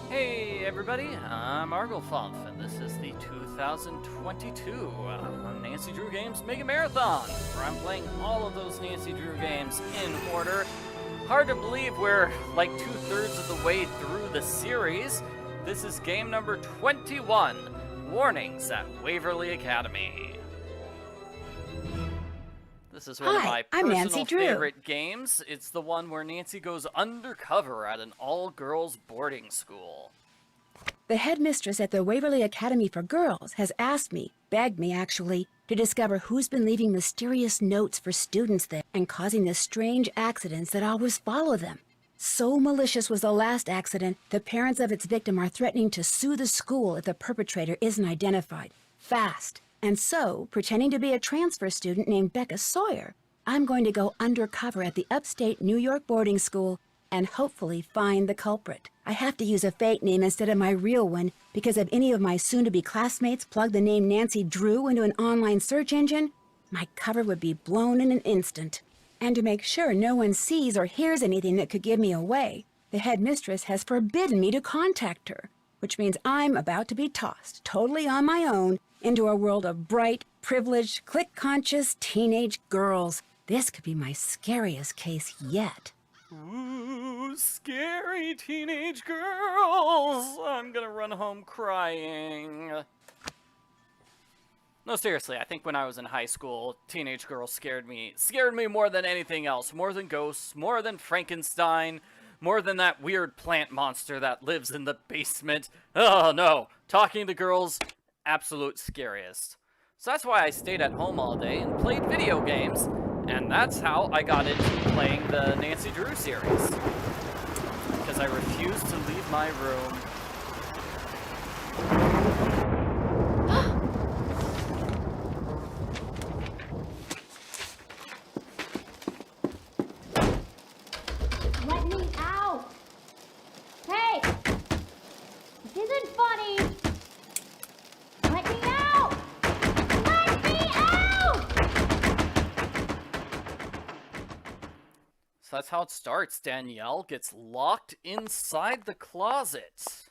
Hey everybody, I'm Arglefumph, and this is the 2022 Nancy Drew Games Mega Marathon, where I'm playing all of those Nancy Drew games in order. Hard to believe we're like 2/3 of the way through the series. This is game number 21, Warnings at Waverly Academy. This is one of my personal favorite games. It's the one where Nancy goes undercover at an all-girls boarding school. The headmistress at the Waverly Academy for Girls has asked me, begged me actually, to discover who's been leaving mysterious notes for students there and causing the strange accidents that always follow them. So malicious was the last accident, the parents of its victim are threatening to sue the school if the perpetrator isn't identified. Fast. And so, pretending to be a transfer student named Becca Sawyer, I'm going to go undercover at the upstate New York boarding school and hopefully find the culprit. I have to use a fake name instead of my real one because if any of my soon-to-be classmates plug the name Nancy Drew into an online search engine, my cover would be blown in an instant. And to make sure no one sees or hears anything that could give me away, the headmistress has forbidden me to contact her, which means I'm about to be tossed, totally on my own, into a world of bright, privileged, clique-conscious teenage girls. This could be my scariest case yet. Ooh, scary teenage girls! I'm gonna run home crying. No, seriously, I think when I was in high school, teenage girls scared me more than anything else. More than ghosts, more than Frankenstein, more than that weird plant monster that lives in the basement. Oh no, talking to girls, absolute scariest. So that's why I stayed at home all day and played video games, and that's how I got into playing the Nancy Drew series. Because I refused to leave my room. Let me out! Hey! This isn't funny! Let me out! Let me out! So that's how it starts. Danielle gets locked inside the closet.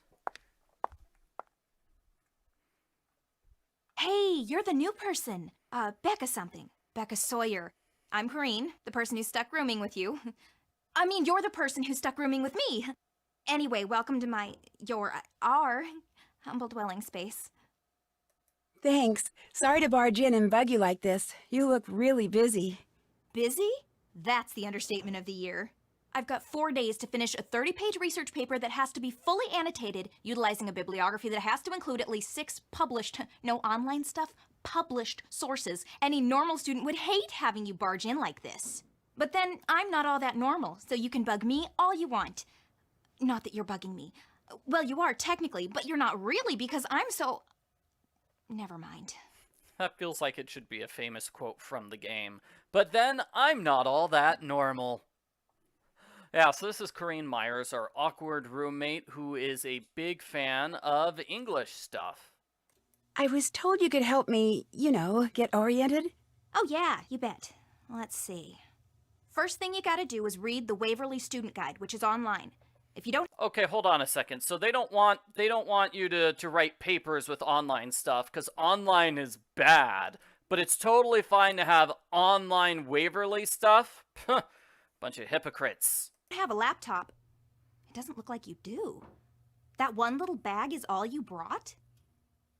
Hey, you're the new person. Becca something. Becca Sawyer. I'm Corrine, the person who stuck rooming with you. I mean, you're the person who stuck rooming with me. Anyway, welcome to our humble dwelling space. Thanks. Sorry to barge in and bug you like this. You look really busy. Busy? That's the understatement of the year. I've got 4 days to finish a 30-page research paper that has to be fully annotated, utilizing a bibliography that has to include at least 6 published, no online stuff, published sources. Any normal student would hate having you barge in like this. But then, I'm not all that normal, so you can bug me all you want. Not that you're bugging me. Well, you are technically, but you're not really because I'm so... Never mind. That feels like it should be a famous quote from the game. But then, I'm not all that normal. Yeah, so this is Corrine Myers, our awkward roommate, who is a big fan of English stuff. I was told you could help me, get oriented. Oh yeah, you bet. Let's see. First thing you gotta do is read the Waverly Student Guide, which is online. If you don't... Okay, hold on a second. So they don't want you to write papers with online stuff, because online is bad. But it's totally fine to have online Waverly stuff? Bunch of hypocrites. Have a laptop. It doesn't look like you do. That one little bag is all you brought?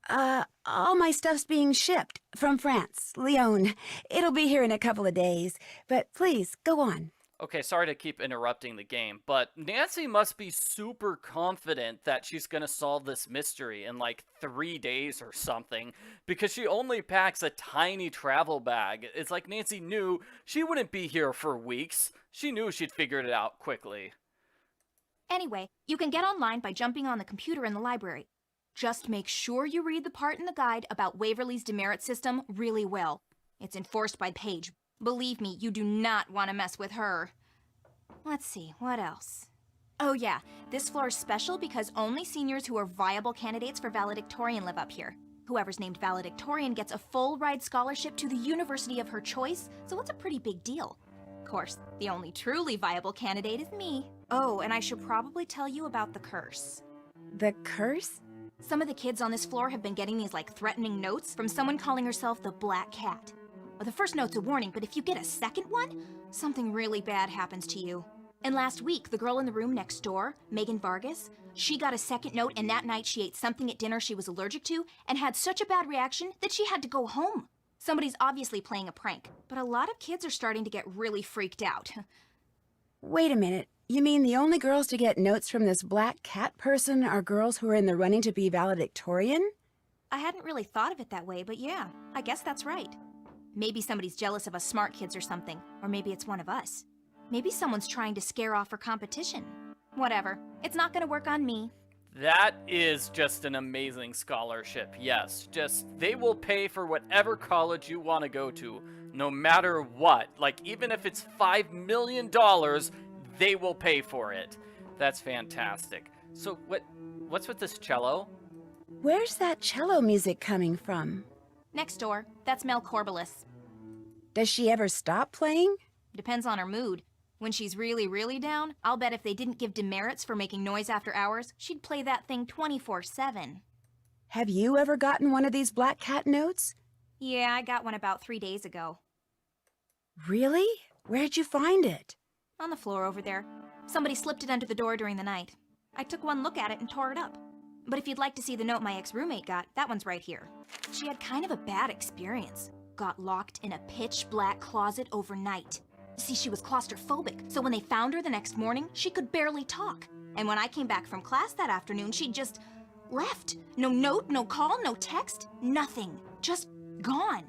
All my stuff's being shipped from France, Lyon. It'll be here in a couple of days. But please, go on. Okay, sorry to keep interrupting the game, but Nancy must be super confident that she's gonna solve this mystery in like 3 days or something, because she only packs a tiny travel bag. It's like Nancy knew she wouldn't be here for weeks. She knew she'd figured it out quickly. Anyway, you can get online by jumping on the computer in the library. Just make sure you read the part in the guide about Waverly's demerit system really well. It's enforced by Paige. Believe me, you do not want to mess with her. Let's see, what else? Oh yeah, this floor is special because only seniors who are viable candidates for valedictorian live up here. Whoever's named valedictorian gets a full ride scholarship to the university of her choice, so it's a pretty big deal. Of course, the only truly viable candidate is me. Oh, and I should probably tell you about the curse. The curse? Some of the kids on this floor have been getting these threatening notes from someone calling herself the Black Cat. Well, the first note's a warning, but if you get a second one, something really bad happens to you. And last week, the girl in the room next door, Megan Vargas, she got a second note, and that night she ate something at dinner she was allergic to and had such a bad reaction that she had to go home. Somebody's obviously playing a prank, but a lot of kids are starting to get really freaked out. Wait a minute. You mean the only girls to get notes from this Black Cat person are girls who are in the running to be valedictorian? I hadn't really thought of it that way, but yeah, I guess that's right. Maybe somebody's jealous of us smart kids or something, or maybe it's one of us. Maybe someone's trying to scare off her competition. Whatever. It's not gonna work on me. That is just an amazing scholarship, yes. Just, they will pay for whatever college you want to go to, no matter what. Even if it's $5 million, they will pay for it. That's fantastic. So, what's with this cello? Where's that cello music coming from? Next door, that's Mel Corbelis. Does she ever stop playing? Depends on her mood. When she's really, really down, I'll bet if they didn't give demerits for making noise after hours, she'd play that thing 24/7. Have you ever gotten one of these Black Cat notes? Yeah, I got one about 3 days ago. Really? Where'd you find it? On the floor over there. Somebody slipped it under the door during the night. I took one look at it and tore it up. But if you'd like to see the note my ex-roommate got, that one's right here. She had kind of a bad experience. Got locked in a pitch-black closet overnight. See, she was claustrophobic, so when they found her the next morning, she could barely talk. And when I came back from class that afternoon, she just left. No note, no call, no text, nothing. Just gone.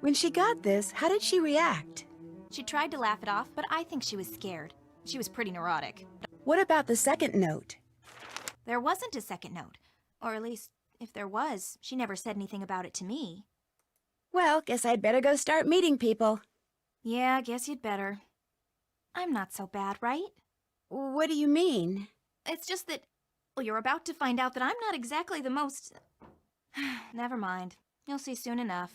When she got this, how did she react? She tried to laugh it off, but I think she was scared. She was pretty neurotic. What about the second note? There wasn't a second note. Or at least, if there was, she never said anything about it to me. Well, guess I'd better go start meeting people. Yeah, I guess you'd better. I'm not so bad, right? What do you mean? It's just that, well, you're about to find out that I'm not exactly the most... Never mind. You'll see soon enough.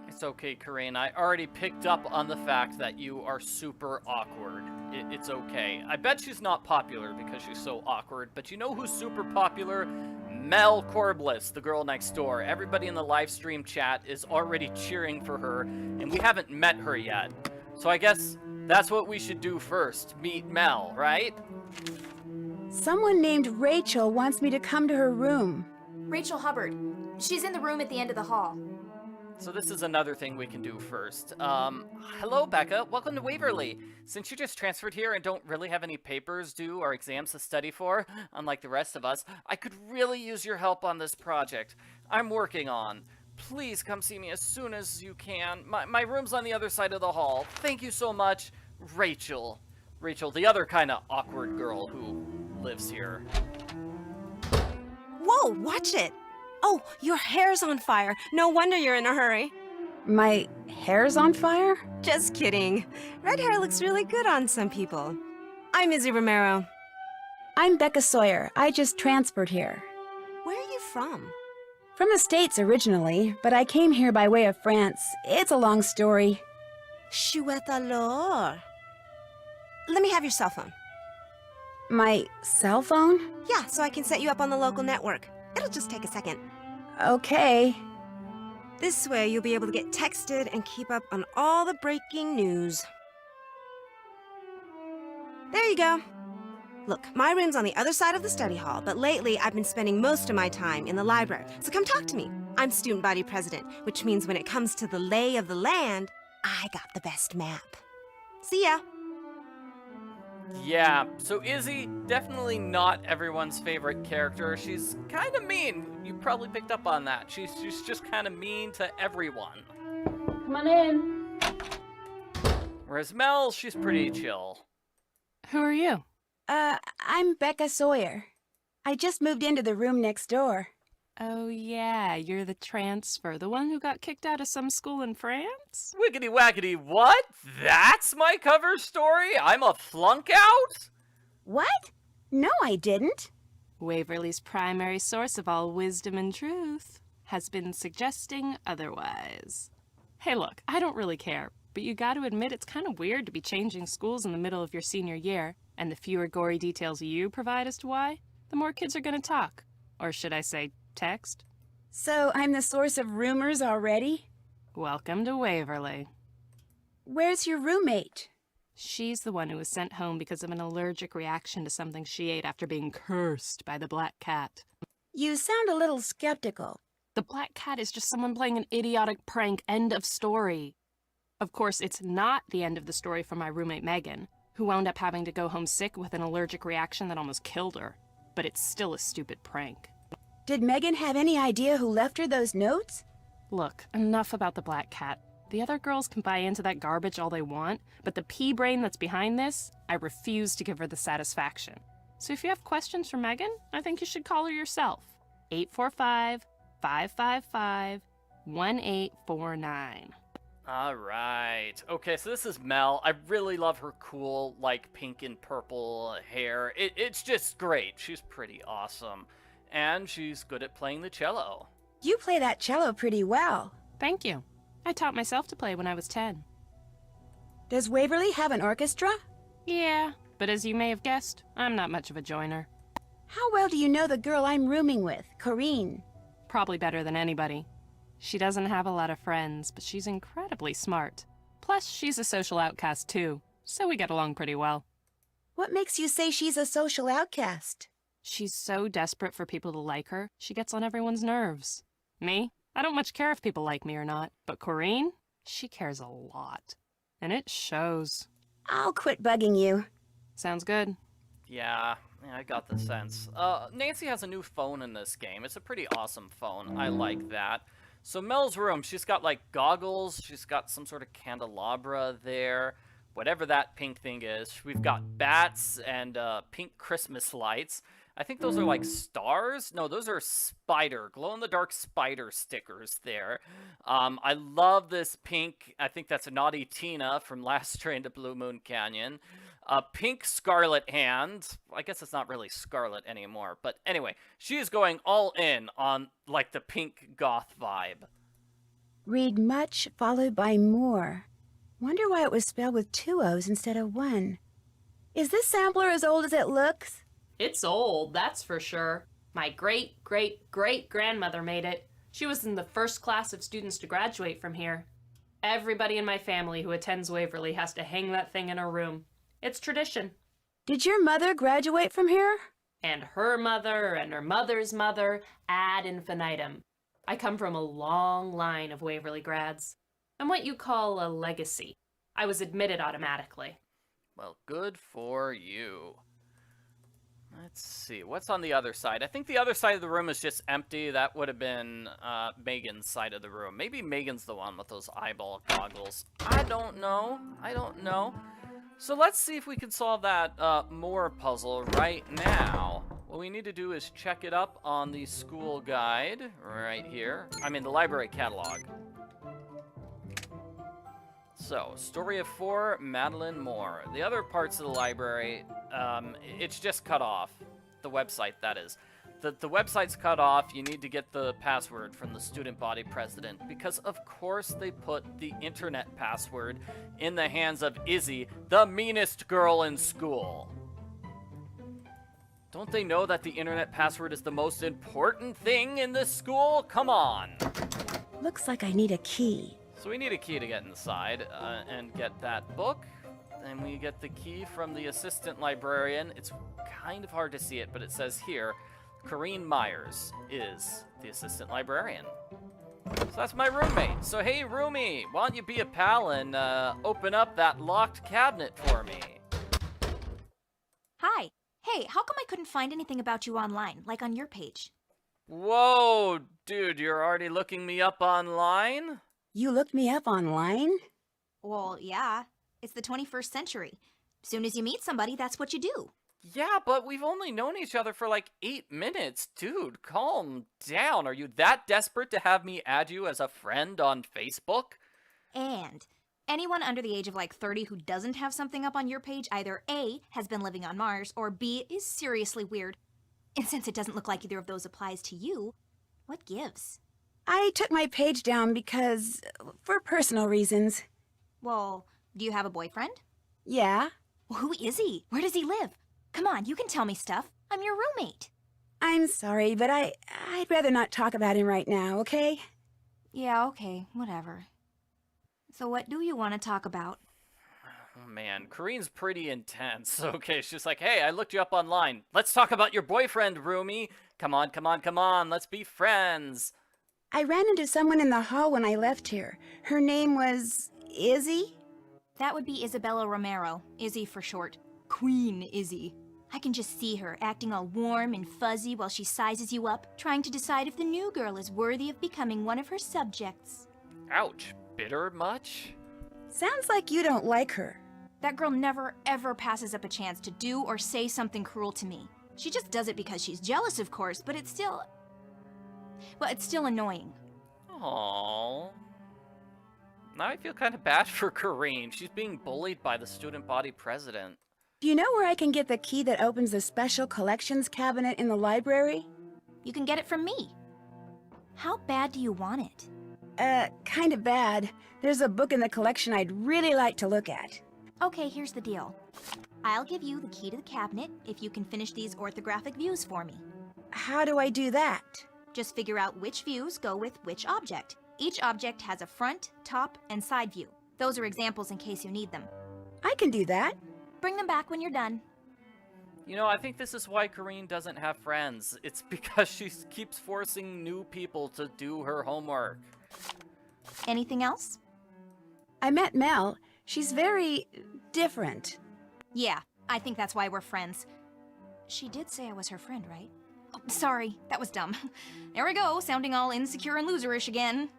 It's okay, Corinne. I already picked up on the fact that you are super awkward. It's okay. I bet she's not popular because she's so awkward, but you know who's super popular? Mel Corbelis, the girl next door. Everybody in the live stream chat is already cheering for her, and we haven't met her yet. So I guess that's what we should do first. Meet Mel, right? Someone named Rachel wants me to come to her room. Rachel Hubbard. She's in the room at the end of the hall. So this is another thing we can do first. Hello, Becca. Welcome to Waverly. Since you just transferred here and don't really have any papers due or exams to study for, unlike the rest of us, I could really use your help on this project I'm working on. Please come see me as soon as you can. My room's on the other side of the hall. Thank you so much, Rachel. Rachel, the other kind of awkward girl who lives here. Whoa, watch it! Oh, your hair's on fire. No wonder you're in a hurry. My hair's on fire? Just kidding. Red hair looks really good on some people. I'm Izzy Romero. I'm Becca Sawyer. I just transferred here. Where are you from? From the States originally, but I came here by way of France. It's a long story. Chouette alors. Let me have your cell phone. My cell phone? Yeah, so I can set you up on the local network. It'll just take a second. Okay. This way, you'll be able to get texted and keep up on all the breaking news. There you go. Look, my room's on the other side of the study hall, but lately I've been spending most of my time in the library, so come talk to me. I'm student body president, which means when it comes to the lay of the land, I got the best map. See ya. Yeah, so Izzy, definitely not everyone's favorite character. She's kind of mean. You probably picked up on that. She's just kind of mean to everyone. Come on in. Whereas Mel, she's pretty chill. Who are you? I'm Becca Sawyer. I just moved into the room next door. Oh yeah, you're the transfer, the one who got kicked out of some school in France? Wiggity waggity, what? That's my cover story? I'm a flunk out? What? No, I didn't. Waverly's primary source of all wisdom and truth has been suggesting otherwise. Hey look, I don't really care, but you gotta admit it's kind of weird to be changing schools in the middle of your senior year, and the fewer gory details you provide as to why, the more kids are going to talk. Or should I say text? So I'm the source of rumors already? Welcome to Waverly. Where's your roommate? She's the one who was sent home because of an allergic reaction to something she ate after being cursed by the black cat. You sound a little skeptical. The black cat is just someone playing an idiotic prank. End of story. Of course, it's not the end of the story for my roommate Megan, who wound up having to go home sick with an allergic reaction that almost killed her. But it's still a stupid prank. Did Megan have any idea who left her those notes? Look, enough about the black cat. The other girls can buy into that garbage all they want, but the pea brain that's behind this, I refuse to give her the satisfaction. So if you have questions for Megan, I think you should call her yourself. 845-555-1849. All right. Okay, so this is Mel. I really love her cool, like, pink and purple hair. It's just great. She's pretty awesome. And she's good at playing the cello. You play that cello pretty well. Thank you. I taught myself to play when I was 10. Does Waverly have an orchestra? Yeah, but as you may have guessed, I'm not much of a joiner. How well do you know the girl I'm rooming with, Corinne? Probably better than anybody. She doesn't have a lot of friends, but she's incredibly smart. Plus, she's a social outcast too, so we get along pretty well. What makes you say she's a social outcast? She's so desperate for people to like her, she gets on everyone's nerves. Me? I don't much care if people like me or not, but Corinne? She cares a lot. And it shows. I'll quit bugging you. Sounds good. Yeah, I got the sense. Nancy has a new phone in this game. It's a pretty awesome phone. I like that. So Mel's room, she's got like goggles, she's got some sort of candelabra there, whatever that pink thing is. We've got bats and pink Christmas lights. I think those are like stars. No, those are glow-in-the-dark spider stickers there. I love this pink. I think that's a Naughty Tina from Last Train to Blue Moon Canyon. Pink Scarlet Hand. I guess it's not really Scarlet anymore. But anyway, she is going all in on like the pink goth vibe. Read much followed by more. Wonder why it was spelled with 2 O's instead of 1. Is this sampler as old as it looks? It's old, that's for sure. My great-great-great-grandmother made it. She was in the first class of students to graduate from here. Everybody in my family who attends Waverly has to hang that thing in her room. It's tradition. Did your mother graduate from here? And her mother and her mother's mother ad infinitum. I come from a long line of Waverly grads. I'm what you call a legacy. I was admitted automatically. Well, good for you. Let's see, what's on the other side? I think the other side of the room is just empty. That would have been Megan's side of the room. Maybe Megan's the one with those eyeball goggles. I don't know. So let's see if we can solve that more puzzle right now. What we need to do is check it up on the school guide right here. I mean, the library catalog. So, Story of 4, Madeline Moore. The other parts of the library, it's just cut off. The website, that is. The website's cut off. You need to get the password from the student body president. Because, of course, they put the internet password in the hands of Izzy, the meanest girl in school. Don't they know that the internet password is the most important thing in this school? Come on. Looks like I need a key. So we need a key to get inside and get that book. And we get the key from the assistant librarian. It's kind of hard to see it, but it says here, Corinne Myers is the assistant librarian. So that's my roommate. So hey, roomie, why don't you be a pal and open up that locked cabinet for me? Hi. Hey, how come I couldn't find anything about you online, like on your page? Whoa, dude, you're already looking me up online? You looked me up online? Well, yeah. It's the 21st century. Soon as you meet somebody, that's what you do. Yeah, but we've only known each other for like 8 minutes. Dude, calm down. Are you that desperate to have me add you as a friend on Facebook? And anyone under the age of like 30 who doesn't have something up on your page either A, has been living on Mars, or B, is seriously weird. And since it doesn't look like either of those applies to you, what gives? I took my page down because... for personal reasons. Well, do you have a boyfriend? Yeah. Well, who is he? Where does he live? Come on, you can tell me stuff. I'm your roommate. I'm sorry, but I'd rather not talk about him right now, okay? Yeah, okay, whatever. So what do you want to talk about? Oh, man, Corinne's pretty intense. Okay, she's like, hey, I looked you up online. Let's talk about your boyfriend, Roomie. Come on, come on, come on. Let's be friends. I ran into someone in the hall when I left here. Her name was Izzy? That would be Isabella Romero, Izzy for short. Queen Izzy. I can just see her acting all warm and fuzzy while she sizes you up, trying to decide if the new girl is worthy of becoming one of her subjects. Ouch. Bitter much? Sounds like you don't like her. That girl never, ever passes up a chance to do or say something cruel to me. She just does it because she's jealous, of course, but it's still... well, it's still annoying. Aww. Now I feel kind of bad for Corinne. She's being bullied by the student body president. Do you know where I can get the key that opens the special collections cabinet in the library? You can get it from me. How bad do you want it? Kind of bad. There's a book in the collection I'd really like to look at. Okay, here's the deal. I'll give you the key to the cabinet if you can finish these orthographic views for me. How do I do that? Just figure out which views go with which object. Each object has a front, top, and side view. Those are examples in case you need them. I can do that. Bring them back when you're done. You know, I think this is why Corinne doesn't have friends. It's because she keeps forcing new people to do her homework. Anything else? I met Mel. She's very different. Yeah, I think that's why we're friends. She did say I was her friend, right? Oh, sorry, that was dumb. There we go, sounding all insecure and loserish again.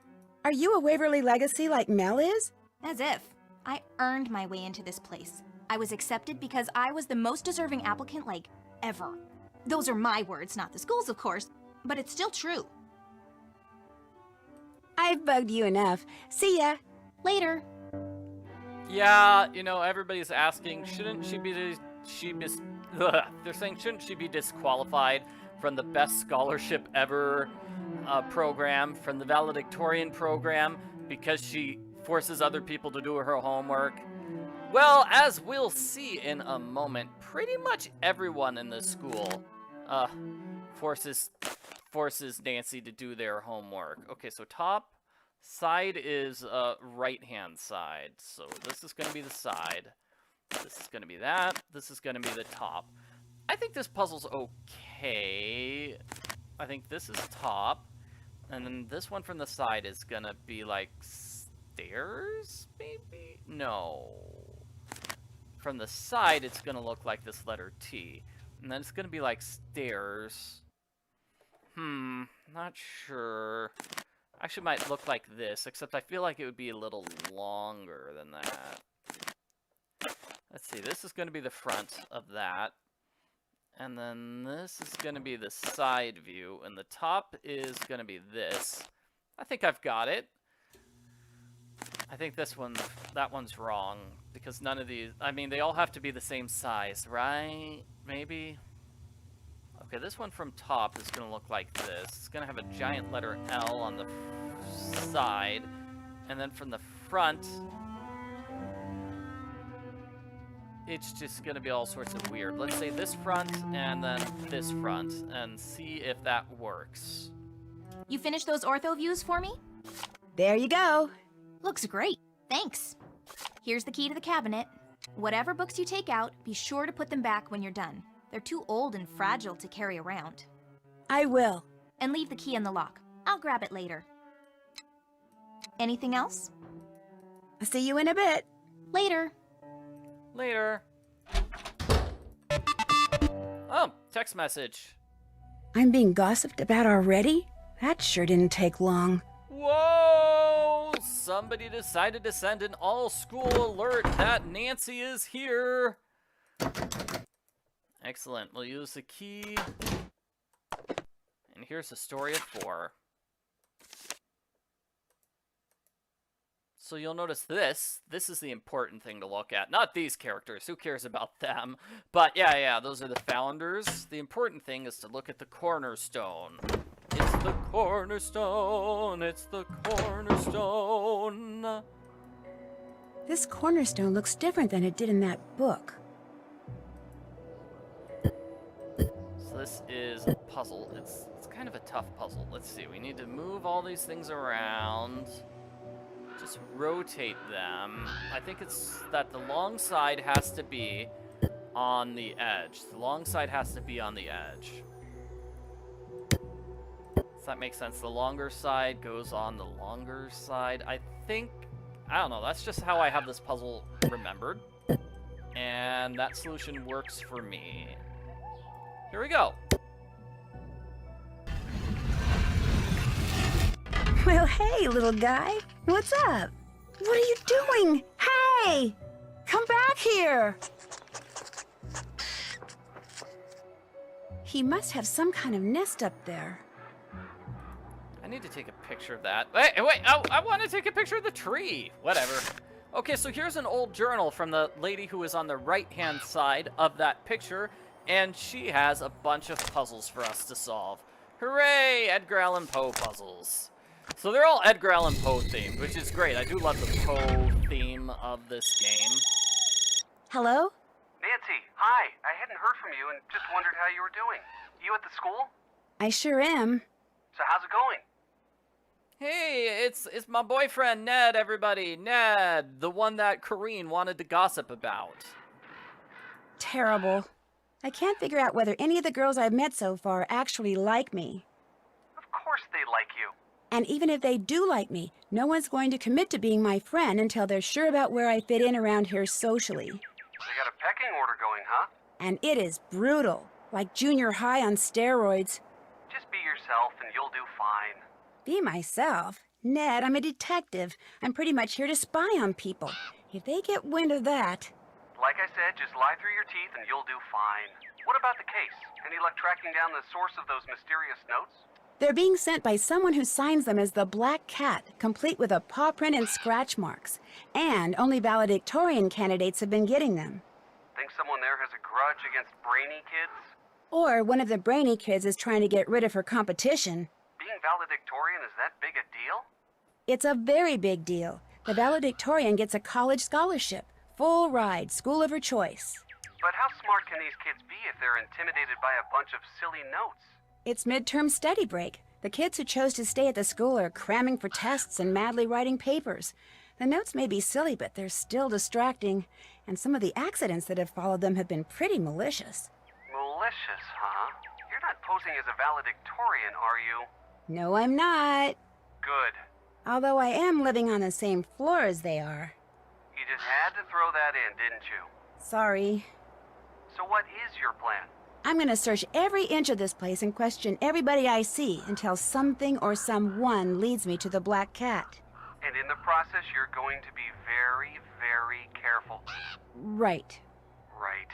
Are you a Waverly legacy like Mel is? As if. I earned my way into this place. I was accepted because I was the most deserving applicant, like, ever. Those are my words, not the school's, of course, but it's still true. I've bugged you enough. See ya. Later. Yeah, you know, everybody's asking, shouldn't she be they're saying, shouldn't she be disqualified from the best scholarship ever program, from the valedictorian program, because she forces other people to do her homework? Well, as we'll see in a moment, pretty much everyone in the school forces Nancy to do their homework. Okay, so top side is right-hand side. So this is going to be the side. This is going to be that. This is going to be the top. I think this puzzle's okay. I think this is top. And then this one from the side is going to be like stairs, maybe? No. From the side, it's going to look like this letter T. And then it's going to be like stairs. Not sure. Actually, might look like this, except I feel like it would be a little longer than that. Let's see, this is going to be the front of that. And then this is going to be the side view, and the top is going to be this. I think I've got it. I think that one's wrong, because none of these, I mean, they all have to be the same size, right? Maybe? Okay, this one from top is going to look like this. It's going to have a giant letter L on the side, and then from the front, it's just going to be all sorts of weird. Let's say this front, and then this front, and see if that works. You finished those ortho views for me? There you go. Looks great. Thanks. Here's the key to the cabinet. Whatever books you take out, be sure to put them back when you're done. They're too old and fragile to carry around. I will. And leave the key in the lock. I'll grab it later. Anything else? I'll see you in a bit. Later. Later. Oh, text message. I'm being gossiped about already? That sure didn't take long. Whoa! Somebody decided to send an all-school alert that Nancy is here. Excellent. We'll use the key. And here's the story of 4. So you'll notice this. This is the important thing to look at. Not these characters. Who cares about them? But yeah, those are the founders. The important thing is to look at the cornerstone. It's the cornerstone. It's the cornerstone. This cornerstone looks different than it did in that book. So this is a puzzle. It's kind of a tough puzzle. Let's see. We need to move all these things around. Just rotate them. I think it's that the long side has to be on the edge. The long side has to be on the edge. Does that make sense? The longer side goes on the longer side. I don't know. That's just how I have this puzzle remembered. And that solution works for me. Here we go. Well, hey, little guy. What's up? What are you doing? Hey! Come back here! He must have some kind of nest up there. I need to take a picture of that. Wait, I want to take a picture of the tree. Whatever. Okay, so here's an old journal from the lady who is on the right-hand side of that picture, and she has a bunch of puzzles for us to solve. Hooray, Edgar Allan Poe puzzles. So they're all Edgar Allan Poe themed, which is great. I do love the Poe theme of this game. Hello? Nancy, hi. I hadn't heard from you and just wondered how you were doing. You at the school? I sure am. So how's it going? Hey, it's my boyfriend, Ned, everybody. Ned, the one that Corrine wanted to gossip about. Terrible. I can't figure out whether any of the girls I've met so far actually like me. Of course they like you. And even if they do like me, no one's going to commit to being my friend until they're sure about where I fit in around here socially. They got a pecking order going, huh? And it is brutal, like junior high on steroids. Just be yourself and you'll do fine. Be myself? Ned, I'm a detective. I'm pretty much here to spy on people. If they get wind of that... Like I said, just lie through your teeth and you'll do fine. What about the case? Any luck tracking down the source of those mysterious notes? They're being sent by someone who signs them as the Black Cat, complete with a paw print and scratch marks. And only valedictorian candidates have been getting them. Think someone there has a grudge against brainy kids? Or one of the brainy kids is trying to get rid of her competition. Being valedictorian is that big a deal? It's a very big deal. The valedictorian gets a college scholarship, full ride, school of her choice. But how smart can these kids be if they're intimidated by a bunch of silly notes? It's midterm study break. The kids who chose to stay at the school are cramming for tests and madly writing papers. The notes may be silly, but they're still distracting. And some of the accidents that have followed them have been pretty malicious. Malicious, huh? You're not posing as a valedictorian, are you? No, I'm not. Good. Although I am living on the same floor as they are. You just had to throw that in, didn't you? Sorry. So what is your plan? I'm gonna search every inch of this place and question everybody I see until something or someone leads me to the Black Cat. And in the process, you're going to be very, very careful. Right. Right.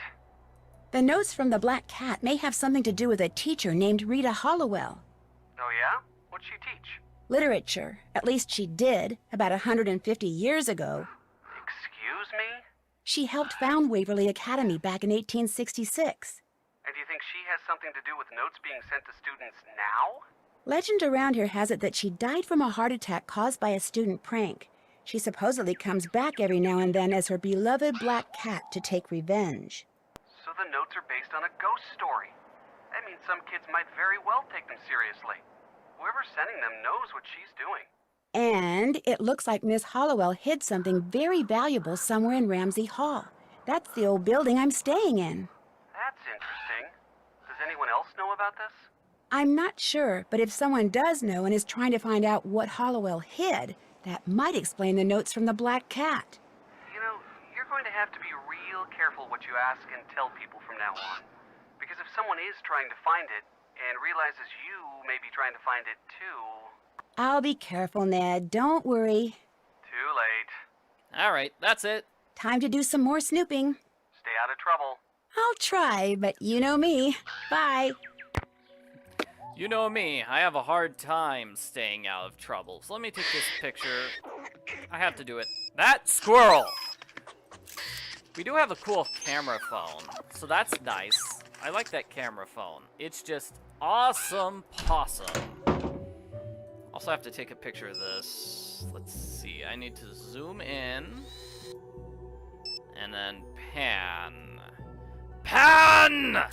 The notes from the Black Cat may have something to do with a teacher named Rita Hollowell. Oh yeah? What'd she teach? Literature. At least she did, about 150 years ago. Excuse me? She helped found Waverly Academy back in 1866. And do you think she has something to do with notes being sent to students now? Legend around here has it that she died from a heart attack caused by a student prank. She supposedly comes back every now and then as her beloved Black Cat to take revenge. So the notes are based on a ghost story. That means some kids might very well take them seriously. Whoever's sending them knows what she's doing. And it looks like Miss Hollowell hid something very valuable somewhere in Ramsey Hall. That's the old building I'm staying in. That's interesting. Does anyone else know about this? I'm not sure, but if someone does know and is trying to find out what Hollowell hid, that might explain the notes from the Black Cat. You know, you're going to have to be real careful what you ask and tell people from now on. Because if someone is trying to find it and realizes you may be trying to find it too... I'll be careful, Ned. Don't worry. Too late. Alright, that's it. Time to do some more snooping. Stay out of trouble. I'll try, but you know me. Bye. You know me, I have a hard time staying out of trouble. So let me take this picture. I have to do it. That squirrel! We do have a cool camera phone, so that's nice. I like that camera phone. It's just awesome possum. Also have to take a picture of this. Let's see, I need to zoom in. And then pan. Pan!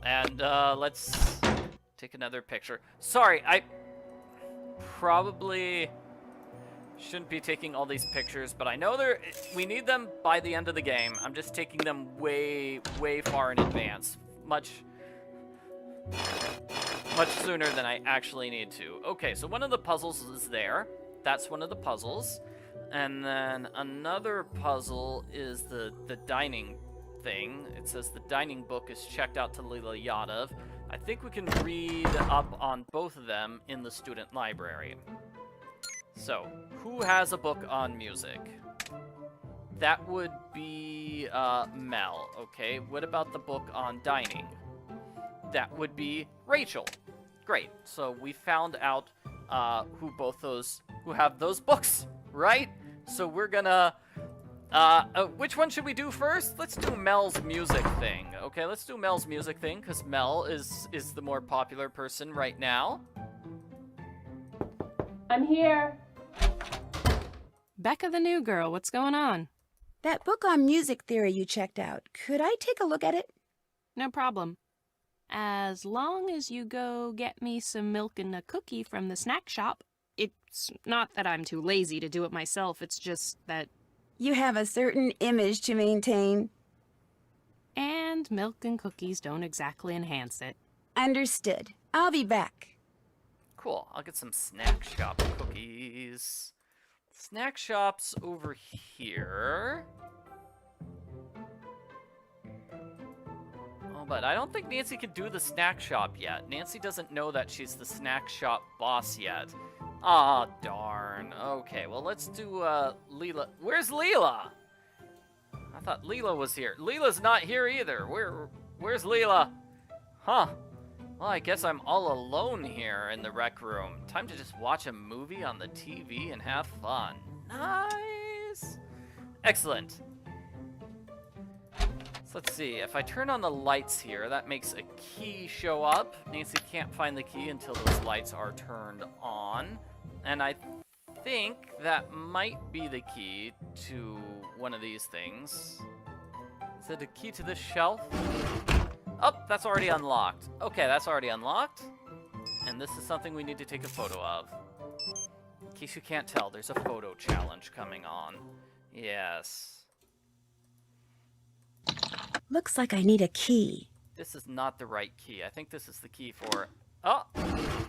And let's take another picture. Sorry, I probably shouldn't be taking all these pictures, but I know we need them by the end of the game. I'm just taking them way, way far in advance. Much sooner than I actually need to. Okay, so one of the puzzles is there. That's one of the puzzles. And then another puzzle is the dining thing. It says the dining book is checked out to Leela Yadav. I think we can read up on both of them in the student library. So, who has a book on music? That would be Mel, okay? What about the book on dining? That would be Rachel. Great. So we found out who have those books, right? So we're gonna which one should we do first? Let's do Mel's music thing. Okay, let's do Mel's music thing because Mel is the more popular person right now. I'm here. Becca the new girl, what's going on? That book on music theory you checked out, could I take a look at it? No problem. As long as you go get me some milk and a cookie from the snack shop. It's not that I'm too lazy to do it myself, it's just that... You have a certain image to maintain. And milk and cookies don't exactly enhance it. Understood. I'll be back. Cool. I'll get some snack shop cookies. Snack shop's over here. Oh, but I don't think Nancy can do the snack shop yet. Nancy doesn't know that she's the snack shop boss yet. Aw, darn. Okay, well, let's do, Leela. Where's Leela? I thought Leela was here. Leela's not here either. Where's Leela? Huh. Well, I guess I'm all alone here in the rec room. Time to just watch a movie on the TV and have fun. Nice. Excellent. So let's see. If I turn on the lights here, that makes a key show up. Nancy can't find the key until those lights are turned on. And I think that might be the key to one of these things. Is it a key to this shelf? Oh, that's already unlocked. Okay, that's already unlocked. And this is something we need to take a photo of. In case you can't tell, there's a photo challenge coming on. Yes. Looks like I need a key. This is not the right key. I think this is the key for... Oh!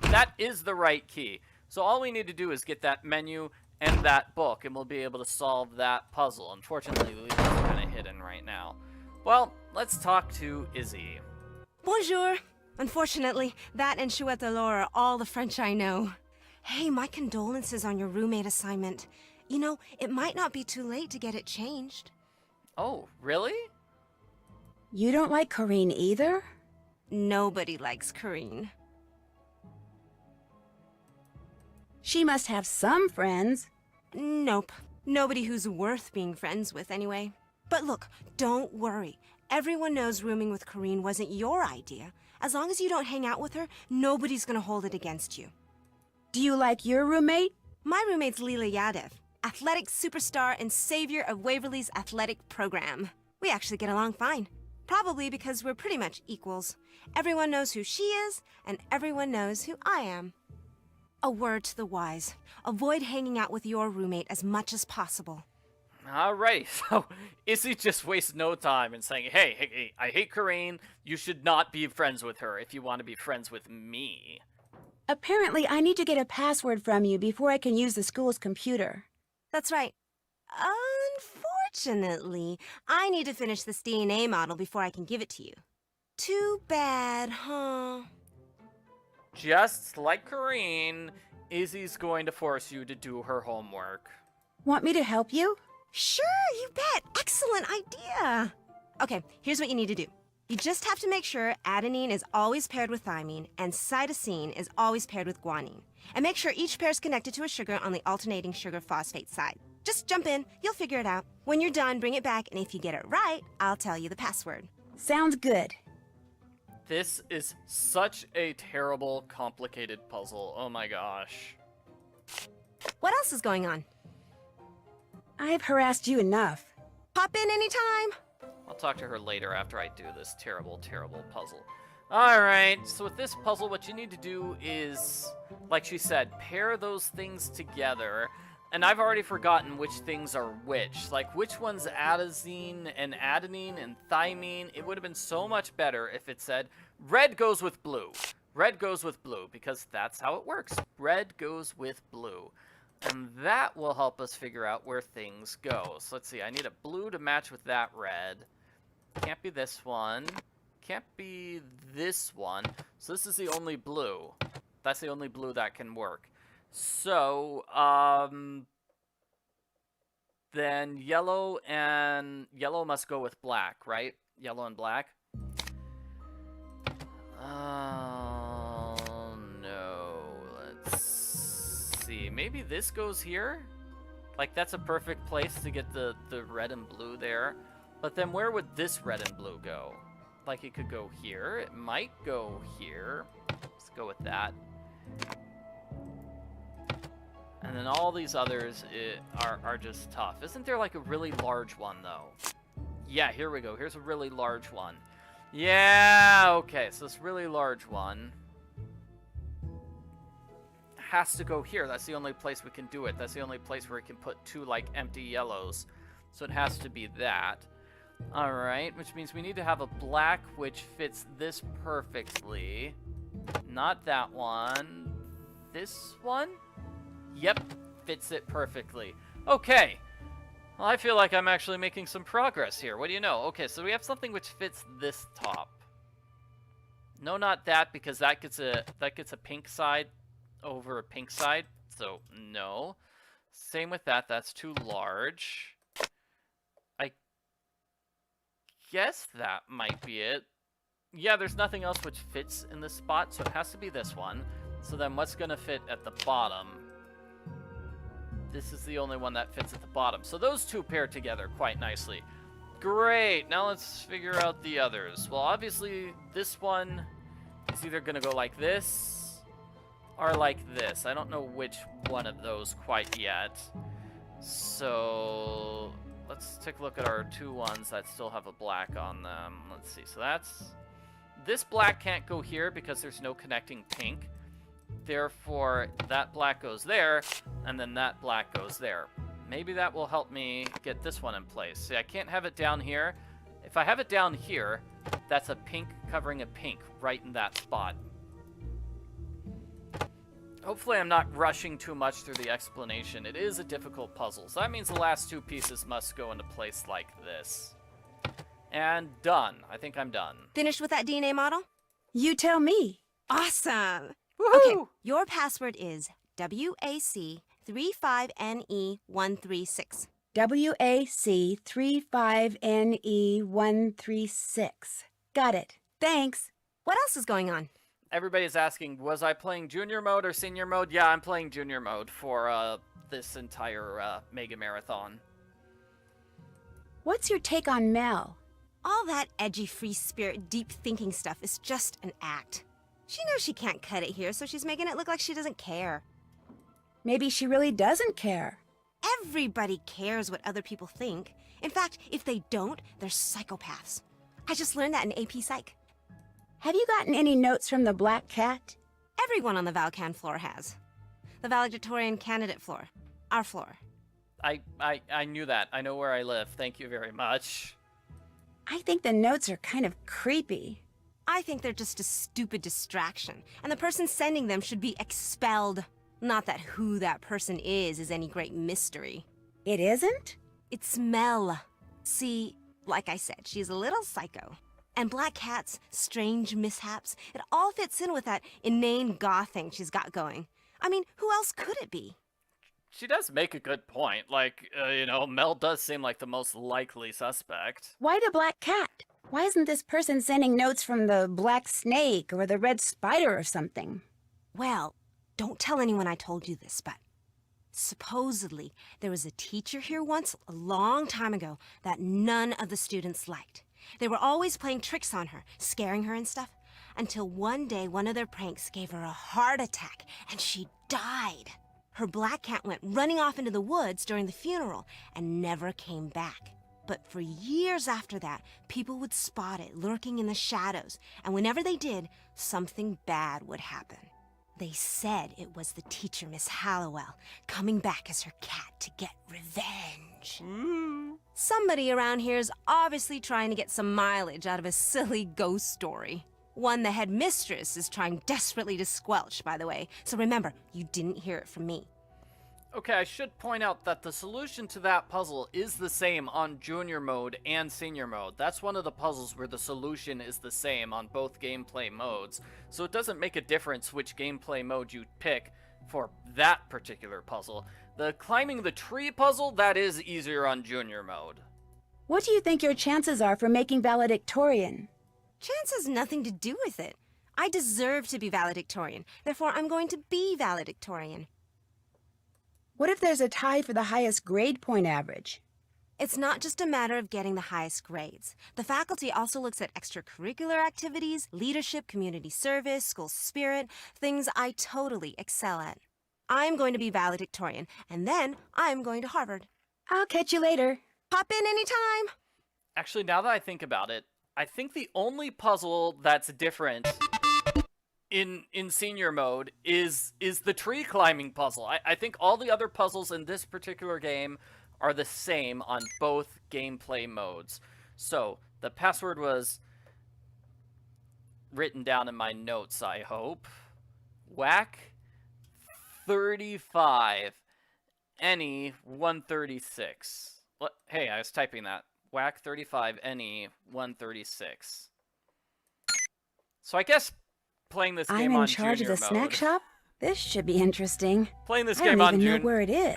That is the right key. So all we need to do is get that menu and that book, and we'll be able to solve that puzzle. Unfortunately, Leela's kind of hidden right now. Well, let's talk to Izzy. Bonjour. Unfortunately, that and Chouette alors are all the French I know. Hey, my condolences on your roommate assignment. You know, it might not be too late to get it changed. Oh, really? You don't like Corinne either? Nobody likes Corinne. She must have some friends. Nope. Nobody who's worth being friends with, anyway. But look, don't worry. Everyone knows rooming with Corinne wasn't your idea. As long as you don't hang out with her, nobody's gonna hold it against you. Do you like your roommate? My roommate's Leela Yadav, athletic superstar and savior of Waverly's athletic program. We actually get along fine. Probably because we're pretty much equals. Everyone knows who she is, and everyone knows who I am. A word to the wise. Avoid hanging out with your roommate as much as possible. Alrighty, so Izzy just wastes no time in saying, hey, I hate Corinne. You should not be friends with her if you want to be friends with me. Apparently, I need to get a password from you before I can use the school's computer. That's right. Unfortunately, I need to finish this DNA model before I can give it to you. Too bad, huh? Just like Corinne, Izzy's going to force you to do her homework. Want me to help you? Sure, you bet. Excellent idea. Okay, here's what you need to do. You just have to make sure adenine is always paired with thymine and cytosine is always paired with guanine. And make sure each pair is connected to a sugar on the alternating sugar phosphate side. Just jump in, you'll figure it out. When you're done, bring it back, and if you get it right, I'll tell you the password. Sounds good. This is such a terrible, complicated puzzle. Oh my gosh. What else is going on? I've harassed you enough. Pop in anytime. I'll talk to her later after I do this terrible, terrible puzzle. Alright, so with this puzzle, what you need to do is, like she said, pair those things together. And I've already forgotten which things are which. Like, which one's adenosine and adenine and thymine. It would have been so much better if it said, red goes with blue. Red goes with blue, because that's how it works. Red goes with blue. And that will help us figure out where things go. So let's see, I need a blue to match with that red. Can't be this one. Can't be this one. So this is the only blue. That's the only blue that can work. So, then yellow must go with black, right? Yellow and black. Oh, no. Let's see. Maybe this goes here? Like, that's a perfect place to get the red and blue there. But then where would this red and blue go? Like, it could go here. It might go here. Let's go with that. And then all these others are just tough. Isn't there, like, a really large one, though? Yeah, here we go. Here's a really large one. Yeah, okay. So this really large one has to go here. That's the only place we can do it. That's the only place where we can put two, like, empty yellows. So it has to be that. Alright, which means we need to have a black which fits this perfectly. Not that one. This one? Yep, fits it perfectly. Okay. Well, I feel like I'm actually making some progress here. What do you know? Okay, so we have something which fits this top. No, not that, because that gets a pink side over a pink side. So, no. Same with that. That's too large. I guess that might be it. Yeah, there's nothing else which fits in this spot, so it has to be this one. So then what's going to fit at the bottom? This is the only one that fits at the bottom. So those two pair together quite nicely. Great. Now let's figure out the others. Well, obviously, this one is either going to go like this or like this. I don't know which one of those quite yet. So let's take a look at our two ones that still have a black on them. Let's see. So that's... This black can't go here because there's no connecting pink. Therefore, that black goes there, and then that black goes there. Maybe that will help me get this one in place. See, I can't have it down here. If I have it down here, that's a pink covering a pink right in that spot. Hopefully I'm not rushing too much through the explanation. It is a difficult puzzle, so that means the last two pieces must go into place like this. And done. I think I'm done. Finished with that DNA model? You tell me. Awesome! Woohoo! Okay, your password is WAC35NE136. WAC35NE136. Got it. Thanks. What else is going on? Everybody's asking, was I playing junior mode or senior mode? Yeah, I'm playing junior mode for this entire mega marathon. What's your take on Mel? All that edgy, free spirit, deep thinking stuff is just an act. She knows she can't cut it here, so she's making it look like she doesn't care. Maybe she really doesn't care. Everybody cares what other people think. In fact, if they don't, they're psychopaths. I just learned that in AP Psych. Have you gotten any notes from the Black Cat? Everyone on the Valcan floor has. The valedictorian candidate floor. Our floor. I knew that. I know where I live. Thank you very much. I think the notes are kind of creepy. I think they're just a stupid distraction, and the person sending them should be expelled. Not that who that person is any great mystery. It isn't? It's Mel. See, like I said, she's a little psycho. And Black Cat's strange mishaps, it all fits in with that inane goth thing she's got going. I mean, who else could it be? She does make a good point. Like, Mel does seem like the most likely suspect. Why the Black Cat? Why isn't this person sending notes from the Black Snake or the Red Spider or something? Well, don't tell anyone I told you this, but supposedly there was a teacher here once, a long time ago, that none of the students liked. They were always playing tricks on her, scaring her and stuff, until one day one of their pranks gave her a heart attack and she died. Her Black Cat went running off into the woods during the funeral and never came back. But for years after that, people would spot it lurking in the shadows, and whenever they did, something bad would happen. They said it was the teacher, Miss Hallowell, coming back as her cat to get revenge. Somebody around here is obviously trying to get some mileage out of a silly ghost story. One the headmistress is trying desperately to squelch, by the way. So remember, you didn't hear it from me. Okay, I should point out that the solution to that puzzle is the same on junior mode and senior mode. That's one of the puzzles where the solution is the same on both gameplay modes. So it doesn't make a difference which gameplay mode you pick for that particular puzzle. The climbing the tree puzzle, that is easier on junior mode. What do you think your chances are for making valedictorian? Chance has nothing to do with it. I deserve to be valedictorian. Therefore, I'm going to be valedictorian. What if there's a tie for the highest grade point average? It's not just a matter of getting the highest grades. The faculty also looks at extracurricular activities, leadership, community service, school spirit, things I totally excel at. I'm going to be valedictorian, and then I'm going to Harvard. I'll catch you later. Pop in anytime. Actually, now that I think about it, I think the only puzzle that's different in senior mode is the tree climbing puzzle. I think all the other puzzles in this particular game are the same on both gameplay modes. So the password was written down in my notes, I hope. Whack 35 NE 136. Hey, I was typing that. Whack 35 NE 136. So I guess playing this game I'm on in charge of junior the snack mode. shop? This should be interesting. Playing this I game don't on even know junior. where it is.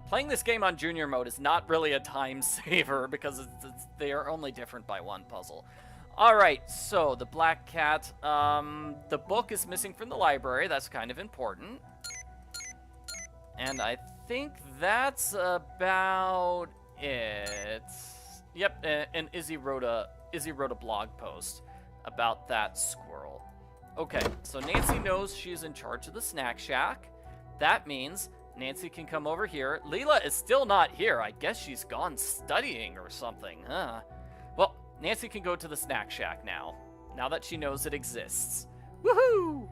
Playing this game on junior mode is not really a time saver because they are only different by one puzzle. All right, so the black cat. The book is missing from the library. That's kind of important. And I think that's about it. Yep, and Izzy wrote a blog post about that squirrel. Okay, so Nancy knows she's in charge of the snack shack. That means Nancy can come over here. Leela is still not here. I guess she's gone studying or something, huh? Well, Nancy can go to the snack shack now that she knows it exists. Woohoo!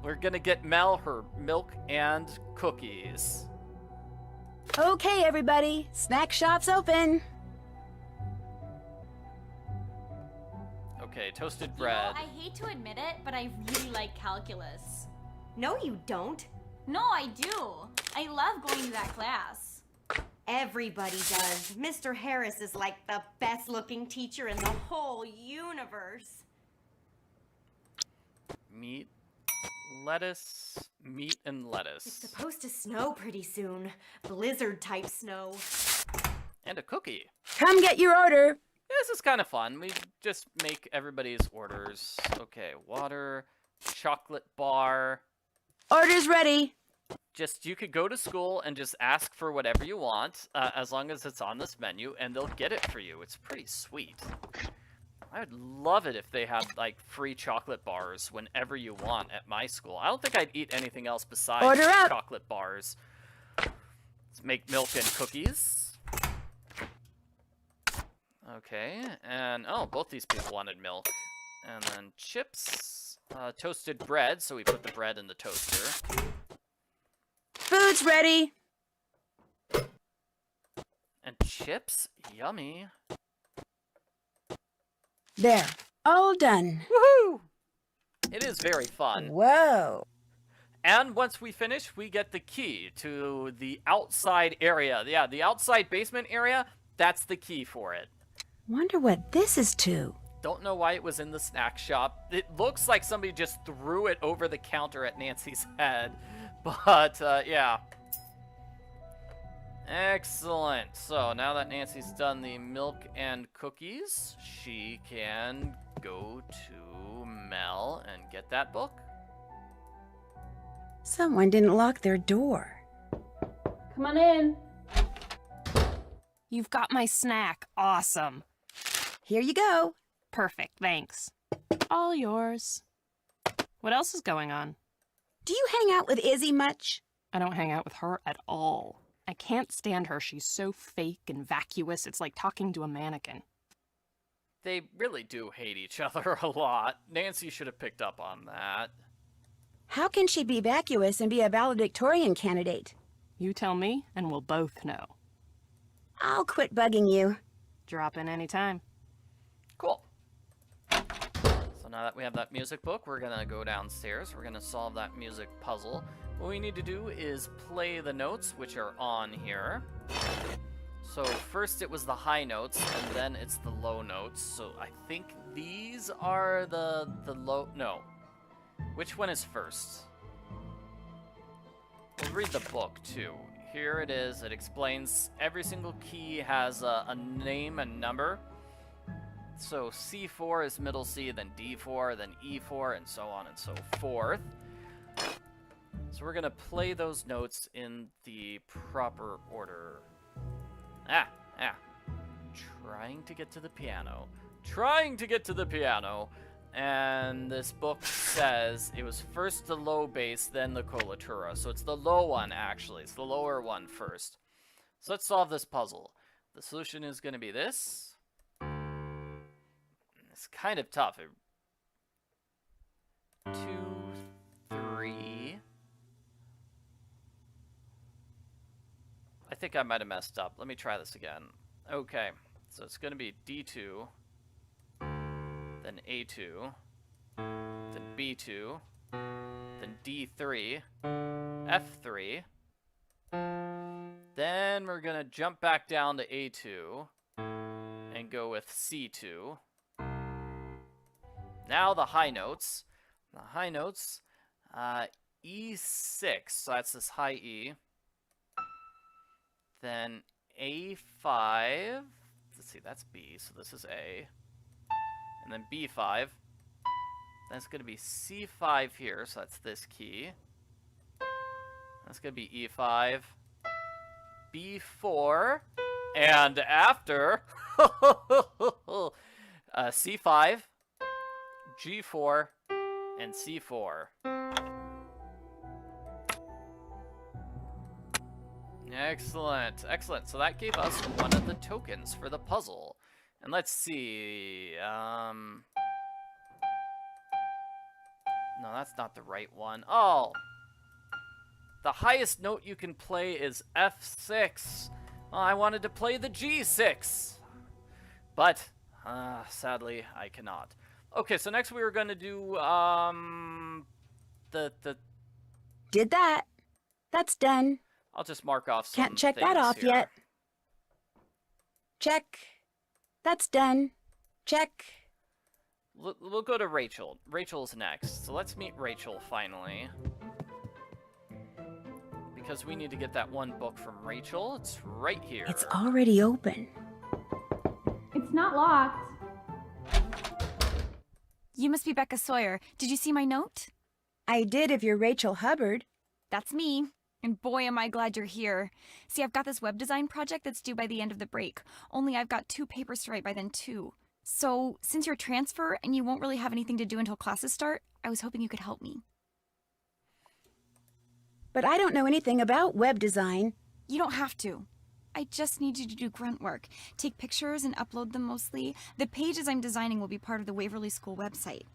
We're gonna get Mel her milk and cookies. Okay, everybody. Snack shop's open. Okay, toasted bread. You know, I hate to admit it, but I really like calculus. No, you don't. No, I do. I love going to that class. Everybody does. Mr. Harris is like the best looking teacher in the whole universe. Meat, lettuce, meat and lettuce. It's supposed to snow pretty soon. Blizzard type snow. And a cookie. Come get your order. This is kind of fun. We just make everybody's orders. Okay, water, chocolate bar. Order's ready. Just, you could go to school and just ask for whatever you want, as long as it's on this menu, and they'll get it for you. It's pretty sweet. I would love it if they had, like, free chocolate bars whenever you want at my school. I don't think I'd eat anything else besides Order up. chocolate bars. Let's make milk and cookies. Okay, and, oh, both these people wanted milk. And then chips, toasted bread, so we put the bread in the toaster. Food's ready. And chips, yummy. There. All done. Woohoo! It is very fun. Whoa. And once we finish, we get the key to the outside area. Yeah, the outside basement area, that's the key for it. Wonder what this is to. Don't know why it was in the snack shop. It looks like somebody just threw it over the counter at Nancy's head. But, yeah. Excellent. So, now that Nancy's done the milk and cookies, she can go to Mel and get that book. Someone didn't lock their door. Come on in. You've got my snack. Awesome. Here you go. Perfect, thanks. All yours. What else is going on? Do you hang out with Izzy much? I don't hang out with her at all. I can't stand her. She's so fake and vacuous. It's like talking to a mannequin. They really do hate each other a lot. Nancy should have picked up on that. How can she be vacuous and be a valedictorian candidate? You tell me, and we'll both know. I'll quit bugging you. Drop in any time. Cool. So now that we have that music book, we're gonna go downstairs. We're gonna solve that music puzzle. What we need to do is play the notes, which are on here. So first it was the high notes, and then it's the low notes. So I think these are the low... No. Which one is first? We'll read the book, too. Here it is. It explains every single key has a name and number. So C4 is middle C, then D4, then E4, and so on and so forth. So we're going to play those notes in the proper order. Trying to get to the piano. Trying to get to the piano. And this book says it was first the low bass, then the coloratura. So it's the low one, actually. It's the lower one first. So let's solve this puzzle. The solution is going to be this. It's kind of tough. 2, 3. I think I might have messed up. Let me try this again. Okay, so it's going to be D2, then A2, then B2, then D3, F3. Then we're going to jump back down to A2 and go with C2. Now the high notes. The high notes, E6, so that's this high E. Then A5, let's see, that's B, so this is A. And then B5, that's going to be C5 here, so that's this key. That's going to be E5, B4, and after, C5, G4, and C4. Excellent, excellent. So that gave us one of the tokens for the puzzle. And let's see, no, that's not the right one. Oh, the highest note you can play is F6. Well, I wanted to play the G6, but sadly I cannot. Okay, so next we were going to do Did that. That's done. I'll just mark off some Can't check that things off here. yet. Check. That's done. Check. We'll go to Rachel. Rachel's next. So let's meet Rachel finally. Because we need to get that one book from Rachel. It's right here. It's already open. It's not locked. You must be Becca Sawyer. Did you see my note? I did if you're Rachel Hubbard. That's me. And boy, am I glad you're here. See, I've got this web design project that's due by the end of the break. Only I've got 2 papers to write by then, too. So, since you're a transfer and you won't really have anything to do until classes start, I was hoping you could help me. But I don't know anything about web design. You don't have to. I just need you to do grunt work. Take pictures and upload them mostly. The pages I'm designing will be part of the Waverly School website.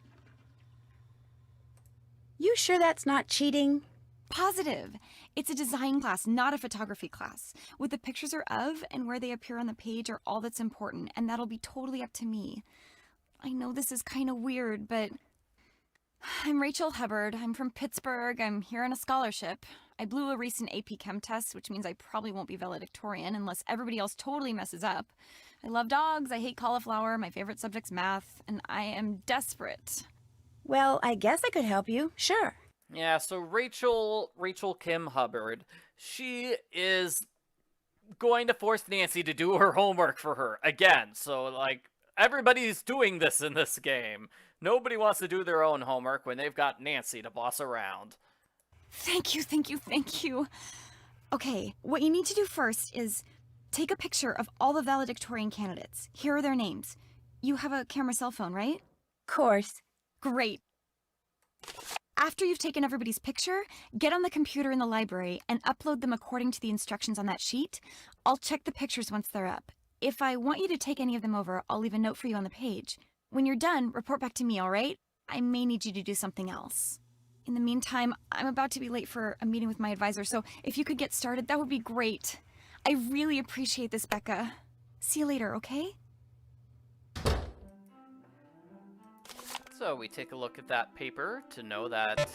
You sure that's not cheating? Positive. It's a design class, not a photography class. What the pictures are of and where they appear on the page are all that's important, and that'll be totally up to me. I know this is kind of weird, but I'm Rachel Hubbard. I'm from Pittsburgh. I'm here on a scholarship. I blew a recent AP Chem test, which means I probably won't be valedictorian unless everybody else totally messes up. I love dogs. I hate cauliflower. My favorite subject's math, and I am desperate. Well, I guess I could help you. Sure. Yeah, so Rachel Kim Hubbard, she is going to force Nancy to do her homework for her again. So, like, everybody's doing this in this game. Nobody wants to do their own homework when they've got Nancy to boss around. Thank you, thank you, thank you. Okay, what you need to do first is take a picture of all the valedictorian candidates. Here are their names. You have a camera cell phone, right? Course. Great. After you've taken everybody's picture, get on the computer in the library and upload them according to the instructions on that sheet. I'll check the pictures once they're up. If I want you to take any of them over, I'll leave a note for you on the page. When you're done, report back to me, all right? I may need you to do something else. In the meantime, I'm about to be late for a meeting with my advisor, so if you could get started, that would be great. I really appreciate this, Becca. See you later, okay? So we take a look at that paper to know that,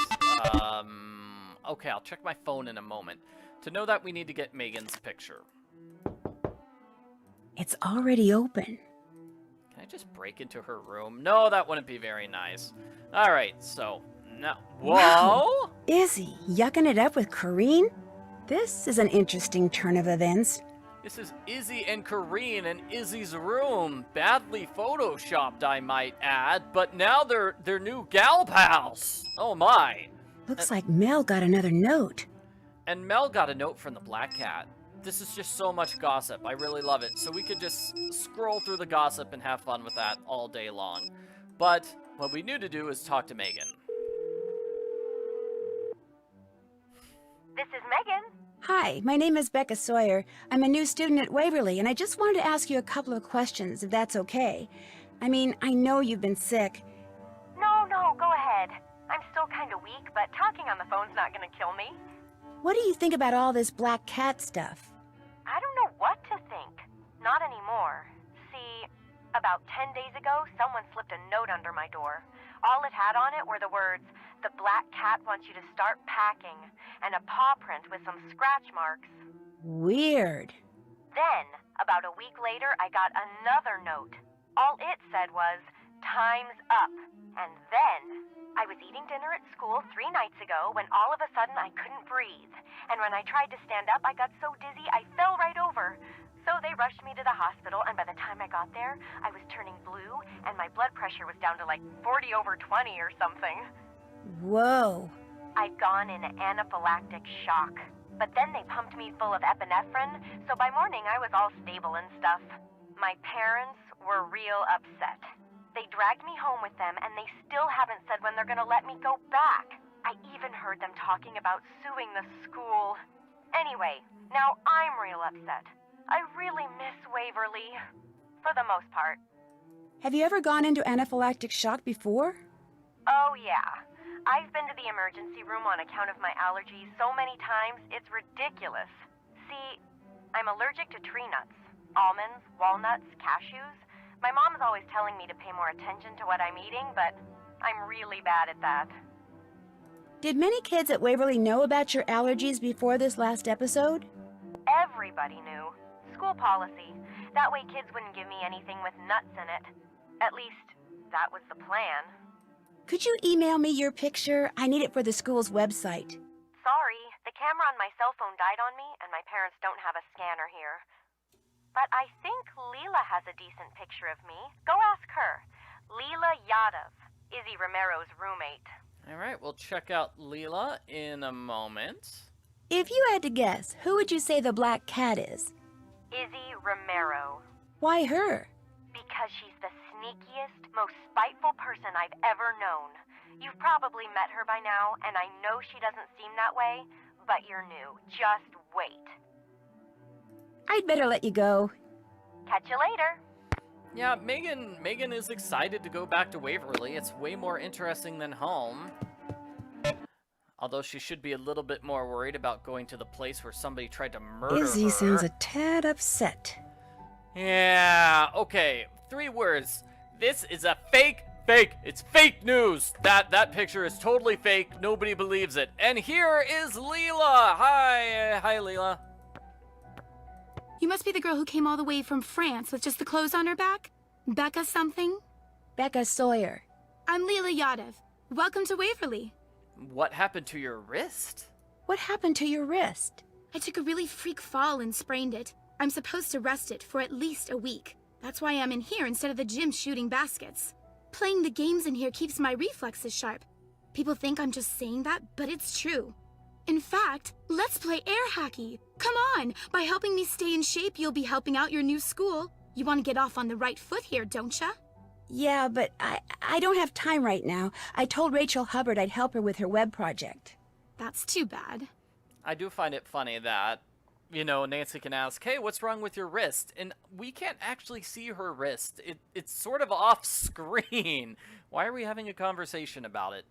okay, I'll check my phone in a moment. To know that we need to get Megan's picture. It's already open. Can I just break into her room? No, that wouldn't be very nice. Alright, so, no. Whoa! Wow. Izzy, yucking it up with Corrine? This is an interesting turn of events. This is Izzy and Corrine in Izzy's room. Badly photoshopped, I might add, but now they're new gal pals. Oh my. Looks like Mel got another note. And Mel got a note from the Black Cat. This is just so much gossip. I really love it. So we could just scroll through the gossip and have fun with that all day long. But what we need to do is talk to Megan. This is Megan. Hi, my name is Becca Sawyer. I'm a new student at Waverly, and I just wanted to ask you a couple of questions, if that's okay. I mean, I know you've been sick. No, go ahead. I'm still kind of weak, but talking on the phone's not gonna kill me. What do you think about all this Black Cat stuff? I don't know what to think. Not anymore. See, about 10 days ago, someone slipped a note under my door. All it had on it were the words, "The Black Cat wants you to start packing," and a paw print with some scratch marks. Weird. Then, about a week later, I got another note. All it said was, "Time's up." And then, I was eating dinner at school 3 nights ago when all of a sudden I couldn't breathe. And when I tried to stand up, I got so dizzy I fell right over. So they rushed me to the hospital, and by the time I got there, I was turning blue, and my blood pressure was down to like 40/20 or something. Whoa. I'd gone in anaphylactic shock. But then they pumped me full of epinephrine, so by morning I was all stable and stuff. My parents were real upset. They dragged me home with them, and they still haven't said when they're gonna let me go back. I even heard them talking about suing the school. Anyway, now I'm real upset. I really miss Waverly. For the most part. Have you ever gone into anaphylactic shock before? Oh, yeah. I've been to the emergency room on account of my allergies so many times, it's ridiculous. See, I'm allergic to tree nuts, almonds, walnuts, cashews. My mom's always telling me to pay more attention to what I'm eating, but I'm really bad at that. Did many kids at Waverly know about your allergies before this last episode? Everybody knew. School policy. That way kids wouldn't give me anything with nuts in it. At least, that was the plan. Could you email me your picture? I need it for the school's website. Sorry, the camera on my cell phone died on me, and my parents don't have a scanner here. But I think Leela has a decent picture of me. Go ask her. Leela Yadav, Izzy Romero's roommate. Alright, we'll check out Leela in a moment. If you had to guess, who would you say the Black Cat is? Izzy Romero. Why her? Because she's the sneakiest, most spiteful person I've ever known. You've probably met her by now, and I know she doesn't seem that way, but you're new. Just wait. I'd better let you go. Catch you later. Yeah, Megan is excited to go back to Waverly. It's way more interesting than home. Although she should be a little bit more worried about going to the place where somebody tried to murder Izzy her. sounds a tad upset. Yeah, okay. 3 words. This is a fake. It's fake news. That picture is totally fake. Nobody believes it. And here is Leela. Hi, Leela. You must be the girl who came all the way from France with just the clothes on her back? Becca something? Becca Sawyer. I'm Leela Yadav. Welcome to Waverly. What happened to your wrist? What happened to your wrist? I took a really freak fall and sprained it. I'm supposed to rest it for at least a week. That's why I'm in here instead of the gym shooting baskets. Playing the games in here keeps my reflexes sharp. People think I'm just saying that, but it's true. In fact, let's play air hockey. Come on! By helping me stay in shape, you'll be helping out your new school. You want to get off on the right foot here, don't ya? Yeah, but I don't have time right now. I told Rachel Hubbard I'd help her with her web project. That's too bad. I do find it funny that, you know, Nancy can ask, hey, what's wrong with your wrist? And we can't actually see her wrist. It's sort of off screen. Why are we having a conversation about it?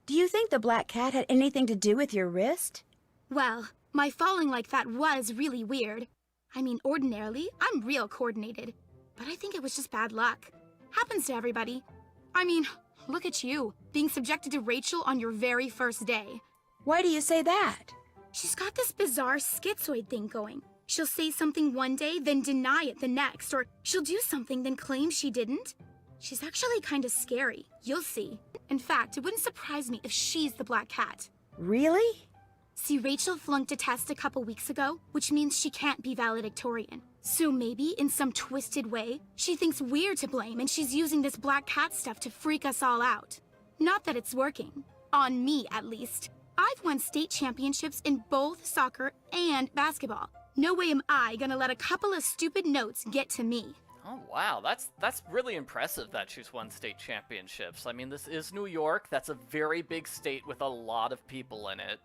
Do you think the black cat had anything to do with your wrist? Well, my falling like that was really weird. I mean, ordinarily, I'm real coordinated. But I think it was just bad luck. Happens to everybody. I mean, look at you, being subjected to Rachel on your very first day. Why do you say that? She's got this bizarre schizoid thing going. She'll say something one day, then deny it the next, or she'll do something, then claim she didn't. She's actually kind of scary. You'll see. In fact, it wouldn't surprise me if she's the black cat. Really? See, Rachel flunked a test a couple weeks ago, which means she can't be valedictorian. So maybe, in some twisted way, she thinks we're to blame and she's using this black cat stuff to freak us all out. Not that it's working. On me, at least. I've won state championships in both soccer and basketball. No way am I gonna let a couple of stupid notes get to me. Oh, wow, that's really impressive that she's won state championships. I mean, this is New York. That's a very big state with a lot of people in it.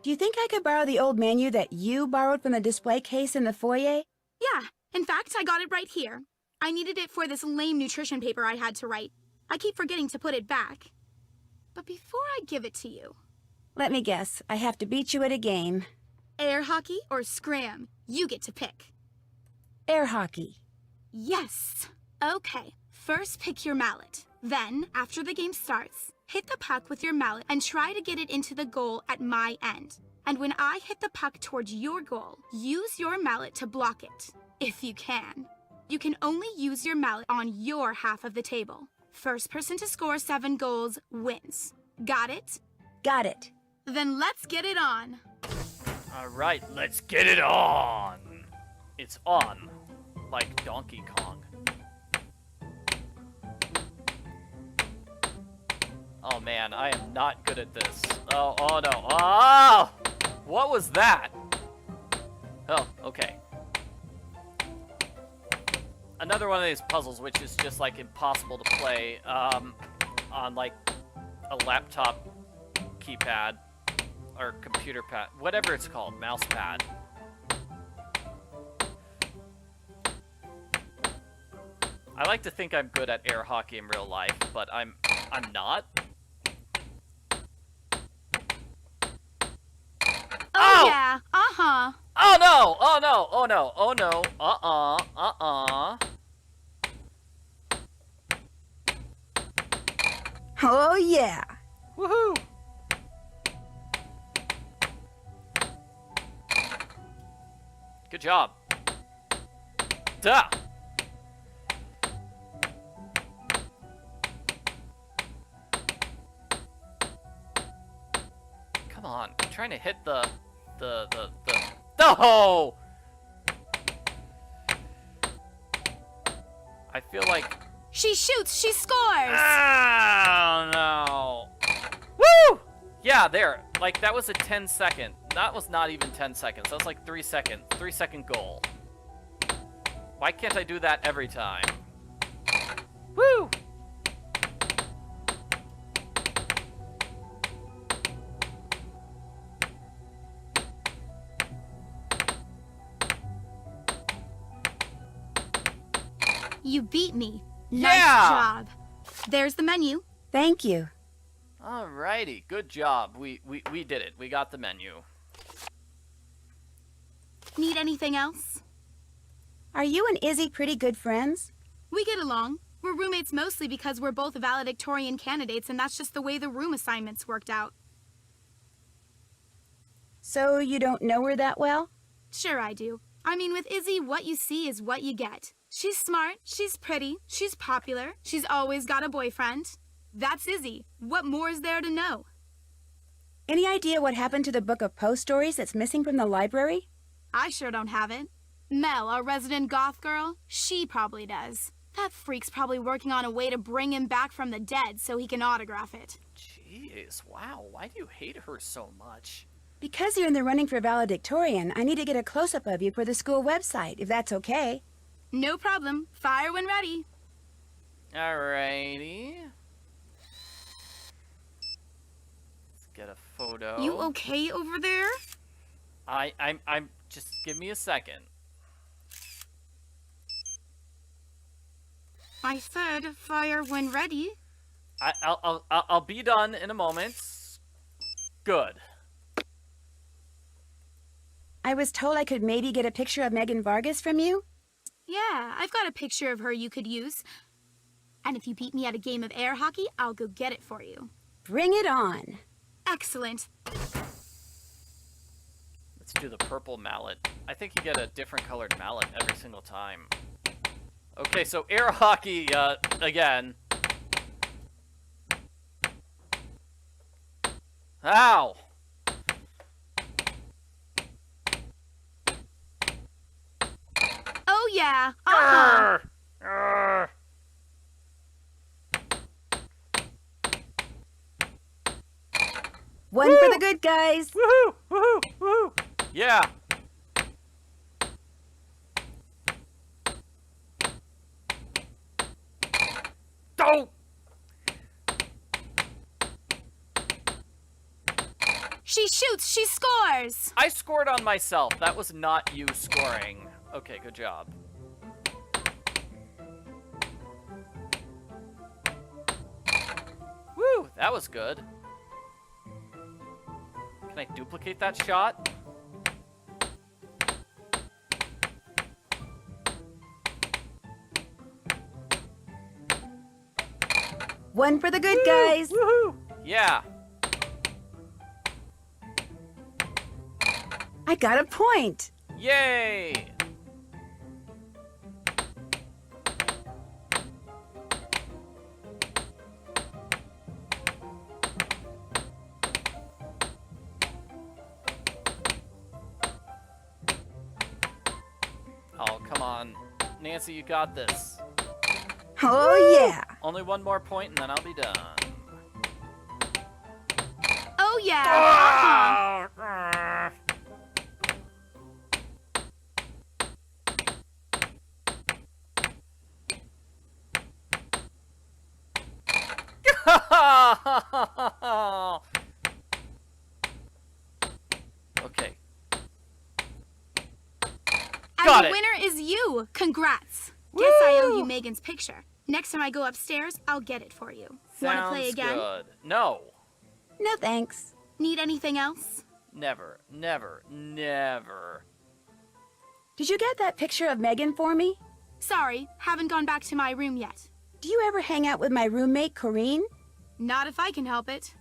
Do you think I could borrow the old menu that you borrowed from the display case in the foyer? Yeah, in fact, I got it right here. I needed it for this lame nutrition paper I had to write. I keep forgetting to put it back. But before I give it to you... Let me guess, I have to beat you at a game. Air hockey or scram? You get to pick. Air hockey. Yes. Okay, first pick your mallet. Then, after the game starts, hit the puck with your mallet and try to get it into the goal at my end. And when I hit the puck towards your goal, use your mallet to block it, if you can. You can only use your mallet on your half of the table. First person to score 7 goals wins. Got it? Got it. Then let's get it on. All right, let's get it on. It's on, like Donkey Kong. Oh man, I am not good at this. Oh no. Oh! What was that? Oh, okay. Another one of these puzzles which is just like impossible to play on like a laptop keypad or computer pad, whatever it's called, mouse pad. I like to think I'm good at air hockey in real life, but I'm not. Oh yeah, uh-huh. Oh no! Oh no! Oh no! Oh no! Uh-uh. Oh yeah. Woohoo! Good job. Duh! Come on, I'm trying to hit the... No! I feel like... She shoots, she scores! Oh, no. Woo! Yeah, there. Like, that was a 10-second. That was not even 10 seconds. That was like 3 second. 3-second goal. Why can't I do that every time? Woo! You beat me. Yeah! Nice job. There's the menu. Thank you. Alrighty, good job. We did it. We got the menu. Need anything else? Are you and Izzy pretty good friends? We get along. We're roommates mostly because we're both valedictorian candidates, and that's just the way the room assignments worked out. So you don't know her that well? Sure I do. I mean, with Izzy, what you see is what you get. She's smart, she's pretty, she's popular, she's always got a boyfriend. That's Izzy. What more is there to know? Any idea what happened to the book of Poe stories that's missing from the library? I sure don't have it. Mel, our resident goth girl, she probably does. That freak's probably working on a way to bring him back from the dead so he can autograph it. Jeez, wow, why do you hate her so much? Because you're in the running for valedictorian, I need to get a close-up of you for the school website, if that's okay. No problem. Fire when ready. Alrighty. Let's get a photo. You okay over there? I'm just give me a second. I said fire when ready. I'll be done in a moment. Good. I was told I could maybe get a picture of Megan Vargas from you. Yeah, I've got a picture of her you could use. And if you beat me at a game of air hockey, I'll go get it for you. Bring it on. Excellent. Let's do the purple mallet. I think you get a different colored mallet every single time. Okay, so air hockey, again. Ow! Oh yeah. Arr! Arr! One for the good guys. Woohoo! Woohoo! Woohoo! Yeah. Go! She shoots, she scores. I scored on myself. That was not you scoring. Okay, good job. Woo! That was good. Can I duplicate that shot? One for the good guys. Woohoo! Yeah. I got a point. Yay! Oh, come on. Nancy, you got this. Oh, yeah. Only one more point and then I'll be done. Oh yeah. Okay. And Got the it. winner is you. Congrats. Guess I owe you Megan's picture. Next time I go upstairs, I'll get it for you. Want to play Sounds again? good. No. No thanks. Need anything else? Never. Never. Never. Did you get that picture of Megan for me? Sorry, haven't gone back to my room yet. Do you ever hang out with my roommate, Corrine? Not if I can help it.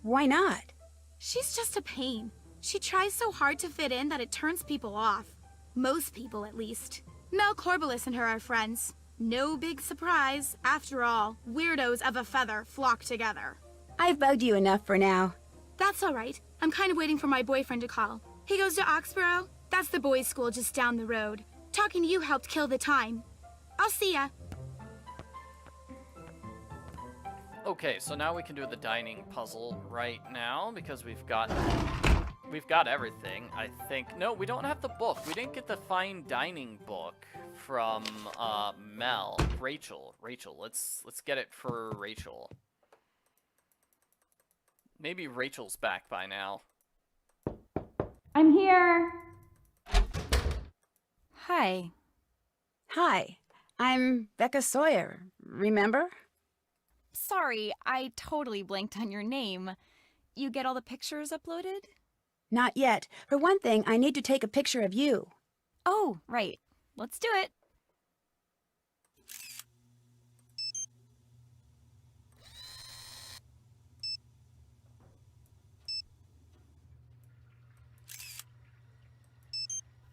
Why not? She's just a pain. She tries so hard to fit in that it turns people off. Most people, at least. Mel Corbelis and her are friends. No big surprise. After all, weirdos of a feather flock together. I've bugged you enough for now. That's all right. I'm kind of waiting for my boyfriend to call. He goes to Oxborough. That's the boys' school just down the road. Talking to you helped kill the time. I'll see ya. Okay, so now we can do the dining puzzle right now because we've got everything, I think. No, we don't have the book. We didn't get the fine dining book from Mel. Rachel. Let's get it for Rachel. Maybe Rachel's back by now. I'm here. Hi. Hi, I'm Becca Sawyer. Remember? Sorry, I totally blanked on your name. You get all the pictures uploaded? Not yet. For one thing, I need to take a picture of you. Oh, right. Let's do it.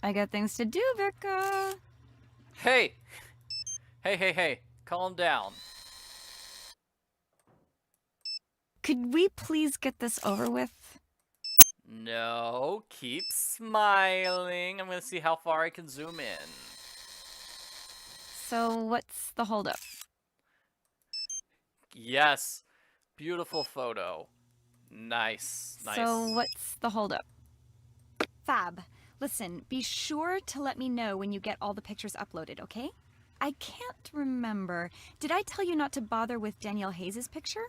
I got things to do, Becca. Hey! Hey. Calm down. Could we please get this over with? No, keep smiling. I'm gonna see how far I can zoom in. So what's the holdup? Yes. Beautiful photo. Nice. So what's the holdup? Fab. Listen, be sure to let me know when you get all the pictures uploaded, okay? I can't remember. Did I tell you not to bother with Danielle Hayes' picture?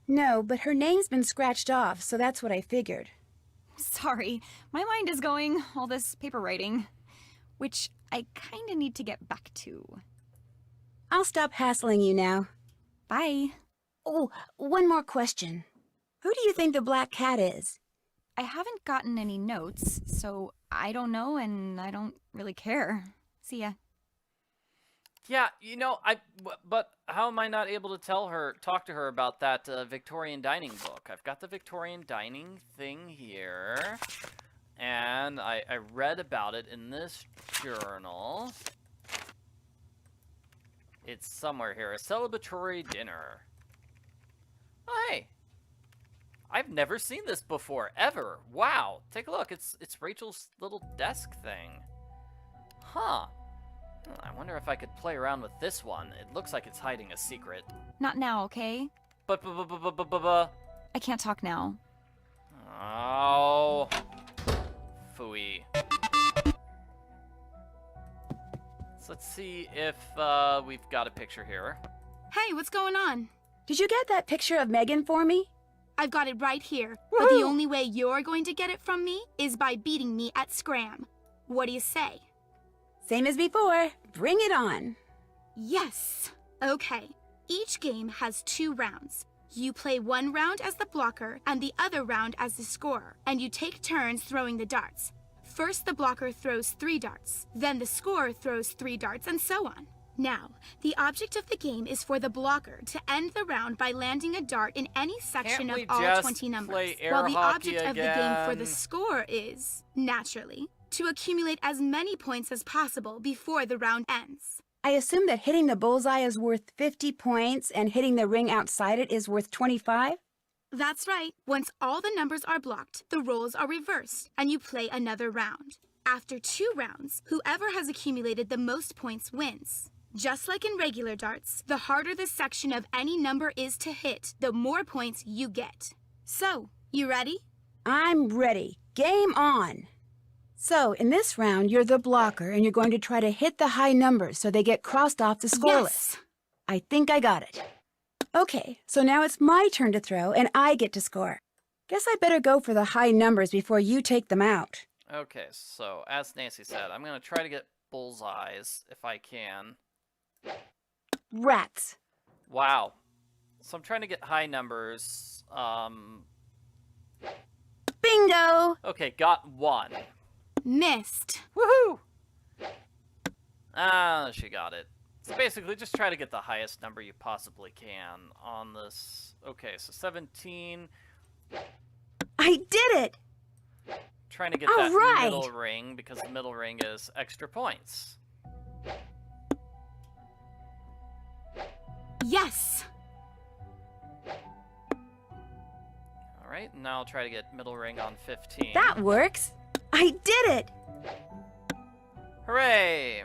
No, but her name's been scratched off, so that's what I figured. Sorry, my mind is going, all this paper writing, which I kinda need to get back to. I'll stop hassling you now. Bye. Oh, one more question. Who do you think the black cat is? I haven't gotten any notes, so I don't know and I don't really care. See ya. Yeah, you know, but how am I not able to talk to her about that Victorian dining book? I've got the Victorian dining thing here, and I read about it in this journal. It's somewhere here, a celebratory dinner. Oh, hey. I've never seen this before, ever. Wow, take a look. It's Rachel's little desk thing. Huh. I wonder if I could play around with this one. It looks like it's hiding a secret. Not now, okay? But. I can't talk now. Oh. Phooey. So let's see if we've got a picture here. Hey, what's going on? Did you get that picture of Megan for me? I've got it right here. But the only way you're going to get it from me is by beating me at Scram. What do you say? Same as before. Bring it on. Yes. Okay. Each game has 2 rounds. You play one round as the blocker and the other round as the scorer, and you take turns throwing the darts. First, the blocker throws 3 darts, then the scorer throws 3 darts, and so on. Now, the object of the game is for the blocker to end the round by landing a dart in any section of all 20 numbers, while the object of the game for the scorer is, naturally, to accumulate as many points as possible before the round ends. I assume that hitting the bullseye is worth 50 points and hitting the ring outside it is worth 25? That's right. Once all the numbers are blocked, the roles are reversed, and you play another round. After 2 rounds, whoever has accumulated the most points wins. Just like in regular darts, the harder the section of any number is to hit, the more points you get. So, you ready? I'm ready. Game on. So, in this round, you're the blocker, and you're going to try to hit the high numbers so they get crossed off the score list. I think I got it. Okay, so now it's my turn to throw, and I get to score. Guess I better go for the high numbers before you take them out. Okay, so as Nancy said, I'm going to try to get bullseyes if I can. Rats. Wow. So I'm trying to get high numbers. Bingo! Okay, got 1. Missed. Woohoo! Ah, she got it. So basically, just try to get the highest number you possibly can on this. Okay, so 17. I did it! Trying to get All that right. middle ring, because the middle ring is extra points. Yes! Alright, now I'll try to get middle ring on 15. That works! I did it! Hooray!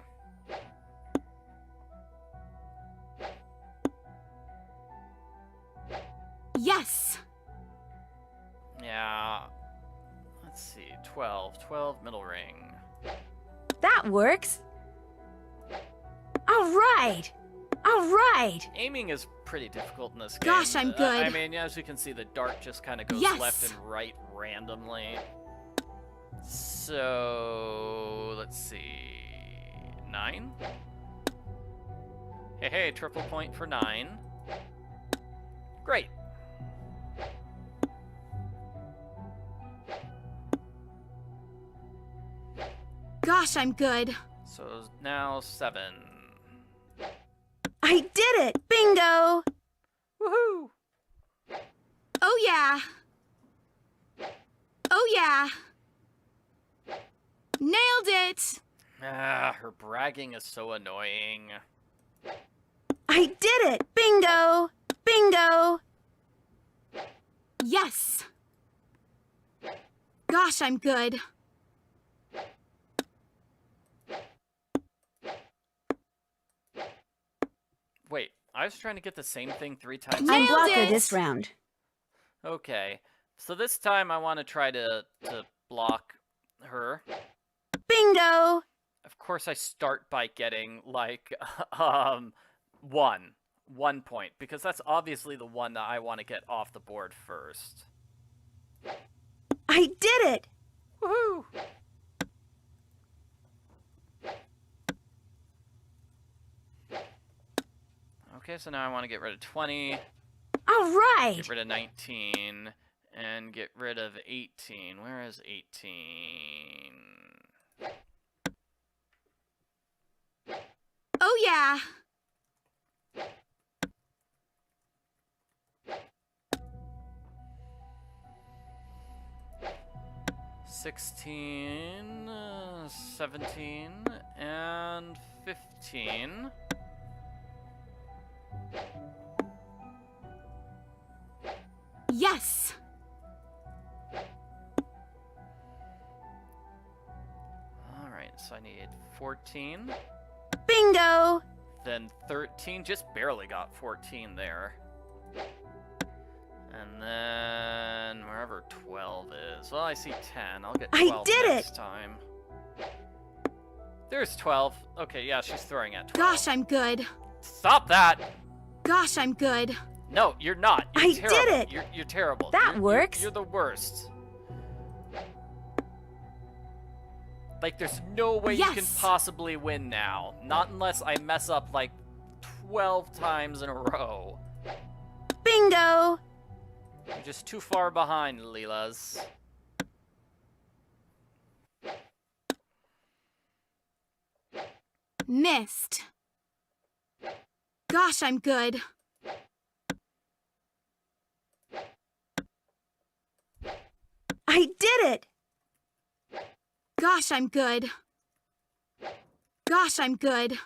Yes! Yeah. Let's see. 12. 12, middle ring. That works! Alright! Alright! Aiming is pretty difficult in this game. Gosh, I'm good. I mean, as you can see, the dart just kind of goes Yes! left and right randomly. So, let's see. 9? Hey, triple point for 9. Great. Gosh, I'm good. So now 7. I did it! Bingo! Woohoo! Oh yeah! Oh yeah! Nailed it! Ah, her bragging is so annoying. I did it! Bingo! Bingo! Yes! Gosh, I'm good. Wait, I was trying to get the same thing 3 times. I'm Nailed blocker it! this round. Okay, so this time I want to try to block her. Bingo! Of course I start by getting, like, 1 point, because that's obviously the one that I want to get off the board first. I did it! Woohoo! Okay, so now I want to get rid of 20. All right! Get rid of 19. And get rid of 18. Where is 18? Oh, yeah. $16, 17, and 15. Yes. Alright, so I need 14. Bingo! Then 13. Just barely got 14 there. And then wherever 12 is. Well, I see 10. I'll get 12 next time. There's 12. Okay, yeah, she's throwing at 12. Gosh, I'm good. Stop that! Gosh, I'm good. No, you're not. You're I terrible. did it! You're terrible. That works. You're the worst. Like, there's no way you can possibly win now. Not unless I mess up, like, 12 times in a row. Bingo! You're just too far behind, Leela's. Missed. Gosh, I'm good. I did it! Gosh, I'm good. Gosh, I'm good.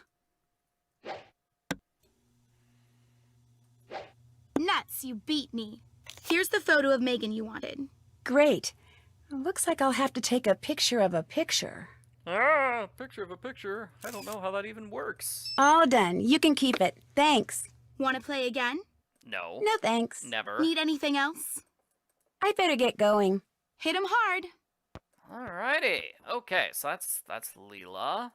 Nuts, you beat me. Here's the photo of Megan you wanted. Great. Looks like I'll have to take a picture of a picture. Ah, picture of a picture. I don't know how that even works. All done. You can keep it. Thanks. Want to play again? No. No thanks. Never. Need anything else? I better get going. Hit 'em hard. Alrighty. Okay, so that's Leela.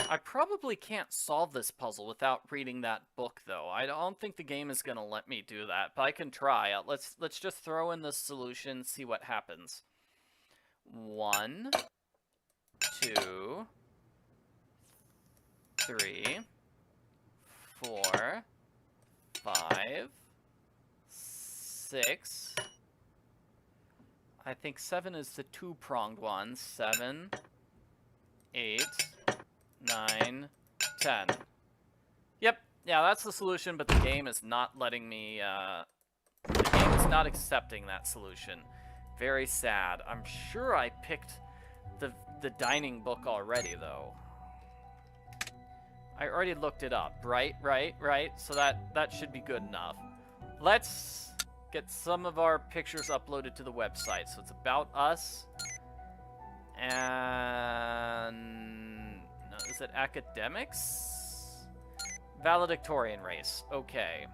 I probably can't solve this puzzle without reading that book, though. I don't think the game is gonna let me do that, but I can try. Let's just throw in the solution, see what happens. 1, 2, 3, 4, 5, 6. I think 7 is the two-pronged one. 7, 8, 9, 10. Yep, yeah, that's the solution, but the game is not letting me, the game is not accepting that solution. Very sad. I'm sure I picked the dining book already, though. I already looked it up, right? So that should be good enough. Let's get some of our pictures uploaded to the website. So it's about us. And no, is it academics? Valedictorian race. Okay.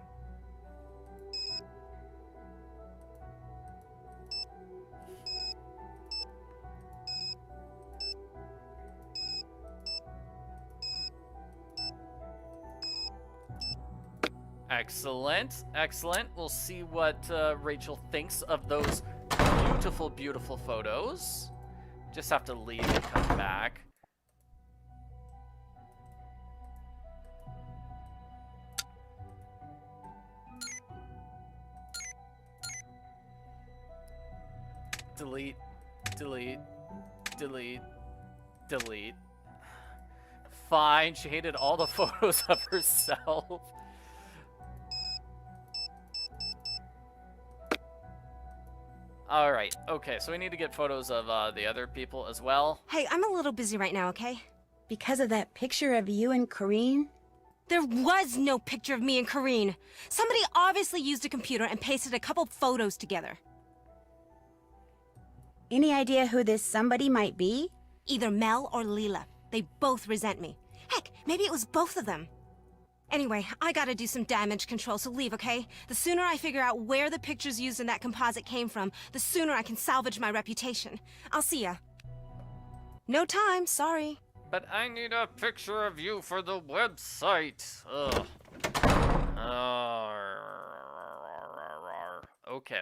Excellent, excellent. We'll see what Rachel thinks of those beautiful, beautiful photos. Just have to leave and come back. Delete, delete, delete, delete. Fine, she hated all the photos of herself. Alright, okay, so we need to get photos of the other people as well. Hey, I'm a little busy right now, okay? Because of that picture of you and Corrine? There was no picture of me and Corrine. Somebody obviously used a computer and pasted a couple photos together. Any idea who this somebody might be? Either Mel or Leela. They both resent me. Heck, maybe it was both of them. Anyway, I gotta do some damage control, so leave, okay? The sooner I figure out where the pictures used in that composite came from, the sooner I can salvage my reputation. I'll see ya. No time, sorry. But I need a picture of you for the website. Ugh. Okay,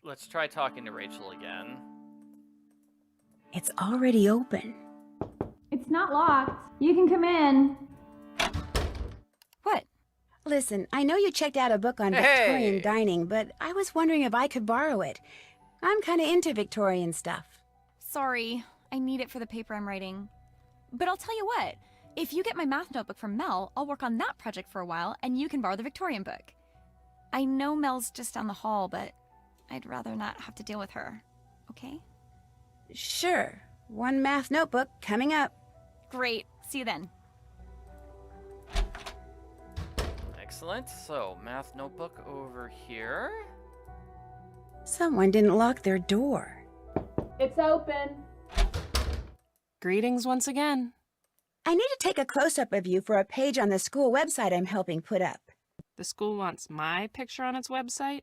let's try talking to Rachel again. It's already open. It's not locked. You can come in. What? Listen, I know you checked out a book on Victorian dining, but I was wondering if I could borrow it. I'm kind of into Victorian stuff. Sorry, I need it for the paper I'm writing. But I'll tell you what, if you get my math notebook from Mel, I'll work on that project for a while, and you can borrow the Victorian book. I know Mel's just down the hall, but I'd rather not have to deal with her. Okay? Sure. One math notebook coming up. Great. See you then. Excellent. So, math notebook over here. Someone didn't lock their door. It's open. Greetings once again. I need to take a close-up of you for a page on the school website I'm helping put up. The school wants my picture on its website?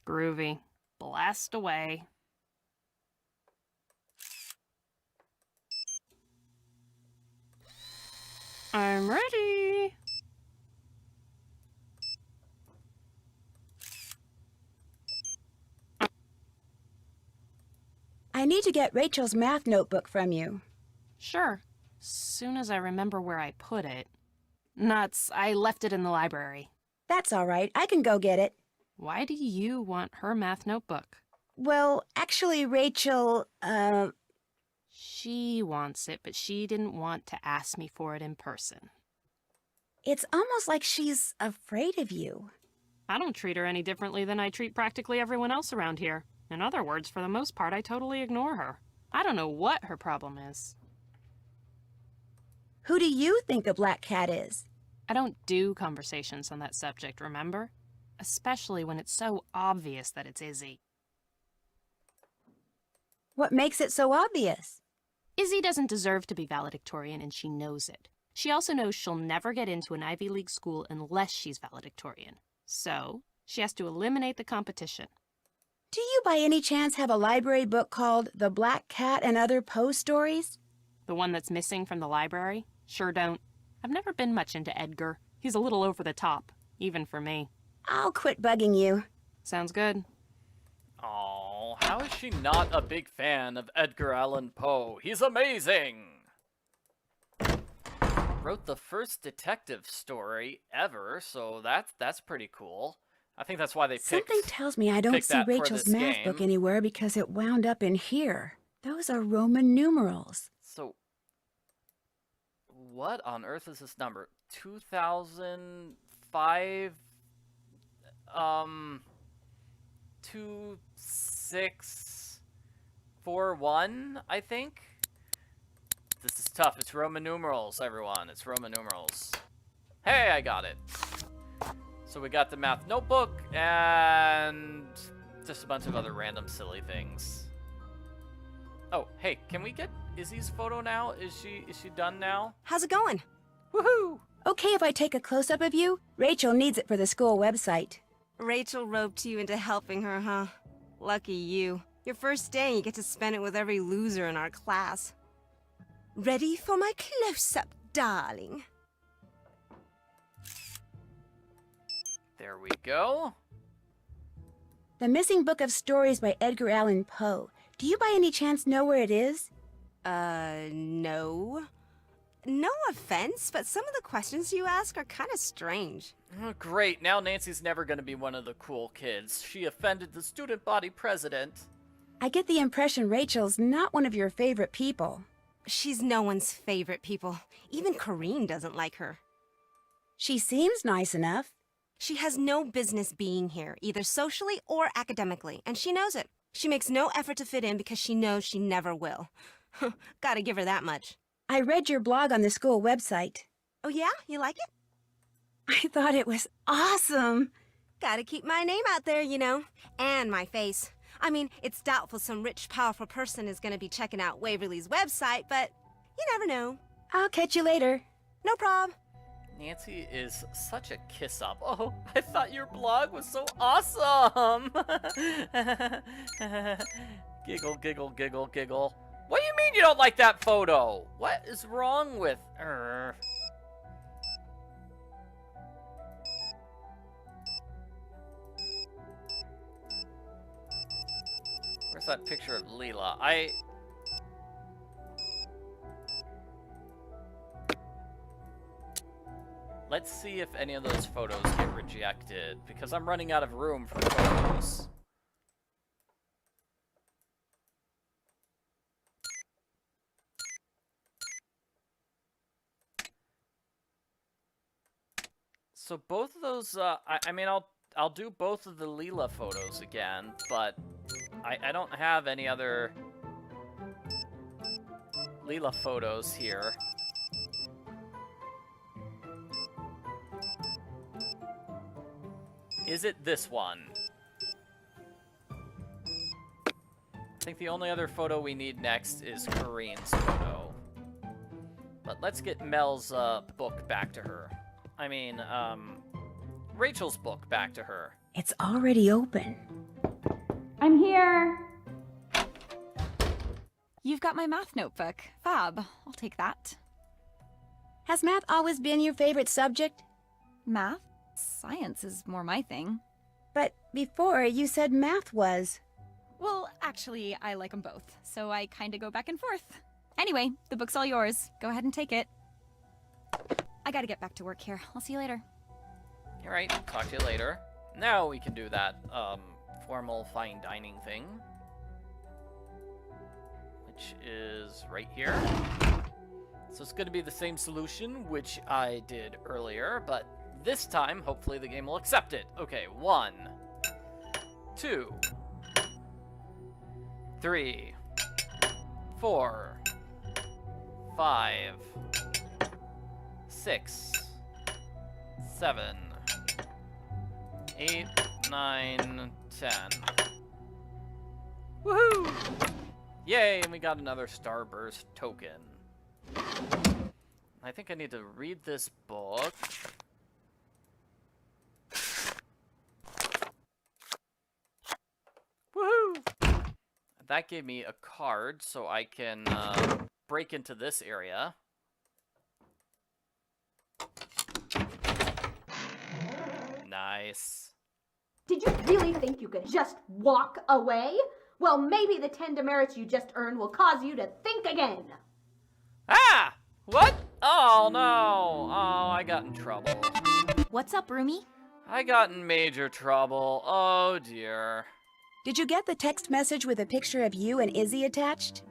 Groovy. Blast away. I'm ready. I need to get Rachel's math notebook from you. Sure. Soon as I remember where I put it. Nuts, I left it in the library. That's all right. I can go get it. Why do you want her math notebook? Well, actually, Rachel, She wants it, but she didn't want to ask me for it in person. it's almost like she's afraid of you. I don't treat her any differently than I treat practically everyone else around here. In other words, for the most part, I totally ignore her. I don't know what her problem is. Who do you think the black cat is? I don't do conversations on that subject, remember? Especially when it's so obvious that it's Izzy. What makes it so obvious? Izzy doesn't deserve to be valedictorian, and she knows it. She also knows she'll never get into an Ivy League school unless she's valedictorian. So, she has to eliminate the competition. Do you by any chance have a library book called The Black Cat and Other Poe Stories? The one that's missing from the library? Sure don't. I've never been much into Edgar. He's a little over the top, even for me. I'll quit bugging you. Sounds good. Oh, how is she not a big fan of Edgar Allan Poe? He's amazing! Wrote the first detective story ever, so that's pretty cool. I think that's why they picked Something tells me I don't picked see that for Rachel's this math game. book anywhere because it wound up in here. Those are Roman numerals. So, what on earth is this number? 2005, 2641, I think? This is tough. It's Roman numerals, everyone. It's Roman numerals. Hey, I got it. So we got the math notebook and just a bunch of other random silly things. Oh, hey, can we get Izzy's photo now? Is she done now? How's it going? Woohoo! Okay if I take a close-up of you? Rachel needs it for the school website. Rachel roped you into helping her, huh? Lucky you. Your first day, you get to spend it with every loser in our class. Ready for my close-up, darling? There we go. The Missing Book of Stories by Edgar Allan Poe. Do you by any chance know where it is? No. No offense, but some of the questions you ask are kind of strange. Oh, great, now Nancy's never gonna be one of the cool kids. She offended the student body president. I get the impression Rachel's not one of your favorite people. She's no one's favorite people. Even Corrine doesn't like her. She seems nice enough. She has no business being here, either socially or academically, and she knows it. She makes no effort to fit in because she knows she never will. Gotta give her that much. I read your blog on the school website. Oh yeah? You like it? I thought it was awesome. Gotta keep my name out there, you know. And my face. I mean, it's doubtful some rich, powerful person is gonna be checking out Waverly's website, but you never know. I'll catch you later. No prob. Nancy is such a kiss-up. Oh, I thought your blog was so awesome! Giggle, giggle, giggle, giggle. What do you mean you don't like that photo? What is wrong with her? Where's that picture of Leela? Let's see if any of those photos get rejected, because I'm running out of room for photos. So both of those, I mean, I'll do both of the Leela photos again, but I don't have any other Leela photos here. Is it this one? I think the only other photo we need next is Corinne's photo. But let's get Mel's book back to her. I mean, Rachel's book back to her. It's already open. I'm here. You've got my math notebook. Fab. I'll take that. Has math always been your favorite subject? Math? Science is more my thing. But before, you said math was. Well, actually, I like them both, so I kinda go back and forth. Anyway, the book's all yours. Go ahead and take it. I gotta get back to work here. I'll see you later. Alright, talk to you later. Now we can do that, formal fine dining thing. Which is right here. So it's gonna be the same solution, which I did earlier, but this time, hopefully the game will accept it. Okay, 1, 2, 3, 4, 5, 6, 7, 8, 9, 10. Woohoo! Yay, and we got another Starburst token. I think I need to read this book. Woohoo! That gave me a card, so I can break into this area. Nice. Did you really think you could just walk away? Well, maybe the 10 demerits you just earned will cause you to think again. Ah! What? Oh, no. Oh, I got in trouble. What's up, Roomie? I got in major trouble. Oh, dear. Did you get the text message with a picture of you and Izzy attached?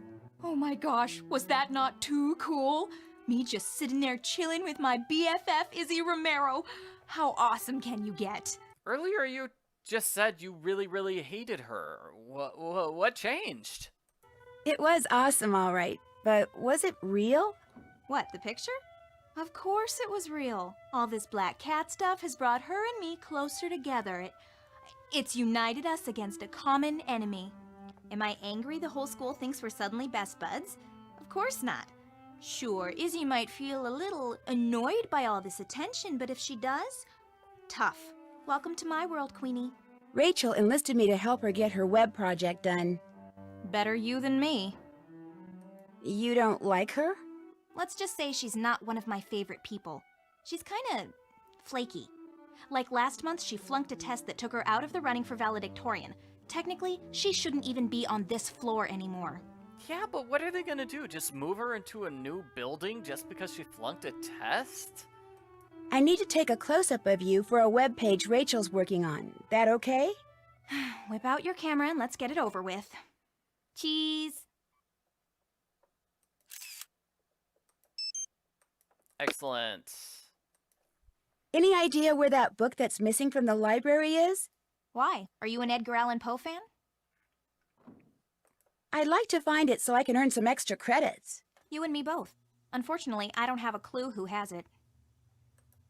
Oh my gosh, was that not too cool? Me just sitting there chilling with my BFF, Izzy Romero. How awesome can you get? Earlier you just said you really, really hated her. What changed? It was awesome, all right. But was it real? What, the picture? Of course it was real. All this black cat stuff has brought her and me closer together. It's united us against a common enemy. Am I angry the whole school thinks we're suddenly best buds? Of course not. Sure, Izzy might feel a little annoyed by all this attention, but if she does, tough. Welcome to my world, Queenie. Rachel enlisted me to help her get her web project done. Better you than me. You don't like her? Let's just say she's not one of my favorite people. She's kinda flaky. Like last month, she flunked a test that took her out of the running for valedictorian. Technically, she shouldn't even be on this floor anymore. Yeah, but what are they gonna do? Just move her into a new building just because she flunked a test? I need to take a close-up of you for a web page Rachel's working on. That okay? Whip out your camera and let's get it over with. Cheese! Excellent. Any idea where that book that's missing from the library is? Why? Are you an Edgar Allan Poe fan? I'd like to find it so I can earn some extra credits. You and me both. Unfortunately, I don't have a clue who has it.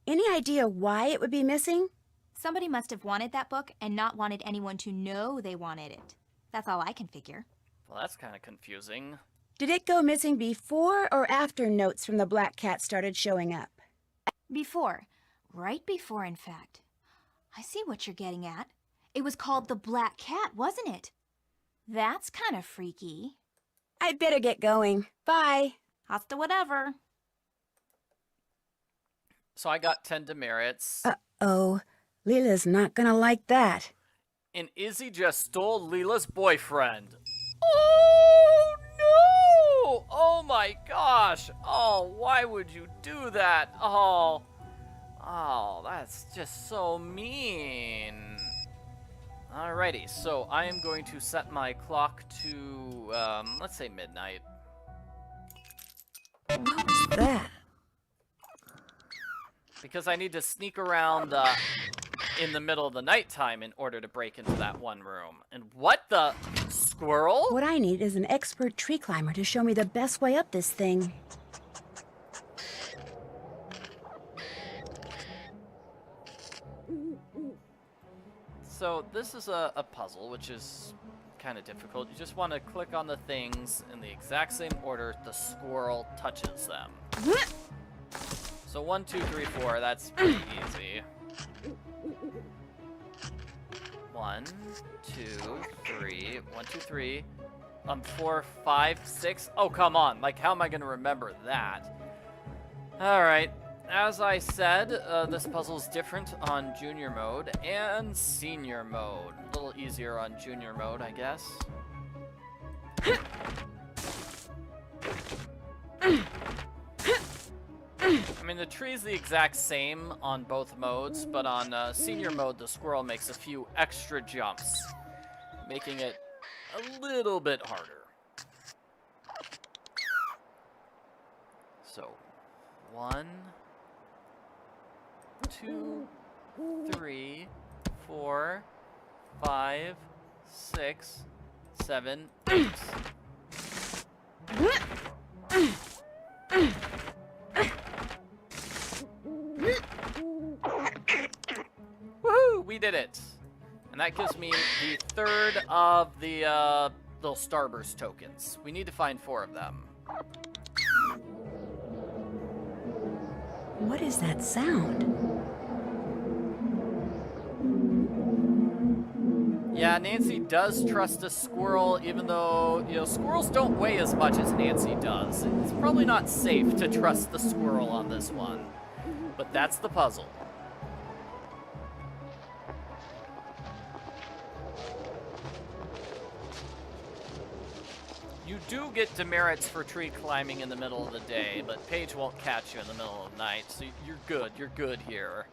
Any idea why it would be missing? Somebody must have wanted that book and not wanted anyone to know they wanted it. That's all I can figure. Well, that's kind of confusing. Did it go missing before or after notes from the Black Cat started showing up? Before. Right before, in fact. I see what you're getting at. It was called the Black Cat, wasn't it? That's kind of freaky. I'd better get going. Bye. Hasta whatever. So I got 10 demerits. Uh-oh. Leela's not gonna like that. And Izzy just stole Leela's boyfriend. Oh, no! Oh, my gosh. Oh, why would you do that? Oh, that's just so mean. Alrighty, so I am going to set my clock to, let's say midnight. What was that? Because I need to sneak around in the middle of the nighttime in order to break into that one room. And what the? Squirrel? What I need is an expert tree climber to show me the best way up this thing. So this is a puzzle, which is kind of difficult. You just want to click on the things in the exact same order the squirrel touches them. So 1, 2, 3, 4, that's pretty easy. 1, 2, 3, 1, 2, 3, 4, 5, 6. Oh, come on. Like, how am I going to remember that? All right. As I said, this puzzle is different on junior mode and senior mode. A little easier on junior mode, I guess. I mean, the tree's the exact same on both modes, but on senior mode, the squirrel makes a few extra jumps, making it a little bit harder. So, 1, 2, 3, 4, 5, 6, 7, 8. Woohoo! We did it! And that gives me the third of the little Starburst tokens. We need to find 4 of them. What is that sound? Yeah, Nancy does trust a squirrel, even though, you know, squirrels don't weigh as much as Nancy does. It's probably not safe to trust the squirrel on this one. But that's the puzzle. You do get demerits for tree climbing in the middle of the day, but Paige won't catch you in the middle of the night, so you're good here.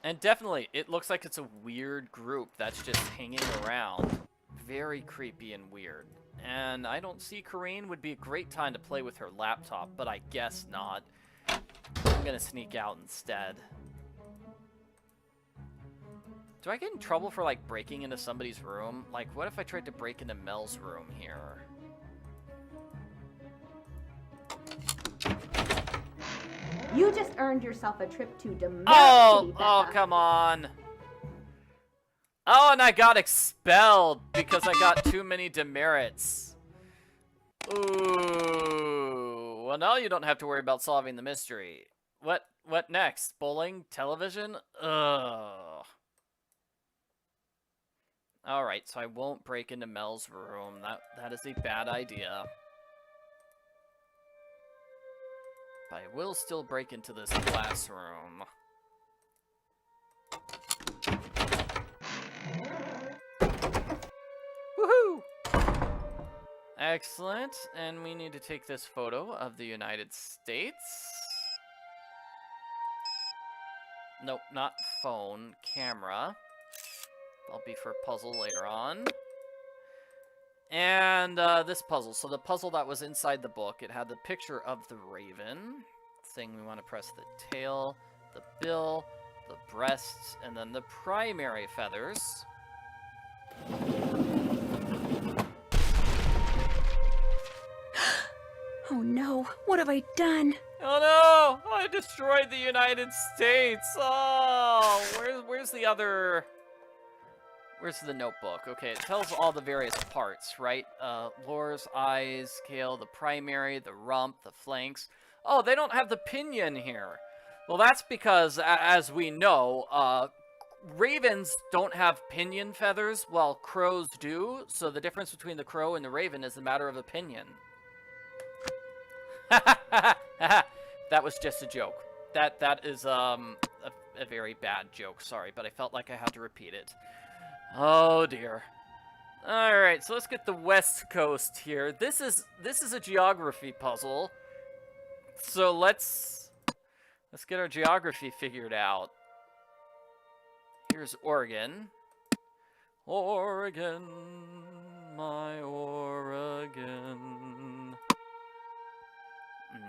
And definitely, it looks like it's a weird group that's just hanging around. Very creepy and weird. And I don't see Corrine would be a great time to play with her laptop, but I guess not. I'm gonna sneak out instead. Do I get in trouble for, like, breaking into somebody's room? Like, what if I tried to break into Mel's room here? You just earned yourself a trip to Demerit Oh, City, oh, Becca. come on. Oh, and I got expelled because I got too many demerits. Ooh. Well, now you don't have to worry about solving the mystery. What next? Bowling? Television? Ugh. Alright, so I won't break into Mel's room. That is a bad idea. But I will still break into this classroom. Woohoo! Excellent. And we need to take this photo of the United States. Nope, not phone, camera. That'll be for puzzle later on. And this puzzle. So the puzzle that was inside the book, it had the picture of the raven. Thing we want to press the tail, the bill, the breasts, and then the primary feathers. Oh no, what have I done? Oh no! I destroyed the United States! Oh! Where's the other... Where's the notebook? Okay, it tells all the various parts, right? Lore's eyes, scale, the primary, the rump, the flanks. Oh, they don't have the pinion here. Well, that's because, as we know, ravens don't have pinion feathers, while crows do. So the difference between the crow and the raven is a matter of opinion. That was just a joke. That is a very bad joke. Sorry, but I felt like I had to repeat it. Oh dear. All right, so let's get the West Coast here. This is a geography puzzle. So let's get our geography figured out. Here's Oregon. Oregon, my Oregon.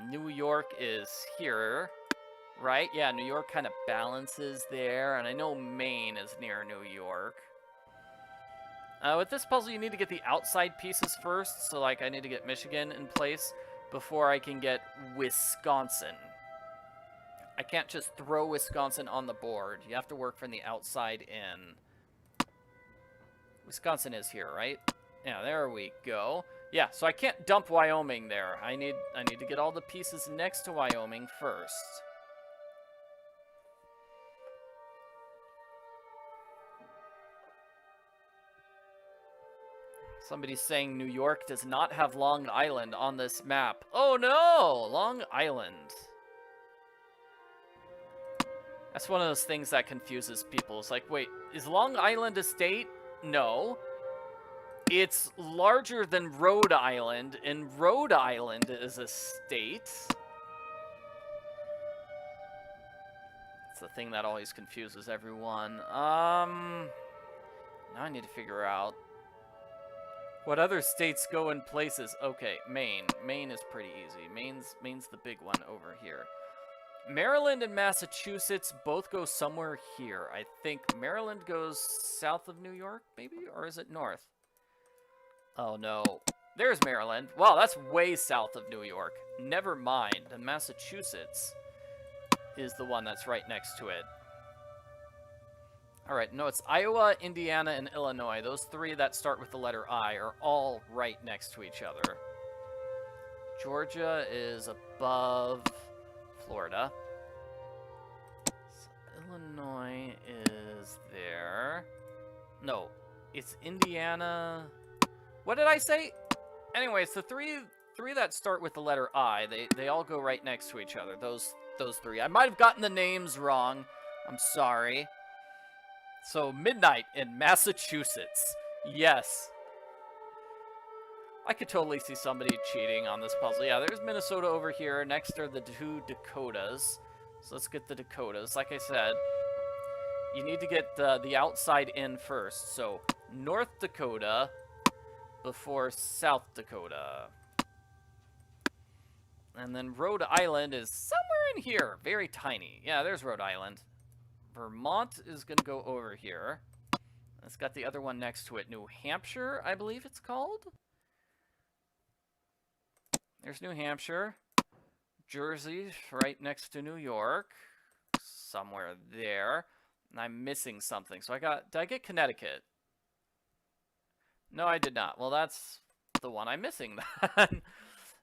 New York is here, right? Yeah, New York kind of balances there, and I know Maine is near New York. With this puzzle, you need to get the outside pieces first, so like I need to get Michigan in place before I can get Wisconsin. I can't just throw Wisconsin on the board. You have to work from the outside in. Wisconsin is here, right? Yeah, there we go. Yeah, so I can't dump Wyoming there. I need to get all the pieces next to Wyoming first. Somebody's saying New York does not have Long Island on this map. Oh no! Long Island. That's one of those things that confuses people. It's like, wait, is Long Island a state? No. It's larger than Rhode Island, and Rhode Island is a state. It's the thing that always confuses everyone. Now I need to figure out what other states go in places. Okay, Maine. Maine is pretty easy. Maine's the big one over here. Maryland and Massachusetts both go somewhere here. I think Maryland goes south of New York, maybe? Or is it north? Oh, no. There's Maryland. Wow, that's way south of New York. Never mind. And Massachusetts is the one that's right next to it. All right, no, it's Iowa, Indiana, and Illinois. Those three that start with the letter I are all right next to each other. Georgia is above Florida. So Illinois is there. No, it's Indiana. What did I say? Anyways, the three that start with the letter I, they all go right next to each other. Those three. I might have gotten the names wrong. I'm sorry. So midnight in Massachusetts. Yes. I could totally see somebody cheating on this puzzle. Yeah, there's Minnesota over here. Next are the two Dakotas. So let's get the Dakotas. Like I said, you need to get the outside in first. So North Dakota before South Dakota. And then Rhode Island is somewhere in here. Very tiny. Yeah, there's Rhode Island. Vermont is going to go over here. It's got the other one next to it. New Hampshire, I believe it's called. There's New Hampshire. Jersey, right next to New York. Somewhere there. And I'm missing something. So did I get Connecticut? No, I did not. Well, that's the one I'm missing then.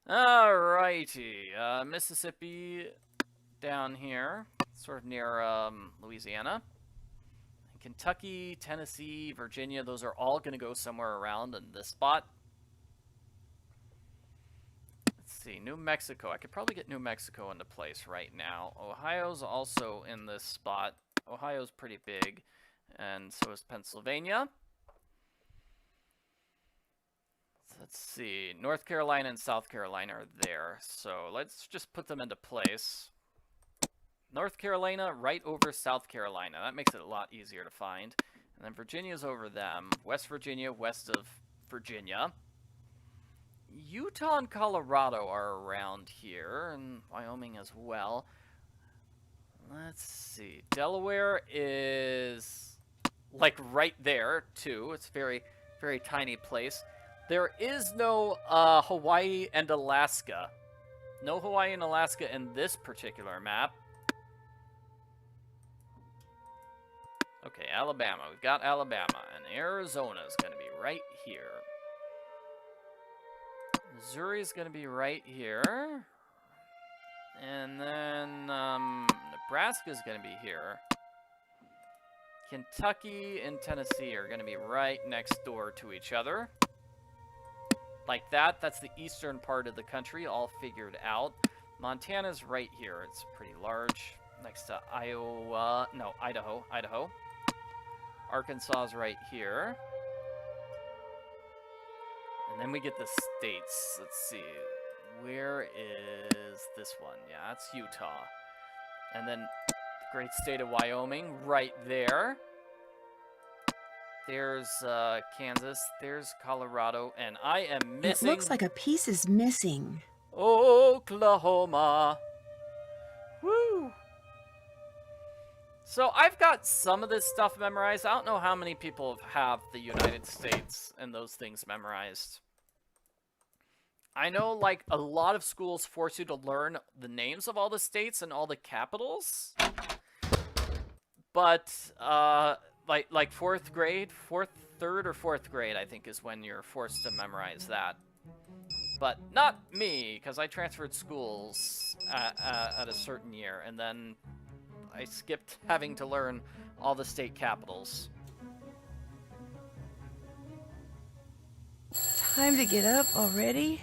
Alrighty. Mississippi down here. Sort of near Louisiana. Kentucky, Tennessee, Virginia, those are all going to go somewhere around in this spot. Let's see, New Mexico. I could probably get New Mexico into place right now. Ohio's also in this spot. Ohio's pretty big, and so is Pennsylvania. So let's see, North Carolina and South Carolina are there, so let's just put them into place. North Carolina right over South Carolina. That makes it a lot easier to find. And then Virginia's over them. West Virginia, west of Virginia. Utah and Colorado are around here, and Wyoming as well. Let's see. Delaware is like right there, too. It's a very, very tiny place. There is no Hawaii and Alaska. No Hawaii and Alaska in this particular map. Okay, Alabama. We've got Alabama, and Arizona is going to be right here. Missouri is going to be right here. And then Nebraska's going to be here. Kentucky and Tennessee are going to be right next door to each other. Like that. That's the eastern part of the country, all figured out. Montana's right here. It's pretty large. Next to Idaho. Arkansas's right here. And then we get the states. Let's see. Where is this one? Yeah, that's Utah. And then the great state of Wyoming right there. There's Kansas. There's Colorado. And I am missing... It looks like a piece is missing. Oklahoma. Woo! So I've got some of this stuff memorized. I don't know how many people have the United States and those things memorized. I know, like, a lot of schools force you to learn the names of all the states and all the capitals. But, like third or fourth grade, I think, is when you're forced to memorize that. But not me, because I transferred schools at a certain year, and then I skipped having to learn all the state capitals. Time to get up already?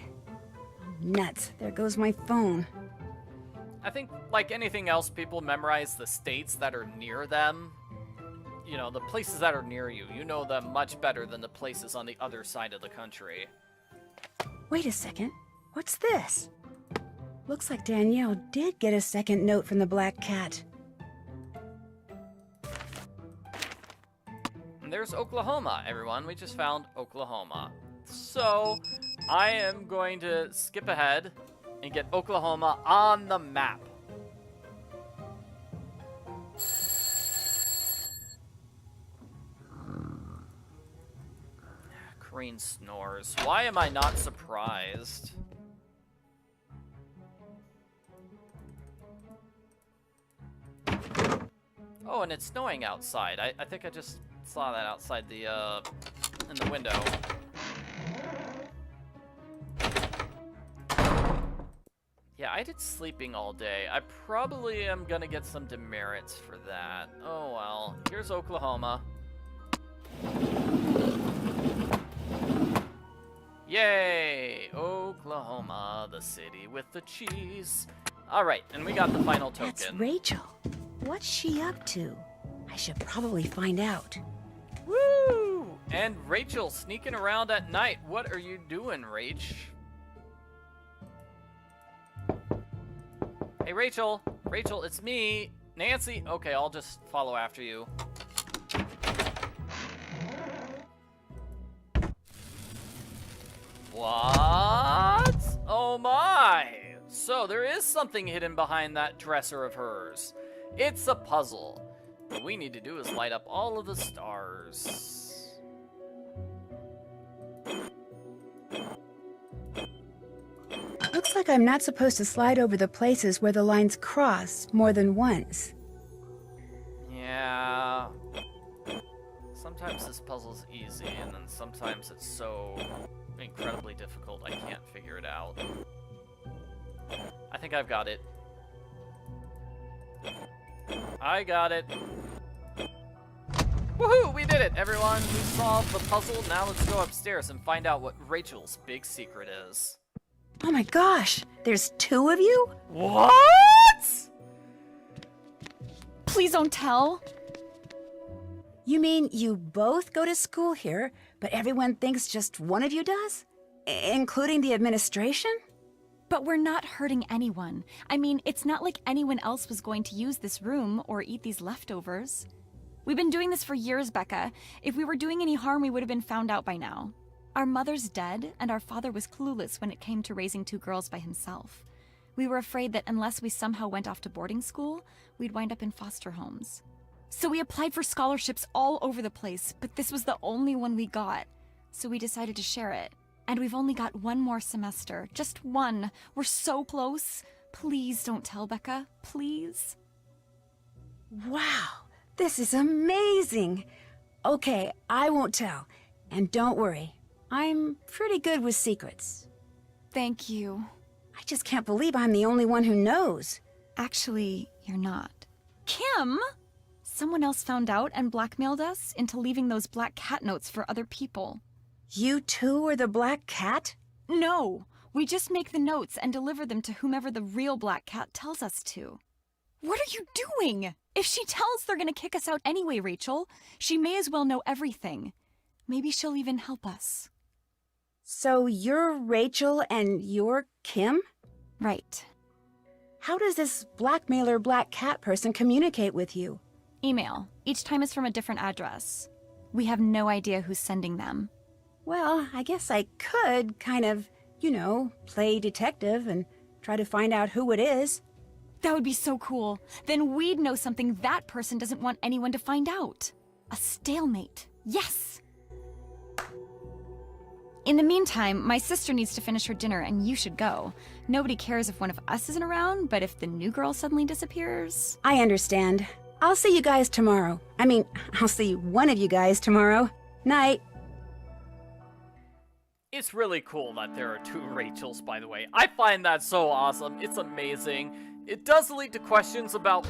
Nuts. There goes my phone. I think, like anything else, people memorize the states that are near them. You know, the places that are near you. You know them much better than the places on the other side of the country. Wait a second. What's this? Looks like Danielle did get a second note from the Black Cat. And there's Oklahoma, everyone. We just found Oklahoma. So, I am going to skip ahead and get Oklahoma on the map. Crane snores. Why am I not surprised? Oh, and it's snowing outside. I think I just saw that outside the, in the window. Yeah, I did sleeping all day. I probably am gonna get some demerits for that. Oh well. Here's Oklahoma. Yay! Oklahoma, the city with the cheese. Alright, and we got the final token. That's Rachel. What's she up to? I should probably find out. Woo! And Rachel sneaking around at night. What are you doing, Rach? Hey, Rachel. Rachel, it's me. Nancy. Okay, I'll just follow after you. What? Oh my! So there is something hidden behind that dresser of hers. It's a puzzle. What we need to do is light up all of the stars. Looks like I'm not supposed to slide over the places where the lines cross more than once. Yeah. Sometimes this puzzle's easy, and then sometimes it's so incredibly difficult I can't figure it out. I think I've got it. I got it. Woohoo! We did it, everyone! We solved the puzzle. Now let's go upstairs and find out what Rachel's big secret is. Oh my gosh! There's two of you? What?! Please don't tell. You mean you both go to school here, but everyone thinks just one of you does? Including the administration? But we're not hurting anyone. I mean, it's not like anyone else was going to use this room or eat these leftovers. We've been doing this for years, Becca. If we were doing any harm, we would have been found out by now. Our mother's dead, and our father was clueless when it came to raising two girls by himself. We were afraid that unless we somehow went off to boarding school, we'd wind up in foster homes. So we applied for scholarships all over the place, but this was the only one we got. So we decided to share it. And we've only got one more semester. Just one. We're so close. Please don't tell, Becca. Please. Wow, this is amazing. Okay, I won't tell. And don't worry, I'm pretty good with secrets. Thank you. I just can't believe I'm the only one who knows. Actually, you're not. Kim! Someone else found out and blackmailed us into leaving those black cat notes for other people. You too are the Black Cat? No, we just make the notes and deliver them to whomever the real Black Cat tells us to. What are you doing? If she tells they're gonna kick us out anyway, Rachel, she may as well know everything. Maybe she'll even help us. So you're Rachel and you're Kim? Right. How does this blackmailer Black Cat person communicate with you? Email. Each time is from a different address. We have no idea who's sending them. Well, I guess I could kind of, play detective and try to find out who it is. That would be so cool. Then we'd know something that person doesn't want anyone to find out. A stalemate. Yes! In the meantime, my sister needs to finish her dinner and you should go. Nobody cares if one of us isn't around, but if the new girl suddenly disappears... I understand. I'll see you guys tomorrow. I'll see one of you guys tomorrow. Night. It's really cool that there are two Rachels, by the way. I find that so awesome. It's amazing. It does lead to questions about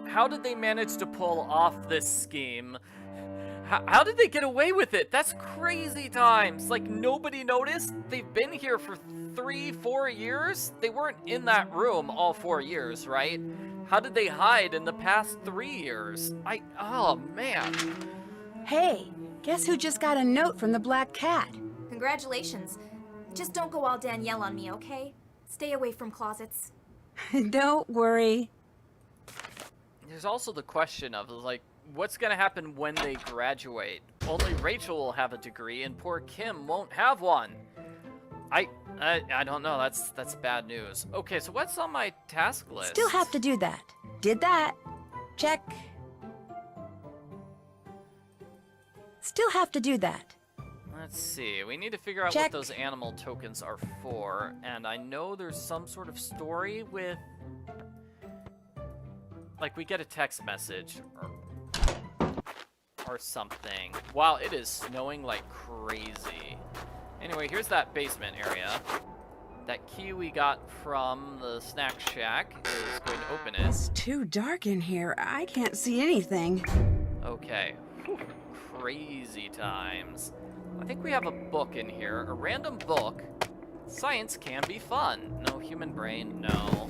how did they manage to pull off this scheme? How did they get away with it? That's crazy times. Like, nobody noticed? They've been here for 3-4 years? They weren't in that room all 4 years, right? How did they hide in the past 3 years? Oh, man. Hey, guess who just got a note from the Black Cat? Congratulations. Just don't go all Danielle on me, okay? Stay away from closets. Don't worry. There's also the question of, like, what's gonna happen when they graduate? Only Rachel will have a degree, and poor Kim won't have one. I don't know. That's bad news. Okay, so what's on my task list? Still have to do that. Did that. Check. Still have to do that. Let's see. We need to figure out Check. what those animal tokens are for, and I know there's some sort of story with... Like, we get a text message or something. Wow, it is snowing like crazy. Anyway, here's that basement area. That key we got from the snack shack is going to open it. It's too dark in here. I can't see anything. Okay. Whew. Crazy times. I think we have a book in here. A random book. Science can be fun. No human brain, no.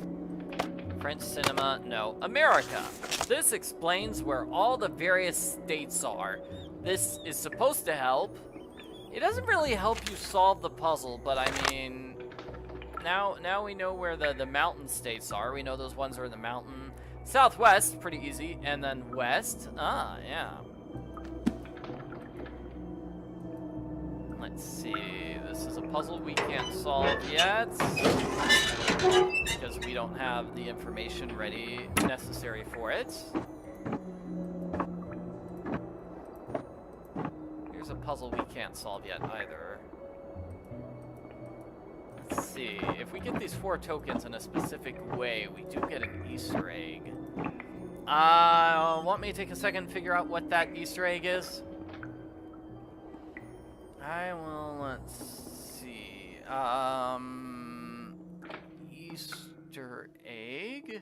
French cinema, no. America. This explains where all the various states are. This is supposed to help. It doesn't really help you solve the puzzle, but I mean, now we know where the mountain states are. We know those ones are in the mountain. Southwest, pretty easy, and then west. Ah, yeah. Let's see. This is a puzzle we can't solve yet because we don't have the information ready necessary for it. Here's a puzzle we can't solve yet either. Let's see. If we get these 4 tokens in a specific way, we do get an Easter egg. Want me to take a second and figure out what that Easter egg is? I will, let's see, Easter egg?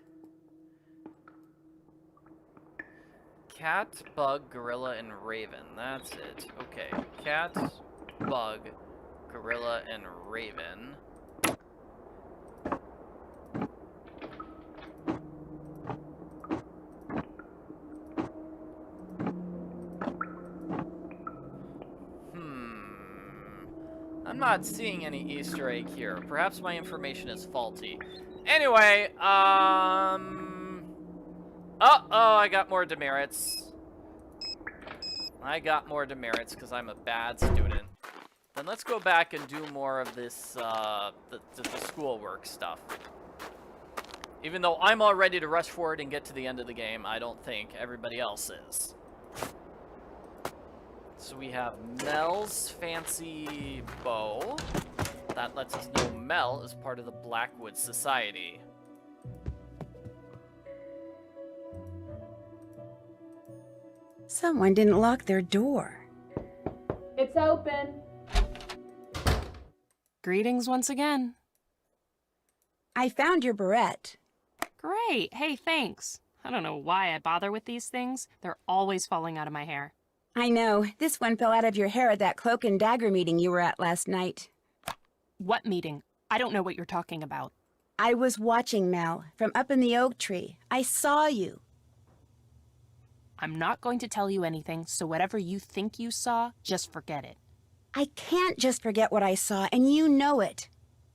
Cat, bug, gorilla, and raven, that's it. Okay, cat, bug, gorilla, and raven. I'm not seeing any Easter egg here. Perhaps my information is faulty. Anyway, uh-oh, I got more demerits. I got more demerits because I'm a bad student. Then let's go back and do more of this, the schoolwork stuff. Even though I'm all ready to rush forward and get to the end of the game, I don't think everybody else is. So we have Mel's fancy bow. That lets us know Mel is part of the Blackwood Society. Someone didn't lock their door. It's open. Greetings once again. I found your barrette. Great. Hey, thanks. I don't know why I bother with these things. They're always falling out of my hair. I know. This one fell out of your hair at that cloak and dagger meeting you were at last night. What meeting? I don't know what you're talking about. I was watching, Mel, from up in the oak tree. I saw you. I'm not going to tell you anything, so whatever you think you saw, just forget it. I can't just forget what I saw, and you know it.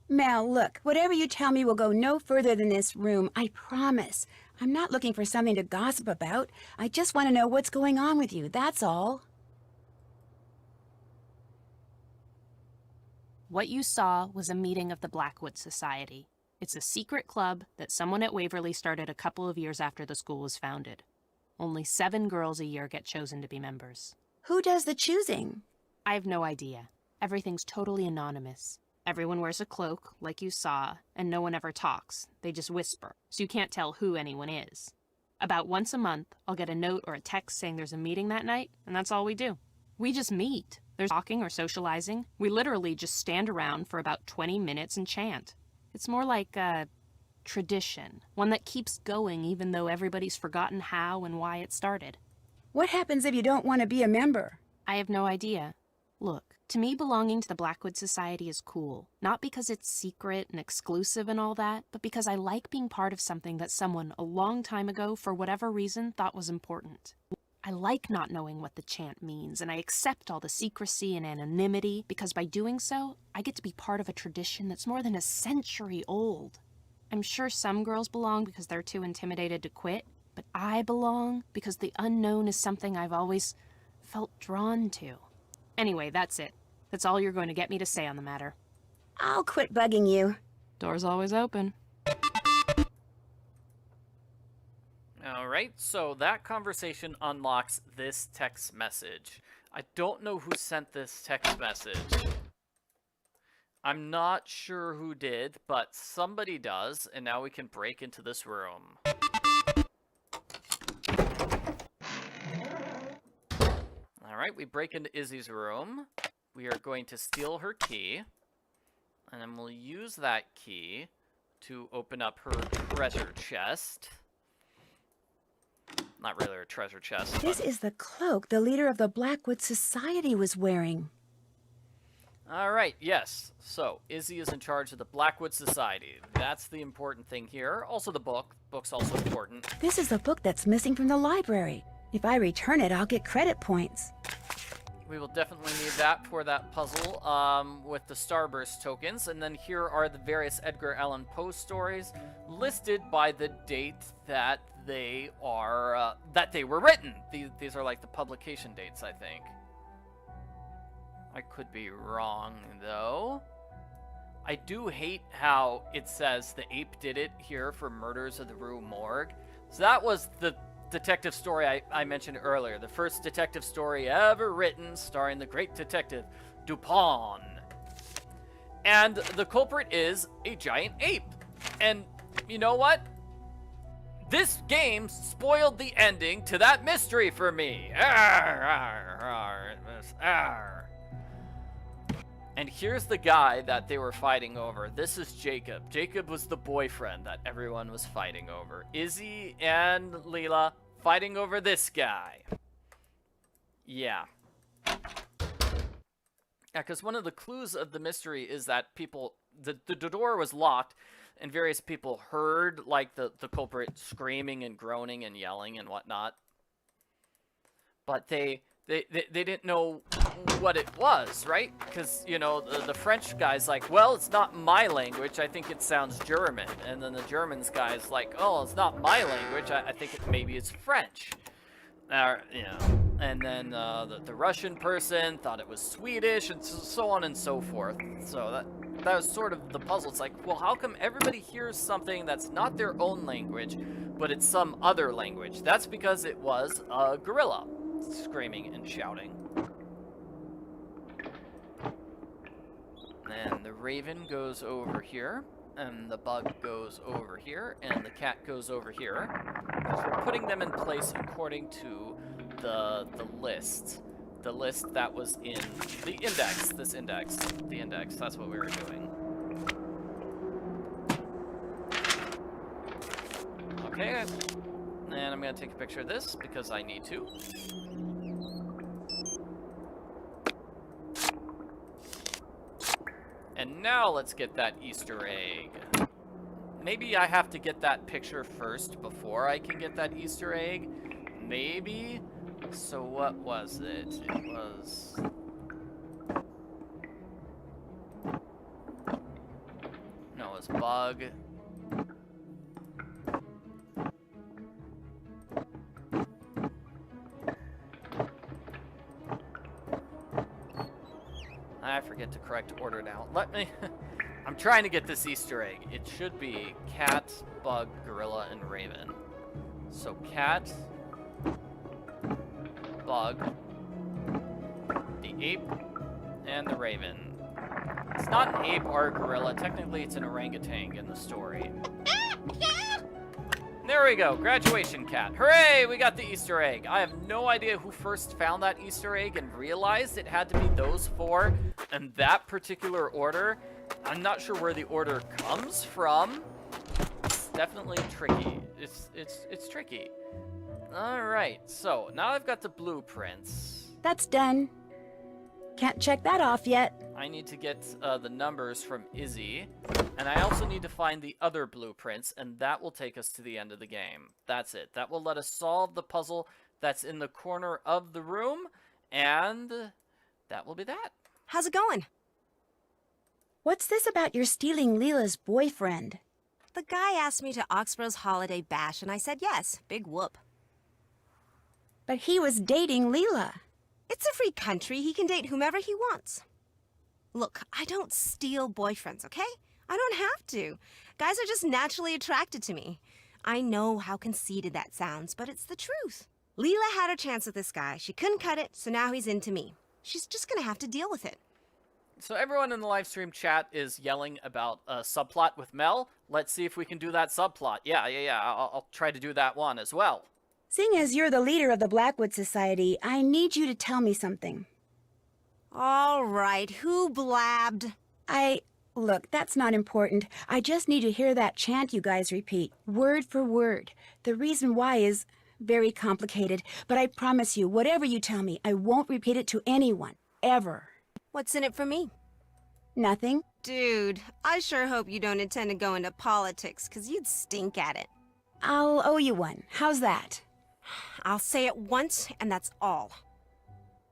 Mel, look, whatever you tell me will go no further than this room, I promise. I'm not looking for something to gossip about. I just want to know what's going on with you, that's all. What you saw was a meeting of the Blackwood Society. It's a secret club that someone at Waverly started a couple of years after the school was founded. Only 7 girls a year get chosen to be members. Who does the choosing? I have no idea. Everything's totally anonymous. Everyone wears a cloak, like you saw, and no one ever talks. They just whisper, so you can't tell who anyone is. About once a month, I'll get a note or a text saying there's a meeting that night, and that's all we do. We just meet. There's talking or socializing. We literally just stand around for about 20 minutes and chant. It's more like a tradition, one that keeps going even though everybody's forgotten how and why it started. What happens if you don't want to be a member? I have no idea. Look, to me belonging to the Blackwood Society is cool. Not because it's secret and exclusive and all that, but because I like being part of something that someone a long time ago, for whatever reason, thought was important. I like not knowing what the chant means, and I accept all the secrecy and anonymity, because by doing so, I get to be part of a tradition that's more than a century old. I'm sure some girls belong because they're too intimidated to quit, but I belong because the unknown is something I've always felt drawn to. Anyway, that's it. That's all you're going to get me to say on the matter. I'll quit bugging you. Door's always open. Alright, so that conversation unlocks this text message. I don't know who sent this text message. I'm not sure who did, but somebody does, and now we can break into this room. Alright, we break into Izzy's room. We are going to steal her key, and then we'll use that key to open up her treasure chest. Not really her treasure chest. This is the cloak the leader of the Blackwood Society was wearing. Alright, yes. So, Izzy is in charge of the Blackwood Society. That's the important thing here. Also the book. Book's also important. This is the book that's missing from the library. If I return it, I'll get credit points. We will definitely need that for that puzzle with the Starburst tokens. And then here are the various Edgar Allan Poe stories listed by the date that they are were written. These are like the publication dates, I think. I could be wrong, though. I do hate how it says the ape did it here for Murders of the Rue Morgue. So that was the detective story I mentioned earlier. The first detective story ever written starring the great detective Dupin. And the culprit is a giant ape. And you know what? This game spoiled the ending to that mystery for me. Arr, arr, arr, arr. And here's the guy that they were fighting over. This is Jacob. Jacob was the boyfriend that everyone was fighting over. Izzy and Leela fighting over this guy. Yeah. Yeah, because one of the clues of the mystery is that people... The door was locked, and various people heard, like, the culprit screaming and groaning and yelling and whatnot. But they didn't know what it was, right? Because, you know, the French guy's like, well, it's not my language, I think it sounds German. And then the German's guy's like, oh, it's not my language, I think maybe it's French. You know, and then the Russian person thought it was Swedish, and so on and so forth. So that was sort of the puzzle. It's like, well, how come everybody hears something that's not their own language, but it's some other language? That's because it was a gorilla screaming and shouting. And the raven goes over here, and the bug goes over here, and the cat goes over here. Because we're putting them in place according to the list. The list that was in the index. The index. That's what we were doing. Okay. And I'm gonna take a picture of this because I need to. And now let's get that Easter egg. Maybe I have to get that picture first before I can get that Easter egg. Maybe. So what was it? It was... No, it was bug. I forget to correct order now. Let me... I'm trying to get this Easter egg. It should be cat, bug, gorilla, and raven. So cat, bug, the ape, and the raven. It's not an ape or a gorilla. Technically, it's an orangutan in the story. There we go. Graduation cat. Hooray! We got the Easter egg. I have no idea who first found that Easter egg and realized it had to be those four in that particular order. I'm not sure where the order comes from. It's definitely tricky. It's tricky. All right. So now I've got the blueprints. That's done. Can't check that off yet. I need to get the numbers from Izzy, and I also need to find the other blueprints, and that will take us to the end of the game. That's it. That will let us solve the puzzle that's in the corner of the room, and that will be that. How's it going? What's this about you're stealing Leela's boyfriend? The guy asked me to Oxborough's holiday bash, and I said yes. Big whoop. But he was dating Leela. It's a free country. He can date whomever he wants. Look, I don't steal boyfriends, okay? I don't have to. Guys are just naturally attracted to me. I know how conceited that sounds, but it's the truth. Leela had her chance with this guy. She couldn't cut it, so now he's into me. She's just gonna have to deal with it. So everyone in the live stream chat is yelling about a subplot with Mel. Let's see if we can do that subplot. Yeah. I'll try to do that one as well. Seeing as you're the leader of the Blackwood Society, I need you to tell me something. All right, who blabbed? Look, that's not important. I just need to hear that chant you guys repeat, word for word. The reason why is very complicated, but I promise you, whatever you tell me, I won't repeat it to anyone, ever. What's in it for me? Nothing. Dude, I sure hope you don't intend to go into politics, 'cause you'd stink at it. I'll owe you one. How's that? I'll say it once, and that's all.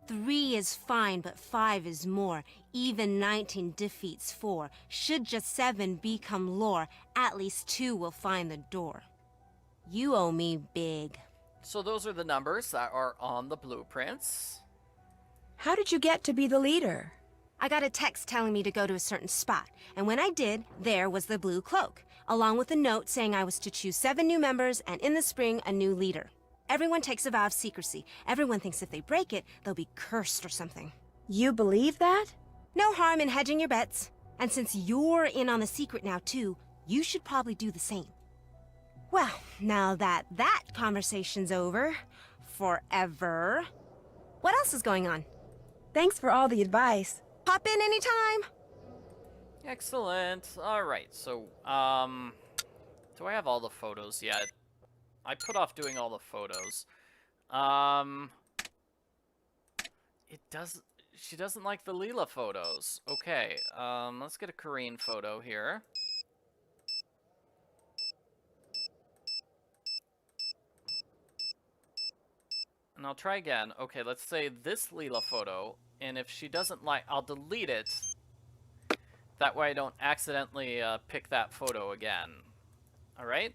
3 is fine, but 5 is more. Even 19 defeats 4. Should just 7 become lore, at least 2 will find the door. You owe me big. So those are the numbers that are on the blueprints. How did you get to be the leader? I got a text telling me to go to a certain spot, and when I did, there was the blue cloak, along with a note saying I was to choose 7 new members and in the spring, a new leader. Everyone takes a vow of secrecy. Everyone thinks if they break it, they'll be cursed or something. You believe that? No harm in hedging your bets. And since you're in on the secret now too, you should probably do the same. Well, now that conversation's over, forever, what else is going on? Thanks for all the advice. Pop in anytime. Excellent. All right. So, do I have all the photos yet? I put off doing all the photos. She doesn't like the Leela photos. Okay, let's get a Corrine photo here. And I'll try again. Okay, let's say this Leela photo, and if she doesn't like, I'll delete it. That way I don't accidentally pick that photo again. All right?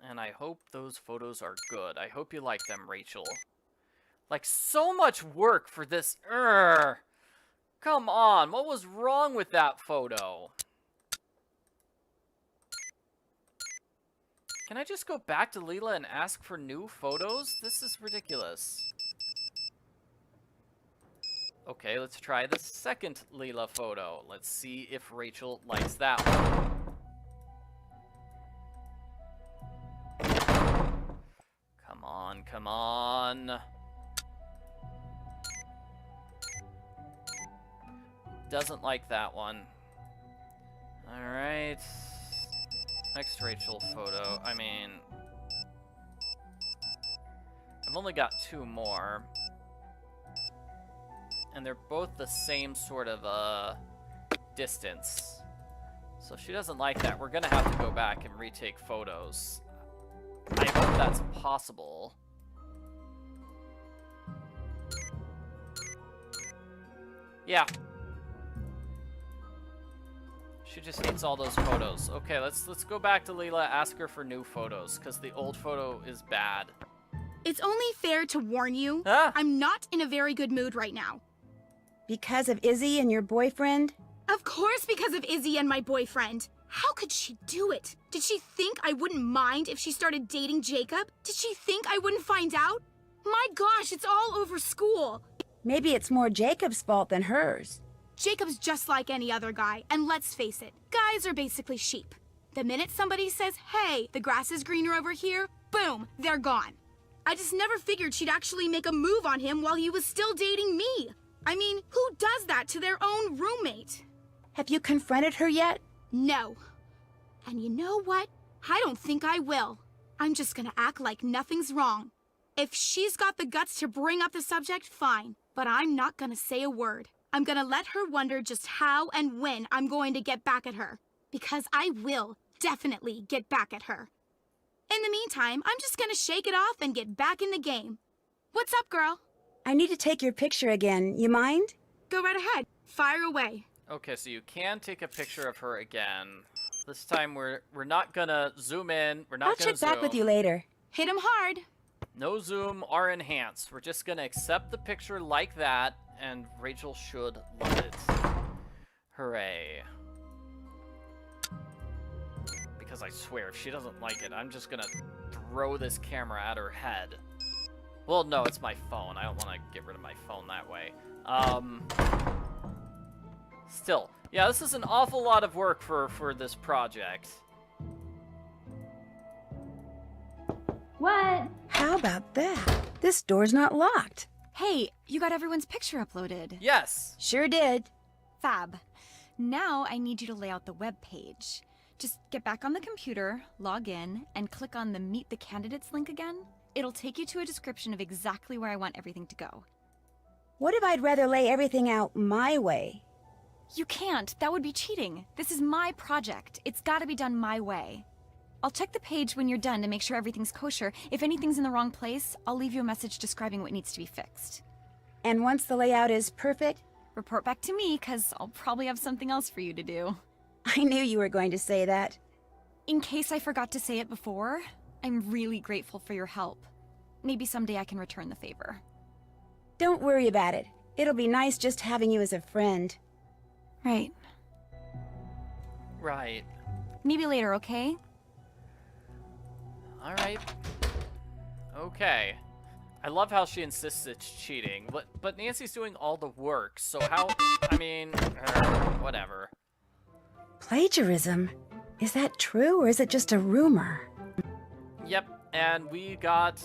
And I hope those photos are good. I hope you like them, Rachel. Like, so much work for this. Come on, what was wrong with that photo? Can I just go back to Leela and ask for new photos? This is ridiculous. Okay, let's try the second Leela photo. Let's see if Rachel likes that one. Come on, come on. doesn't like that one. Alright. Next Rachel photo. I mean... I've only got 2 more. And they're both the same sort of, distance. So if she doesn't like that, we're gonna have to go back and retake photos. I hope that's possible. Yeah. She just hates all those photos. Okay, let's go back to Leela, ask her for new photos, because the old photo is bad. It's only fair to warn you, I'm not in a very good mood right now. Because of Izzy and your boyfriend? Of course because of Izzy and my boyfriend. How could she do it? Did she think I wouldn't mind if she started dating Jacob? Did she think I wouldn't find out? My gosh, it's all over school. Maybe it's more Jacob's fault than hers. Jacob's just like any other guy, and let's face it, guys are basically sheep. The minute somebody says, hey, the grass is greener over here, boom, they're gone. I just never figured she'd actually make a move on him while he was still dating me. I mean, who does that to their own roommate? Have you confronted her yet? No. And you know what? I don't think I will. I'm just gonna act like nothing's wrong. If she's got the guts to bring up the subject, fine. But I'm not gonna say a word. I'm gonna let her wonder just how and when I'm going to get back at her. Because I will definitely get back at her. In the meantime, I'm just gonna shake it off and get back in the game. What's up, girl? I need to take your picture again. You mind? Go right ahead. Fire away. Okay, so you can take a picture of her again. This time we're not gonna zoom in. We're not gonna zoom. I'll check back with you later. Hit him hard. No zoom or enhance. We're just gonna accept the picture like that, and Rachel should love it. Hooray. Because I swear, if she doesn't like it, I'm just gonna throw this camera at her head. Well, no, it's my phone. I don't want to get rid of my phone that way. Still. Yeah, this is an awful lot of work for this project. What? How about that? This door's not locked. Hey, you got everyone's picture uploaded. Yes. Sure did. Fab. Now I need you to lay out the web page. Just get back on the computer, log in, and click on the Meet the Candidates link again. It'll take you to a description of exactly where I want everything to go. What if I'd rather lay everything out my way? You can't. That would be cheating. This is my project. It's gotta be done my way. I'll check the page when you're done to make sure everything's kosher. If anything's in the wrong place, I'll leave you a message describing what needs to be fixed. And once the layout is perfect? Report back to me, because I'll probably have something else for you to do. I knew you were going to say that. In case I forgot to say it before, I'm really grateful for your help. Maybe someday I can return the favor. Don't worry about it. It'll be nice just having you as a friend. Right. Right. Maybe later, okay? Alright. Okay. I love how she insists it's cheating, but Nancy's doing all the work, so how... I mean... whatever. Plagiarism? Is that true, or is it just a rumor? Yep, and we got...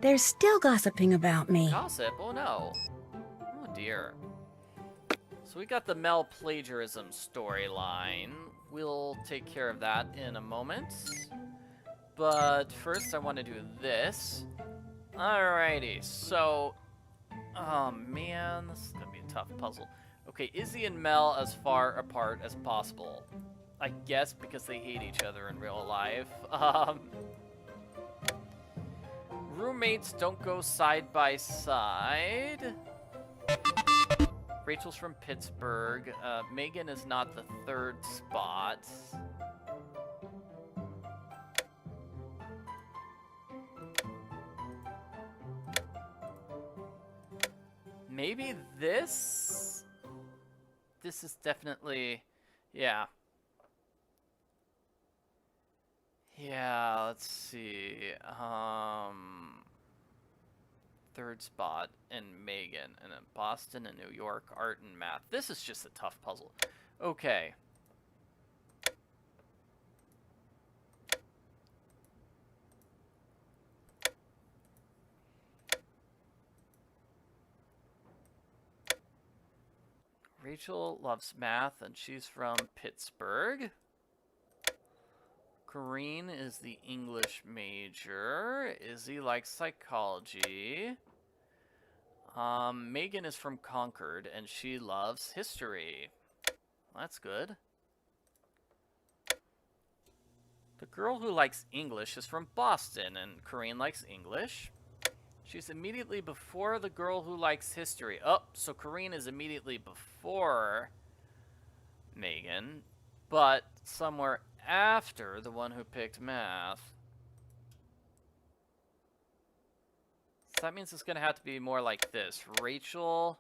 They're still gossiping about me. Gossip? Oh no. Oh dear. So we got the Mel plagiarism storyline. We'll take care of that in a moment. But first I want to do this. Alrighty, so... Oh man, this is going to be a tough puzzle. Okay, Izzy and Mel as far apart as possible. I guess because they hate each other in real life. Roommates don't go side by side. Rachel's from Pittsburgh. Megan is not the third spot. Maybe this? This is definitely... Yeah. Yeah, let's see. Third spot in Megan, and then Boston and New York, art and math. This is just a tough puzzle. Okay. Rachel loves math, and she's from Pittsburgh. Corrine is the English major. Izzy likes psychology. Megan is from Concord, and she loves history. That's good. The girl who likes English is from Boston, and Corrine likes English. She's immediately before the girl who likes history. Oh, so Corrine is immediately before Megan, but somewhere after the one who picked math. So that means it's going to have to be more like this. Rachel,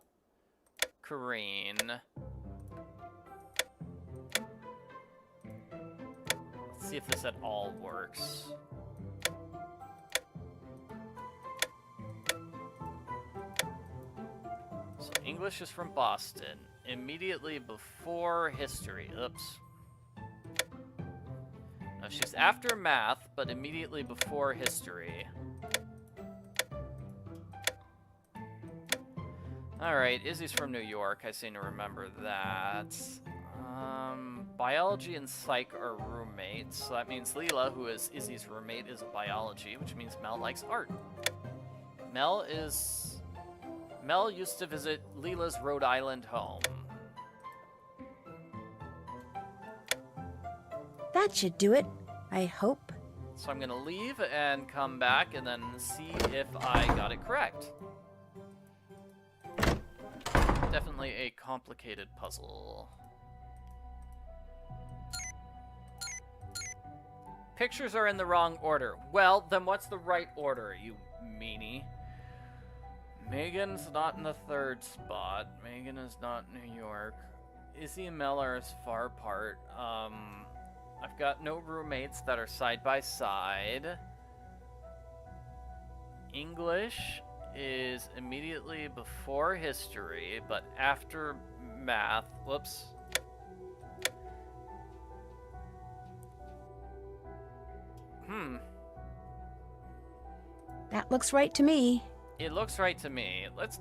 Corrine. Let's see if this at all works. So English is from Boston. Immediately before history. Oops. No, she's after math, but immediately before history. Alright, Izzy's from New York. I seem to remember that. Biology and psych are roommates. So that means Leela, who is Izzy's roommate, is biology, which means Mel likes art. Mel used to visit Leela's Rhode Island home. That should do it, I hope. So I'm gonna leave and come back and then see if I got it correct. Definitely a complicated puzzle. Pictures are in the wrong order. Well, then what's the right order, you meanie? Megan's not in the third spot. Megan is not New York. Izzy and Mel are as far apart. I've got no roommates that are side by side. English is immediately before history, but after math. Whoops. That looks right to me. It looks right to me. Let's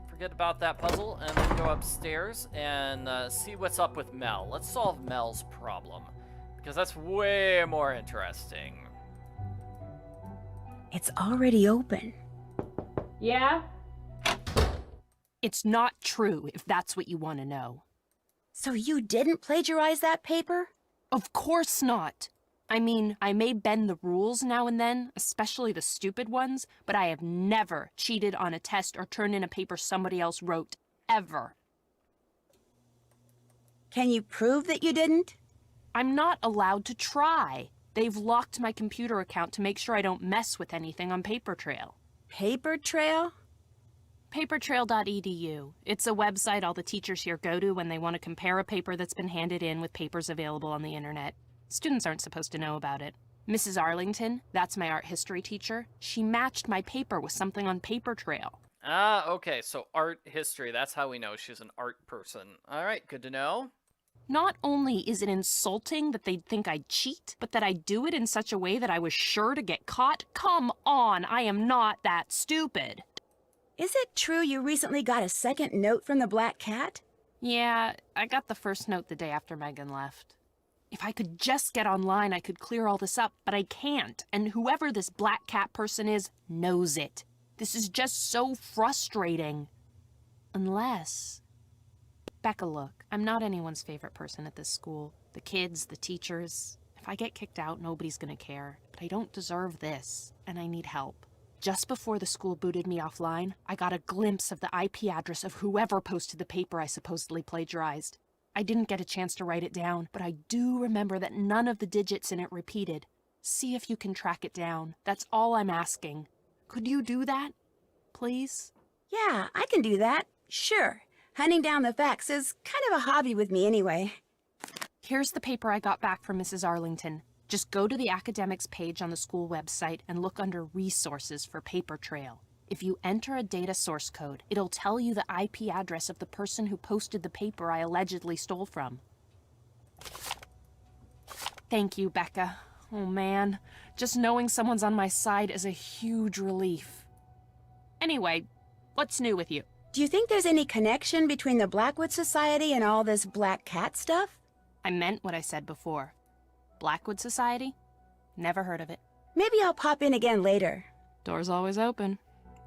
forget about that puzzle and then go upstairs and see what's up with Mel. Let's solve Mel's problem, because that's way more interesting. It's already open. Yeah? It's not true, if that's what you want to know. So you didn't plagiarize that paper? Of course not. I mean, I may bend the rules now and then, especially the stupid ones, but I have never cheated on a test or turned in a paper somebody else wrote, ever. Can you prove that you didn't? I'm not allowed to try. They've locked my computer account to make sure I don't mess with anything on Paper Trail. Paper Trail? Papertrail.edu. It's a website all the teachers here go to when they want to compare a paper that's been handed in with papers available on the internet. Students aren't supposed to know about it. Mrs. Arlington, that's my art history teacher, she matched my paper with something on Paper Trail. Ah, okay, so art history, that's how we know she's an art person. Alright, good to know. Not only is it insulting that they'd think I'd cheat, but that I do it in such a way that I was sure to get caught? Come on, I am not that stupid. Is it true you recently got a second note from the Black Cat? Yeah, I got the first note the day after Megan left. If I could just get online, I could clear all this up, but I can't, and whoever this Black Cat person is knows it. This is just so frustrating. Unless... Becca, look, I'm not anyone's favorite person at this school. The kids, the teachers. If I get kicked out, nobody's gonna care. But I don't deserve this, and I need help. Just before the school booted me offline, I got a glimpse of the IP address of whoever posted the paper I supposedly plagiarized. I didn't get a chance to write it down, but I do remember that none of the digits in it repeated. See if you can track it down. That's all I'm asking. Could you do that? Please? Yeah, I can do that. Sure. Hunting down the facts is kind of a hobby with me anyway. Here's the paper I got back from Mrs. Arlington. Just go to the academics page on the school website and look under Resources for Paper Trail. If you enter a data source code, it'll tell you the IP address of the person who posted the paper I allegedly stole from. Thank you, Becca. Oh man, just knowing someone's on my side is a huge relief. Anyway, what's new with you? Do you think there's any connection between the Blackwood Society and all this black cat stuff? I meant what I said before. Blackwood Society? Never heard of it. Maybe I'll pop in again later. Door's always open.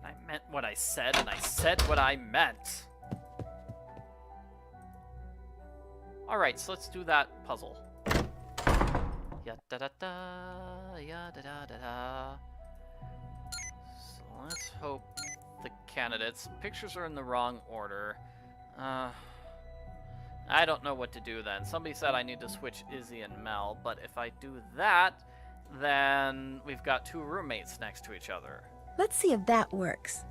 I meant what I said, and I said what I meant. Alright, so let's do that puzzle. Ya-da-da-da, ya-da-da-da-da. So let's hope the candidates. Pictures are in the wrong order. I don't know what to do then. Somebody said I need to switch Izzy and Mel, but if I do that, then we've got two roommates next to each other. Let's see if that works.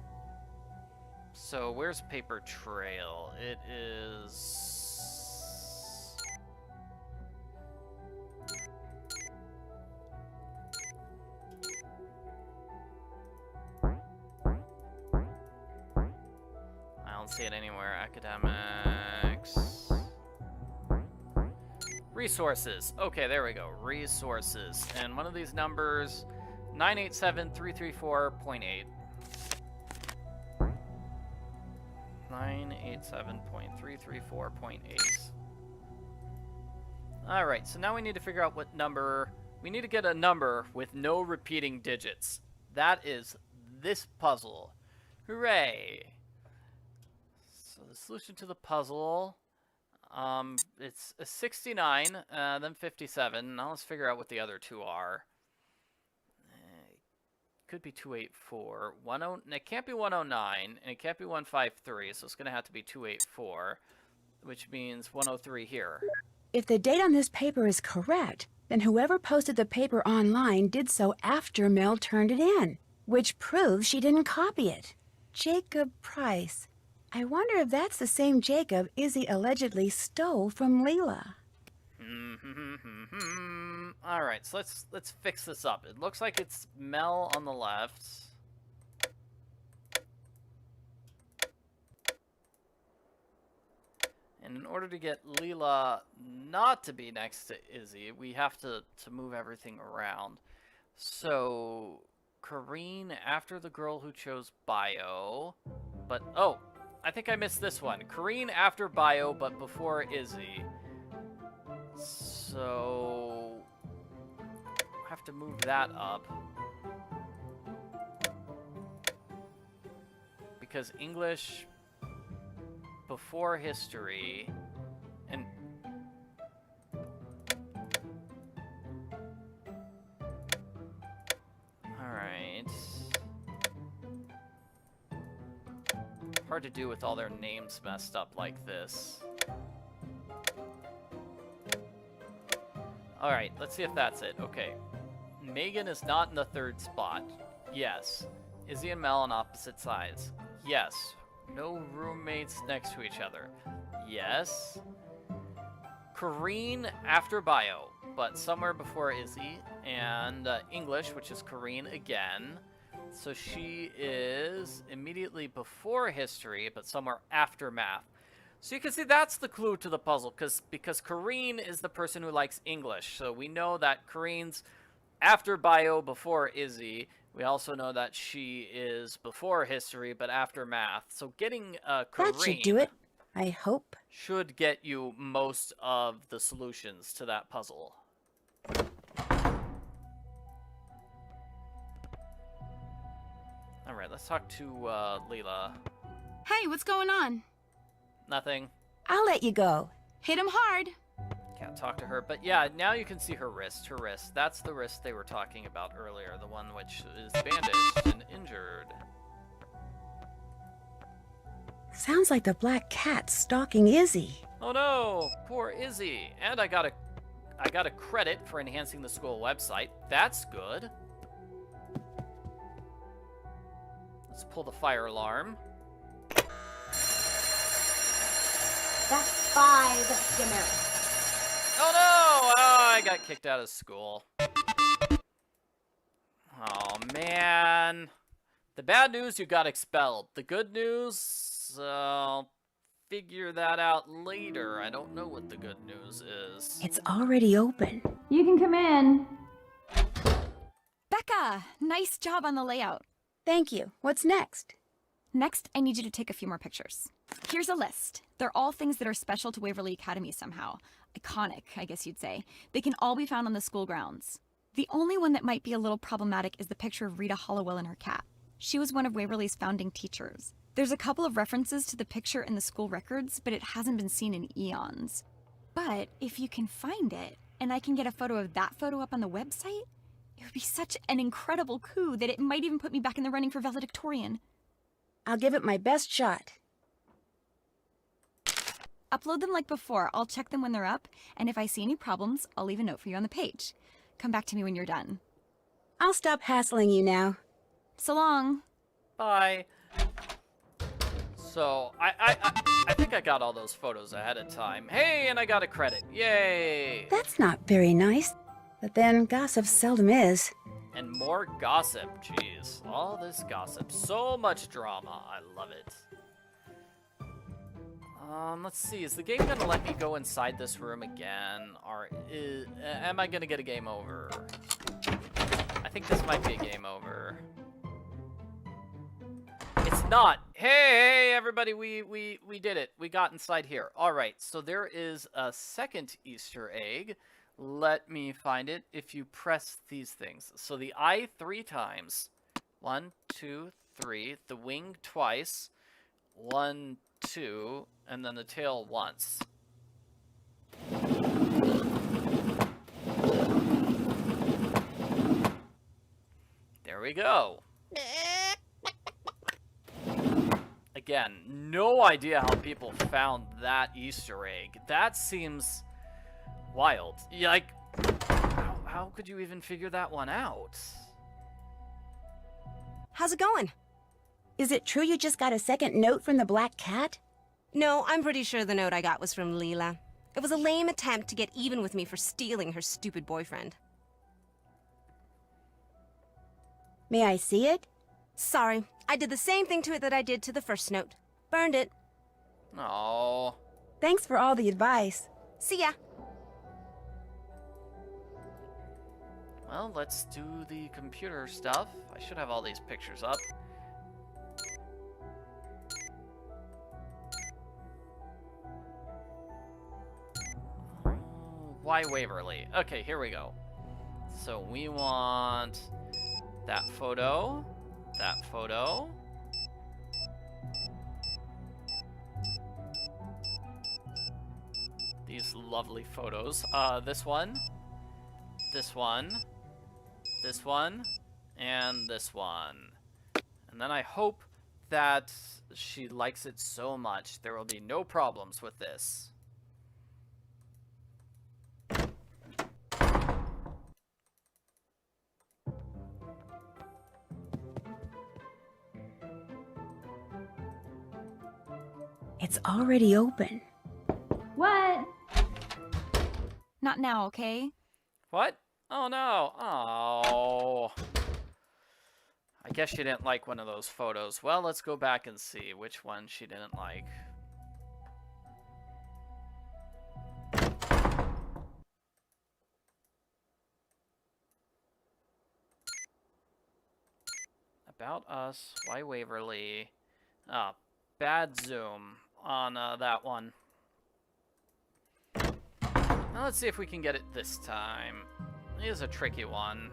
So where's Paper Trail? It is... I don't see it anywhere. Academics. Resources. Okay, there we go. Resources. And one of these numbers, 987.334.8. 987.334.8. Alright, so now we need to figure out what number... We need to get a number with no repeating digits. That is this puzzle. Hooray! So the solution to the puzzle... it's a 69, then 57. Now let's figure out what the other two are. Could be 284. It can't be 109, and it can't be 153, so it's going to have to be 284, which means 103 here. If the date on this paper is correct, then whoever posted the paper online did so after Mel turned it in, which proves she didn't copy it. Jacob Price. I wonder if that's the same Jacob Izzy allegedly stole from Leela. Alright, so let's fix this up. It looks like it's Mel on the left. And in order to get Leela not to be next to Izzy, we have to move everything around. So, Kareen after the girl who chose bio. But, oh, I think I missed this one. Kareen after bio, but before Izzy. So, I have to move that up. Because English before history and alright. Hard to do with all their names messed up like this. Alright, let's see if that's it. Okay. Megan is not in the third spot. Yes. Izzy and Mel on opposite sides. Yes. No roommates next to each other. Yes. Kareen after bio, but somewhere before Izzy. And English, which is Kareen again. So she is immediately before history, but somewhere after math. So you can see that's the clue to the puzzle, because Kareen is the person who likes English. So we know that Kareen's after bio, before Izzy. We also know that she is before history, but after math. So getting Kareen... That should do it, I hope. ...should get you most of the solutions to that puzzle. Alright, let's talk to Leela. Hey, what's going on? Nothing. I'll let you go. Hit him hard. Can't talk to her, but yeah, now you can see her wrist. Her wrist. That's the wrist they were talking about earlier, the one which is bandaged and injured. Sounds like the black cat's stalking Izzy. Oh no, poor Izzy. And I got a credit for enhancing the school website. That's good. Let's pull the fire alarm. That's 5 demerits. Oh no! Oh, I got kicked out of school. Oh man. The bad news, you got expelled. The good news, I'll figure that out later. I don't know what the good news is. It's already open. You can come in. Becca, nice job on the layout. Thank you. What's next? Next, I need you to take a few more pictures. Here's a list. They're all things that are special to Waverly Academy somehow. Iconic, I guess you'd say. They can all be found on the school grounds. The only one that might be a little problematic is the picture of Rita Hollowell and her cat. She was one of Waverly's founding teachers. There's a couple of references to the picture in the school records, but it hasn't been seen in eons. But if you can find it, and I can get a photo of that photo up on the website, it would be such an incredible coup that it might even put me back in the running for valedictorian. I'll give it my best shot. Upload them like before. I'll check them when they're up, and if I see any problems, I'll leave a note for you on the page. Come back to me when you're done. I'll stop hassling you now. So long. Bye. So, I think I got all those photos ahead of time. Hey, and I got a credit. Yay! That's not very nice. But then gossip seldom is. And more gossip. Jeez, all this gossip. So much drama. I love it. Let's see. Is the game gonna let me go inside this room again? Or am I gonna get a game over? I think this might be a game over. It's not. Hey, everybody, we did it. We got inside here. All right, so there is a second Easter egg. Let me find it. If you press these things. So the eye 3 times. 1, 2, 3. The wing twice. 1, 2. And then the tail once. There we go. Again, no idea how people found that Easter egg. That seems wild. Yeah, like, how could you even figure that one out? How's it going? Is it true you just got a second note from the Black Cat? No, I'm pretty sure the note I got was from Leela. It was a lame attempt to get even with me for stealing her stupid boyfriend. May I see it? Sorry, I did the same thing to it that I did to the first note. Burned it. Oh. Thanks for all the advice. See ya. Well, let's do the computer stuff. I should have all these pictures up. Why Waverly? Okay, here we go. So we want that photo, that photo. These lovely photos. This one, this one, this one, and this one. And then I hope that she likes it so much there will be no problems with this. It's already open. What? Not now, okay? What? Oh no. Oh. I guess she didn't like one of those photos. Well, let's go back and see which one she didn't like. About Us. Why Waverly? Ah, bad zoom on that one. Now let's see if we can get it this time. It is a tricky one.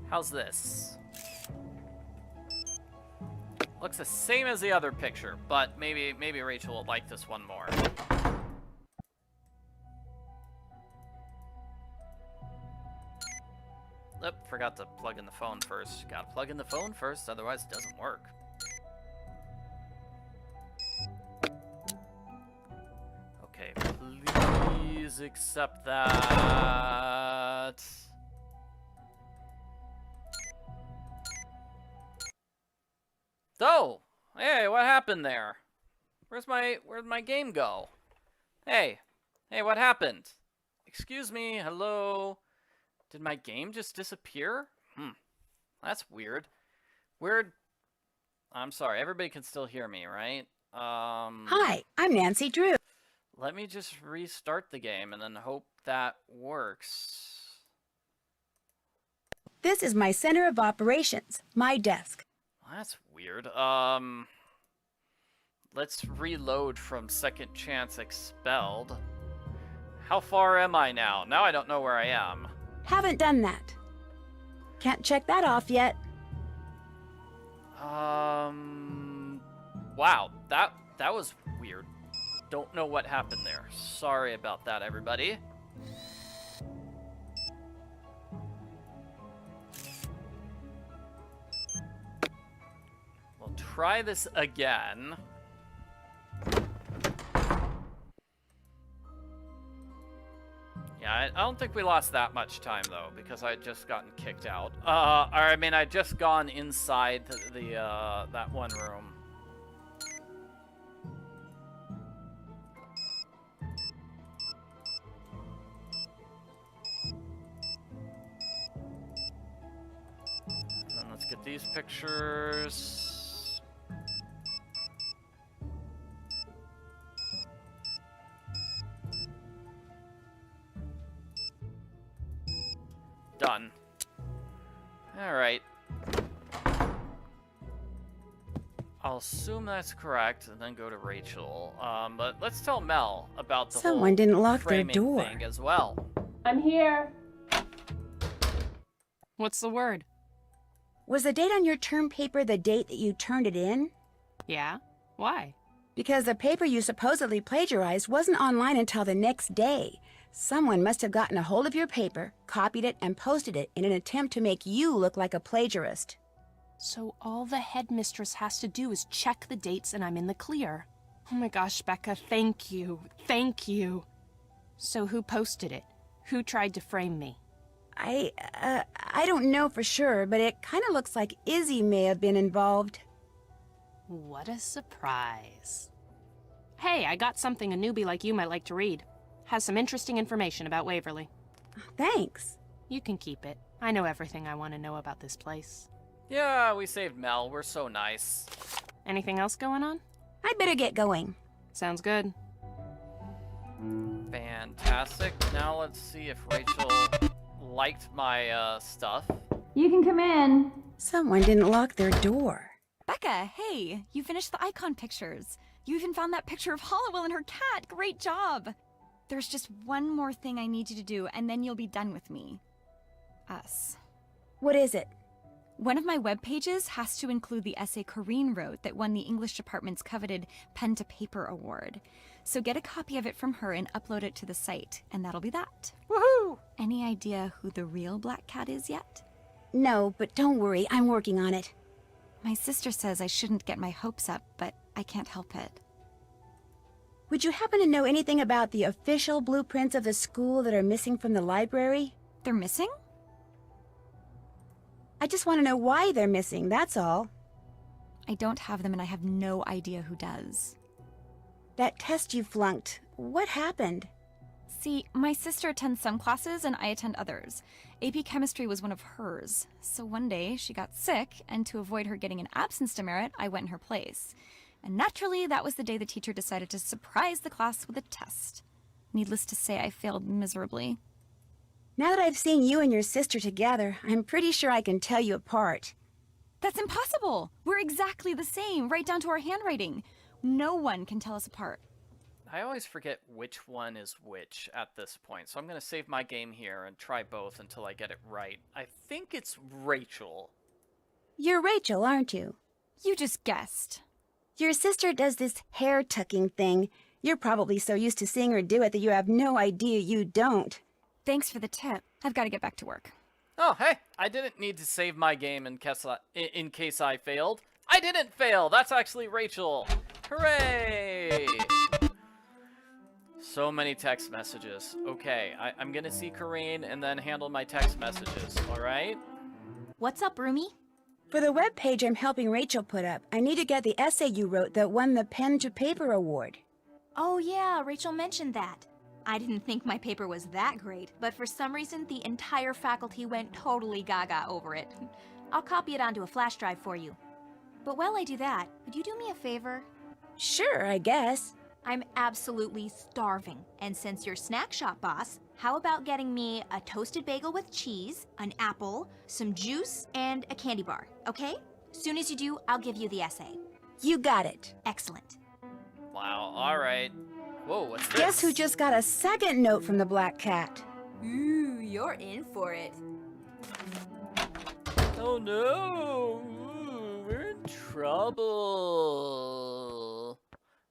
How's this? Looks the same as the other picture, but maybe Rachel will like this one more. Oop, forgot to plug in the phone first. Gotta plug in the phone first, otherwise it doesn't work. Okay, please accept that. Oh, hey, what happened there? Where'd my game go? Hey, what happened? Excuse me, hello? Did my game just disappear? That's weird. I'm sorry. Everybody can still hear me, right? Hi, I'm Nancy Drew. Let me just restart the game and then hope that works. This is my center of operations, my desk. Well, that's weird. Let's reload from second chance expelled. How far am I now? Now I don't know where I am. Haven't done that. Can't check that off yet. Wow, that was weird. Don't know what happened there. Sorry about that, everybody. We'll try this again. Yeah, I don't think we lost that much time, though, because I had just gotten kicked out. Or, I mean, I'd just gone inside that one room. And then let's get these pictures. Done. Alright. I'll assume that's correct and then go to Rachel. But let's tell Mel about the Someone whole didn't lock their framing door. thing as well. I'm here. What's the word? Was the date on your term paper the date that you turned it in? Yeah? Why? Because the paper you supposedly plagiarized wasn't online until the next day. Someone must have gotten a hold of your paper, copied it, and posted it in an attempt to make you look like a plagiarist. So all the headmistress has to do is check the dates and I'm in the clear. Oh my gosh, Becca, thank you. Thank you. So who posted it? Who tried to frame me? I don't know for sure, but it kind of looks like Izzy may have been involved. What a surprise. Hey, I got something a newbie like you might like to read. Has some interesting information about Waverly. Thanks. You can keep it. I know everything I want to know about this place. Yeah, we saved Mel. We're so nice. Anything else going on? I'd better get going. Sounds good. Fantastic. Now let's see if Rachel liked my stuff. You can come in. Someone didn't lock their door. Becca, hey, you finished the icon pictures. You even found that picture of Hollowell and her cat. Great job. There's just one more thing I need you to do, and then you'll be done with me. Us. What is it? One of my web pages has to include the essay Corrine wrote that won the English department's coveted Pen to Paper award. So get a copy of it from her and upload it to the site, and that'll be that. Woohoo! Any idea who the real Black Cat is yet? No, but don't worry, I'm working on it. My sister says I shouldn't get my hopes up, but I can't help it. Would you happen to know anything about the official blueprints of the school that are missing from the library? They're missing? I just want to know why they're missing, that's all. I don't have them, and I have no idea who does. That test you flunked, what happened? See, my sister attends some classes and I attend others. AP Chemistry was one of hers. So one day she got sick, and to avoid her getting an absence demerit, I went in her place. And naturally, that was the day the teacher decided to surprise the class with a test. Needless to say, I failed miserably. Now that I've seen you and your sister together, I'm pretty sure I can tell you apart. That's impossible! We're exactly the same, right down to our handwriting. No one can tell us apart. I always forget which one is which at this point, so I'm going to save my game here and try both until I get it right. I think it's Rachel. You're Rachel, aren't you? You just guessed. Your sister does this hair-tucking thing. You're probably so used to seeing her do it that you have no idea you don't. Thanks for the tip. I've got to get back to work. Oh, hey, I didn't need to save my game in case I failed. I didn't fail! That's actually Rachel! Hooray! So many text messages. Okay, I'm gonna see Corrine and then handle my text messages, alright? What's up, Roomie? For the web page I'm helping Rachel put up, I need to get the essay you wrote that won the Pen to Paper award. Oh yeah, Rachel mentioned that. I didn't think my paper was that great, but for some reason the entire faculty went totally gaga over it. I'll copy it onto a flash drive for you. But while I do that, would you do me a favor? Sure, I guess. I'm absolutely starving. And since you're snack shop boss, how about getting me a toasted bagel with cheese, an apple, some juice, and a candy bar, okay? Soon as you do, I'll give you the essay. You got it. Excellent. Wow, alright. Whoa, what's this? Guess who just got a second note from the Black Cat? Ooh, you're in for it. Oh no! Ooh, we're in trouble.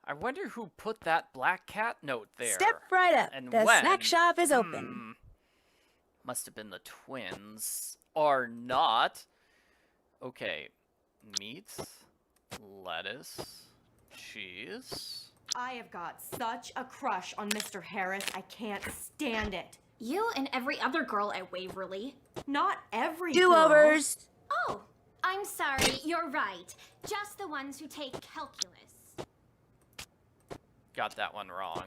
I wonder who put that Black Cat note there. Step right up. And The when? snack shop is open. Must have been the twins. Or not. Okay. Meat, lettuce, cheese. I have got such a crush on Mr. Harris, I can't stand it. You and every other girl at Waverly. Not every girl. Do-overs. Oh, I'm sorry, you're right. Just the ones who take calculus. Got that one wrong.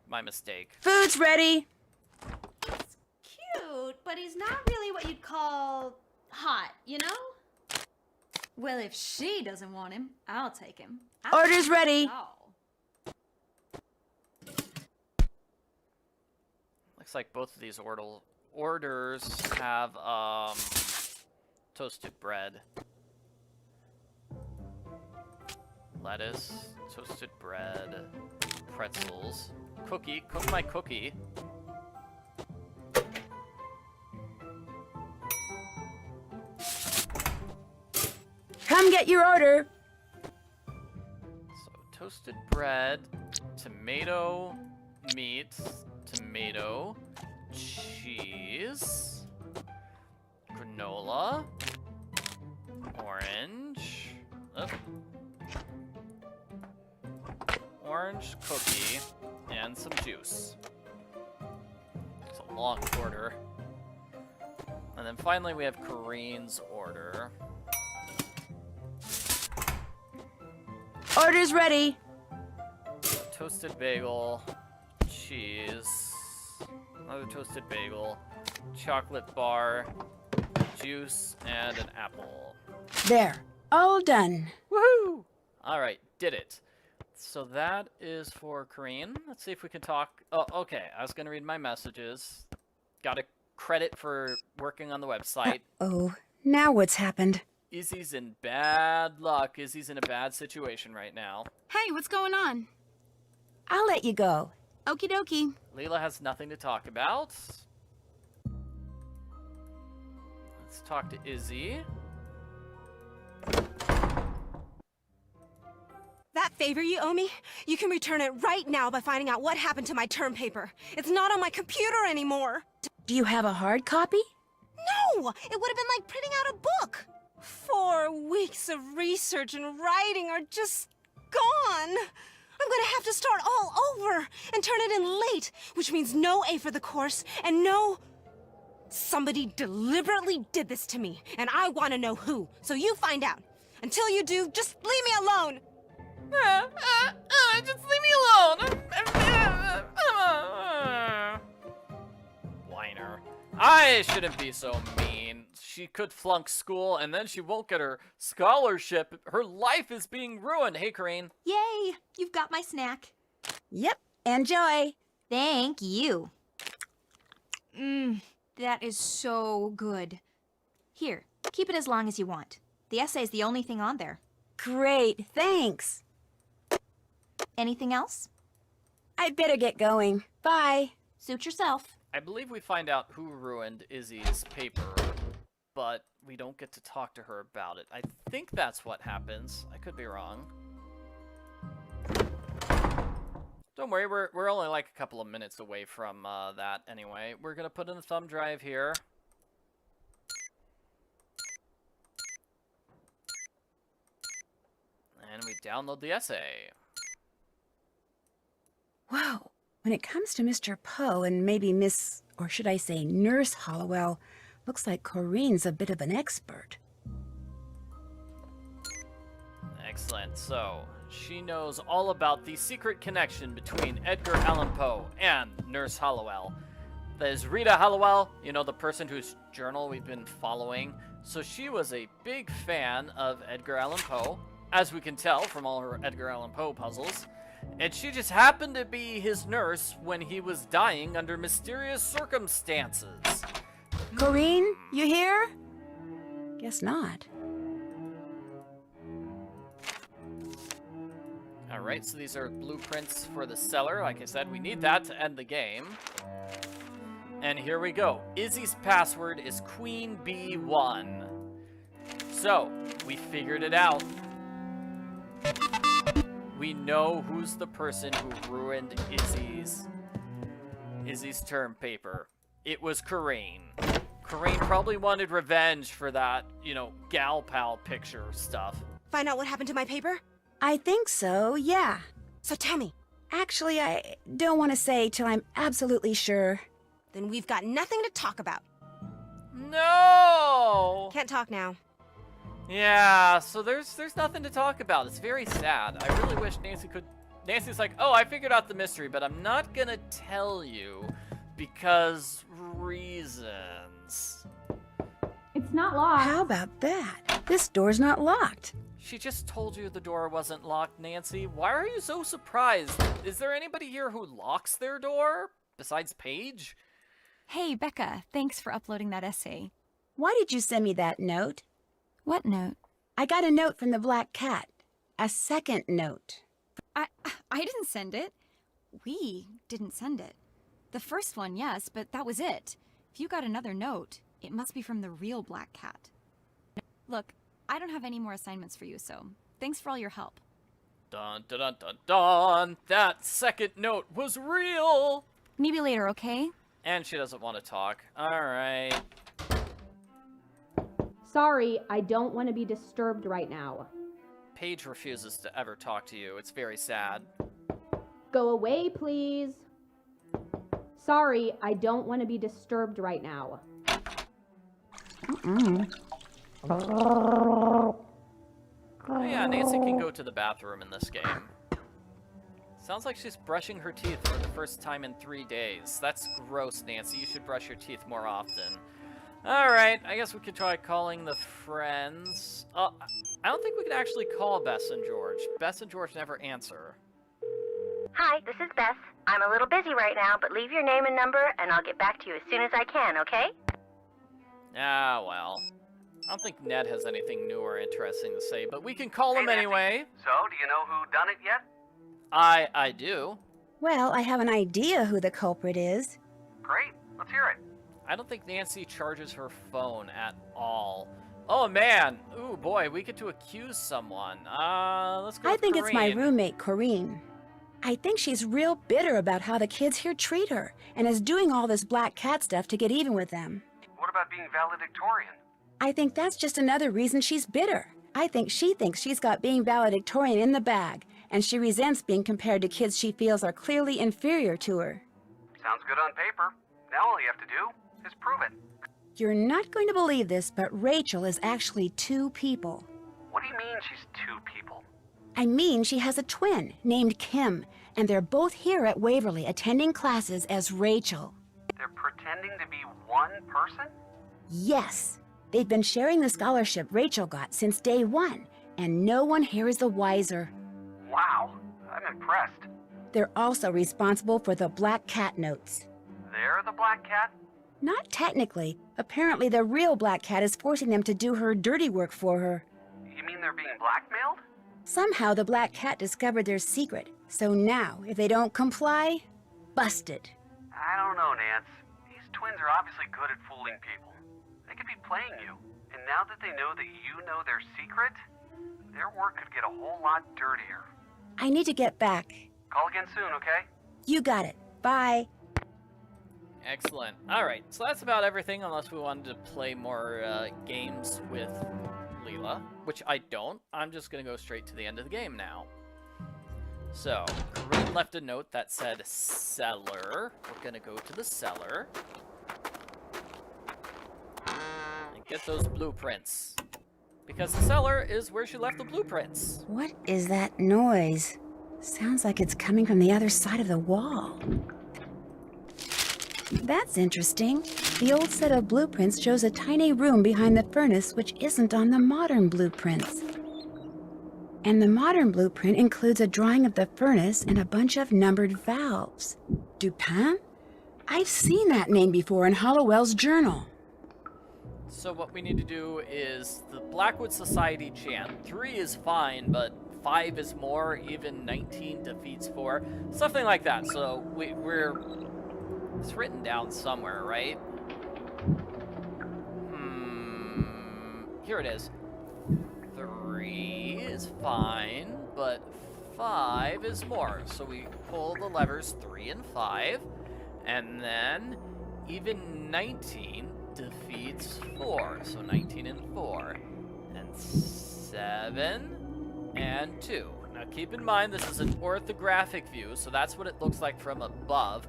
My mistake. Food's ready. He's cute, but he's not really what you'd call hot, you know? Well, if she doesn't want him, I'll take him. Order's ready. Looks like both of these orders have toasted bread. Lettuce, toasted bread, pretzels, cookie, cook my cookie. Come get your order. So toasted bread, tomato, meat, tomato, cheese, granola, orange, orange cookie, and some juice. It's a long order. And then finally we have Corrine's order. Order's ready. Toasted bagel, cheese, another toasted bagel, chocolate bar, juice, and an apple. There. All done. Woohoo! Alright, did it. So that is for Corrine. Let's see if we can talk. Oh, okay. I was going to read my messages. Got a credit for working on the website. Oh, now what's happened? Izzy's in bad luck. Izzy's in a bad situation right now. Hey, what's going on? I'll let you go. Okie dokie. Leela has nothing to talk about. Let's talk to Izzy. That favor you owe me, you can return it right now by finding out what happened to my term paper. It's not on my computer anymore. Do you have a hard copy? No! It would have been like printing out a book. 4 weeks of research and writing are just gone. I'm gonna have to start all over and turn it in late, which means no A for the course and no... Somebody deliberately did this to me, and I want to know who, so you find out. Until you do, just leave me alone. Just leave me alone. Whiner. I shouldn't be so mean. She could flunk school, and then she won't get her scholarship. Her life is being ruined. Hey, Corrine. Yay! You've got my snack. Yep. Enjoy. Thank you. That is so good. Here, keep it as long as you want. The essay's the only thing on there. Great. Thanks. Anything else? I'd better get going. Bye. Suit yourself. I believe we find out who ruined Izzy's paper, but we don't get to talk to her about it. I think that's what happens. I could be wrong. Don't worry, we're only like a couple of minutes away from that anyway. We're gonna put in the thumb drive here. And we download the essay. Whoa. When it comes to Mr. Poe and maybe Miss, or should I say Nurse Hollowell, looks like Corrine's a bit of an expert. Excellent. So, she knows all about the secret connection between Edgar Allan Poe and Nurse Hollowell. That is Rita Hallowell, you know, the person whose journal we've been following. So she was a big fan of Edgar Allan Poe, as we can tell from all her Edgar Allan Poe puzzles. And she just happened to be his nurse when he was dying under mysterious circumstances. Corinne, you here? Guess not. Alright, so these are blueprints for the cellar. Like I said, we need that to end the game. And here we go. Izzy's password is Queen Bee1. So, we figured it out. We know who's the person who ruined Izzy's term paper. It was Corinne. Corinne probably wanted revenge for that, you know, gal pal picture stuff. Find out what happened to my paper? I think so, yeah. So tell me. Actually, I don't want to say till I'm absolutely sure. Then we've got nothing to talk about. No! Can't talk now. Yeah, so there's nothing to talk about. It's very sad. I really wish Nancy could... Nancy's like, oh, I figured out the mystery, but I'm not gonna tell you because reasons. It's not locked. How about that? This door's not locked. She just told you the door wasn't locked, Nancy. Why are you so surprised? Is there anybody here who locks their door? Besides Paige? Hey, Becca, thanks for uploading that essay. Why did you send me that note? What note? I got a note from the Black Cat. A second note. I didn't send it. We didn't send it. The first one, yes, but that was it. If you got another note, it must be from the real Black Cat. Look, I don't have any more assignments for you, so thanks for all your help. Dun dun dun dun dun! That second note was real! Maybe later, okay? And she doesn't want to talk. Alright. Sorry, I don't want to be disturbed right now. Paige refuses to ever talk to you. It's very sad. Go away, please. Sorry, I don't want to be disturbed right now. Oh yeah, Nancy can go to the bathroom in this game. Sounds like she's brushing her teeth for the first time in 3 days. That's gross, Nancy. You should brush your teeth more often. Alright, I guess we could try calling the friends. I don't think we can actually call Bess and George. Bess and George never answer. Hi, this is Beth. I'm a little busy right now, but leave your name and number, and I'll get back to you as soon as I can, okay? Ah, well. I don't think Ned has anything new or interesting to say, but we can call him anyway. So, do you know who done it yet? I do. Well, I have an idea who the culprit is. Great, let's hear it. I don't think Nancy charges her phone at all. Oh man, ooh boy, we get to accuse someone. Let's go I with think it's my Corinne. roommate, Corinne. I think she's real bitter about how the kids here treat her, and is doing all this Black Cat stuff to get even with them. What about being valedictorian? I think that's just another reason she's bitter. I think she thinks she's got being valedictorian in the bag, and she resents being compared to kids she feels are clearly inferior to her. Sounds good on paper. Now all you have to do is prove it. You're not going to believe this, but Rachel is actually 2 people. What do you mean she's 2 people? I mean, she has a twin named Kim, and they're both here at Waverly attending classes as Rachel. They're pretending to be one person? Yes. They've been sharing the scholarship Rachel got since day 1, and no one here is the wiser. Wow, I'm impressed. They're also responsible for the Black Cat notes. They're the Black Cat? Not technically. Apparently the real Black Cat is forcing them to do her dirty work for her. You mean they're being blackmailed? Somehow the Black Cat discovered their secret, so now, if they don't comply, busted. I don't know, Nance. These twins are obviously good at fooling people. They could be playing you. And now that they know that you know their secret, their work could get a whole lot dirtier. I need to get back. Call again soon, okay? You got it. Bye. Excellent. Alright, so that's about everything unless we wanted to play more games with Leela, which I don't. I'm just going to go straight to the end of the game now. So, Corinne left a note that said cellar. We're going to go to the cellar and get those blueprints. Because the cellar is where she left the blueprints. What is that noise? Sounds like it's coming from the other side of the wall. That's interesting. The old set of blueprints shows a tiny room behind the furnace which isn't on the modern blueprints. And the modern blueprint includes a drawing of the furnace and a bunch of numbered valves. Dupin? I've seen that name before in Hollowell's journal. So what we need to do is the Blackwood Society chant. 3 is fine, but 5 is more. Even 19 defeats 4. Something like that. So we're... It's written down somewhere, right? Here it is. 3 is fine, but 5 is more. So we pull the levers 3 and 5, and then even 19 defeats 4. So 19 and 4, and 7 and 2. Now keep in mind this is an orthographic view, so that's what it looks like from above.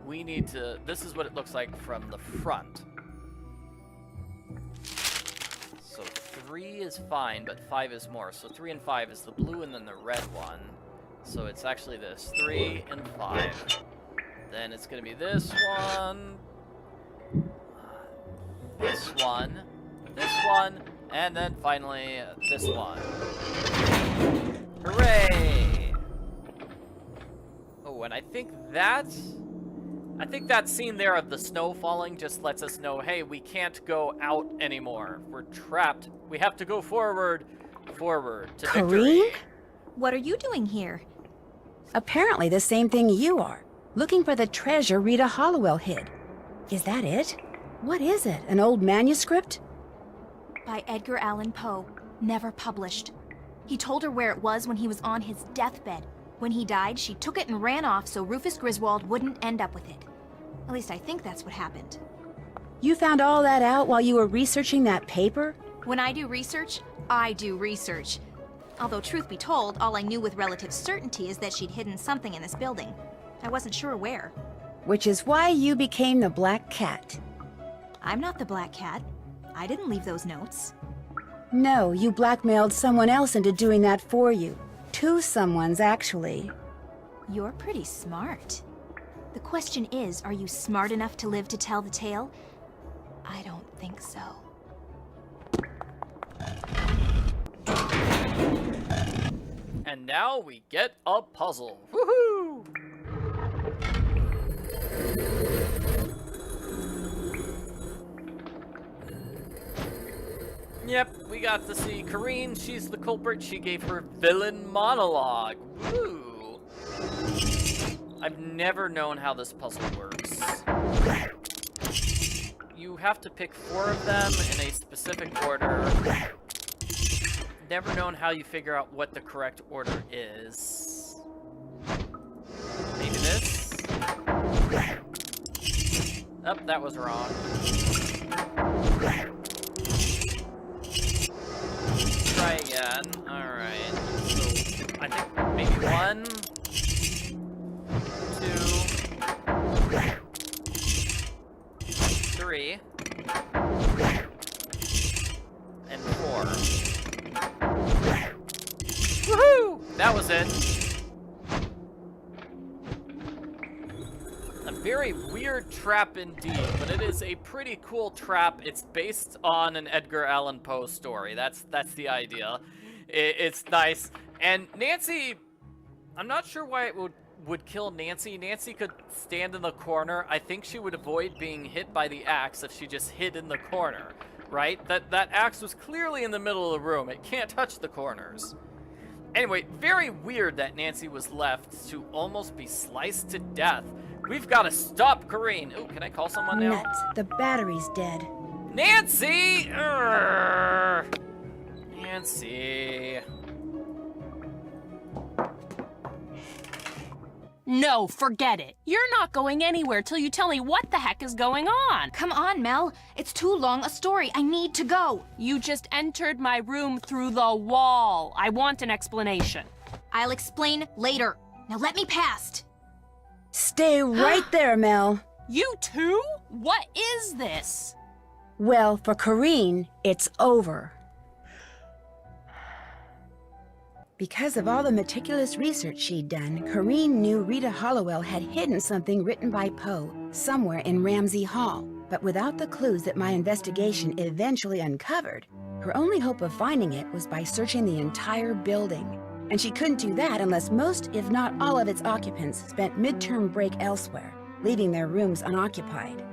We need to, this is what it looks like from the front. So 3 is fine, but 5 is more. So 3 and 5 is the blue and then the red one. So it's actually this, 3 and 5. Then it's gonna be this one, this one, and then finally this one. Hooray! Oh, and I think that scene there of the snow falling just lets us know, hey, we can't go out anymore. We're trapped. We have to go forward to victory. Corinne? What are you doing here? Apparently the same thing you are. Looking for the treasure Rita Hollowell hid. Is that it? What is it? An old manuscript? By Edgar Allan Poe. Never published. He told her where it was when he was on his deathbed. When he died, she took it and ran off so Rufus Griswold wouldn't end up with it. At least I think that's what happened. You found all that out while you were researching that paper? When I do research, I do research. Although, truth be told, all I knew with relative certainty is that she'd hidden something in this building. I wasn't sure where. Which is why you became the Black Cat. I'm not the Black Cat. I didn't leave those notes. No, you blackmailed someone else into doing that for you. 2 someones, actually. You're pretty smart. The question is, are you smart enough to live to tell the tale? I don't think so. And now we get a puzzle. Woohoo! Yep, we got to see Corinne. She's the culprit. She gave her villain monologue. Woo! I've never known how this puzzle works. You have to pick 4 of them in a specific order. Never known how you figure out what the correct order is. Maybe this? Oh, that was wrong. Try again. Alright. So, I think maybe 1, 2, 3, and 4. Woohoo! That was it. A very weird trap indeed, but it is a pretty cool trap. It's based on an Edgar Allan Poe story. That's the idea. It's nice. And Nancy, I'm not sure why it would kill Nancy. Nancy could stand in the corner. I think she would avoid being hit by the axe if she just hid in the corner, right? That axe was clearly in the middle of the room. It can't touch the corners. Anyway, very weird that Nancy was left to almost be sliced to death. We've got to stop Corinne. Ooh, can I call someone now? Nuts. The battery's dead. Nancy! Urgh. Nancy. No, forget it. You're not going anywhere till you tell me what the heck is going on. Come on, Mel. It's too long a story. I need to go. You just entered my room through the wall. I want an explanation. I'll explain later. Now let me past. Stay right there, Mel. You too? What is this? Well, for Corinne, it's over. Because of all the meticulous research she'd done, Corrine knew Rita Hollowell had hidden something written by Poe somewhere in Ramsey Hall. But without the clues that my investigation eventually uncovered, her only hope of finding it was by searching the entire building. And she couldn't do that unless most, if not all of its occupants spent midterm break elsewhere, leaving their rooms unoccupied.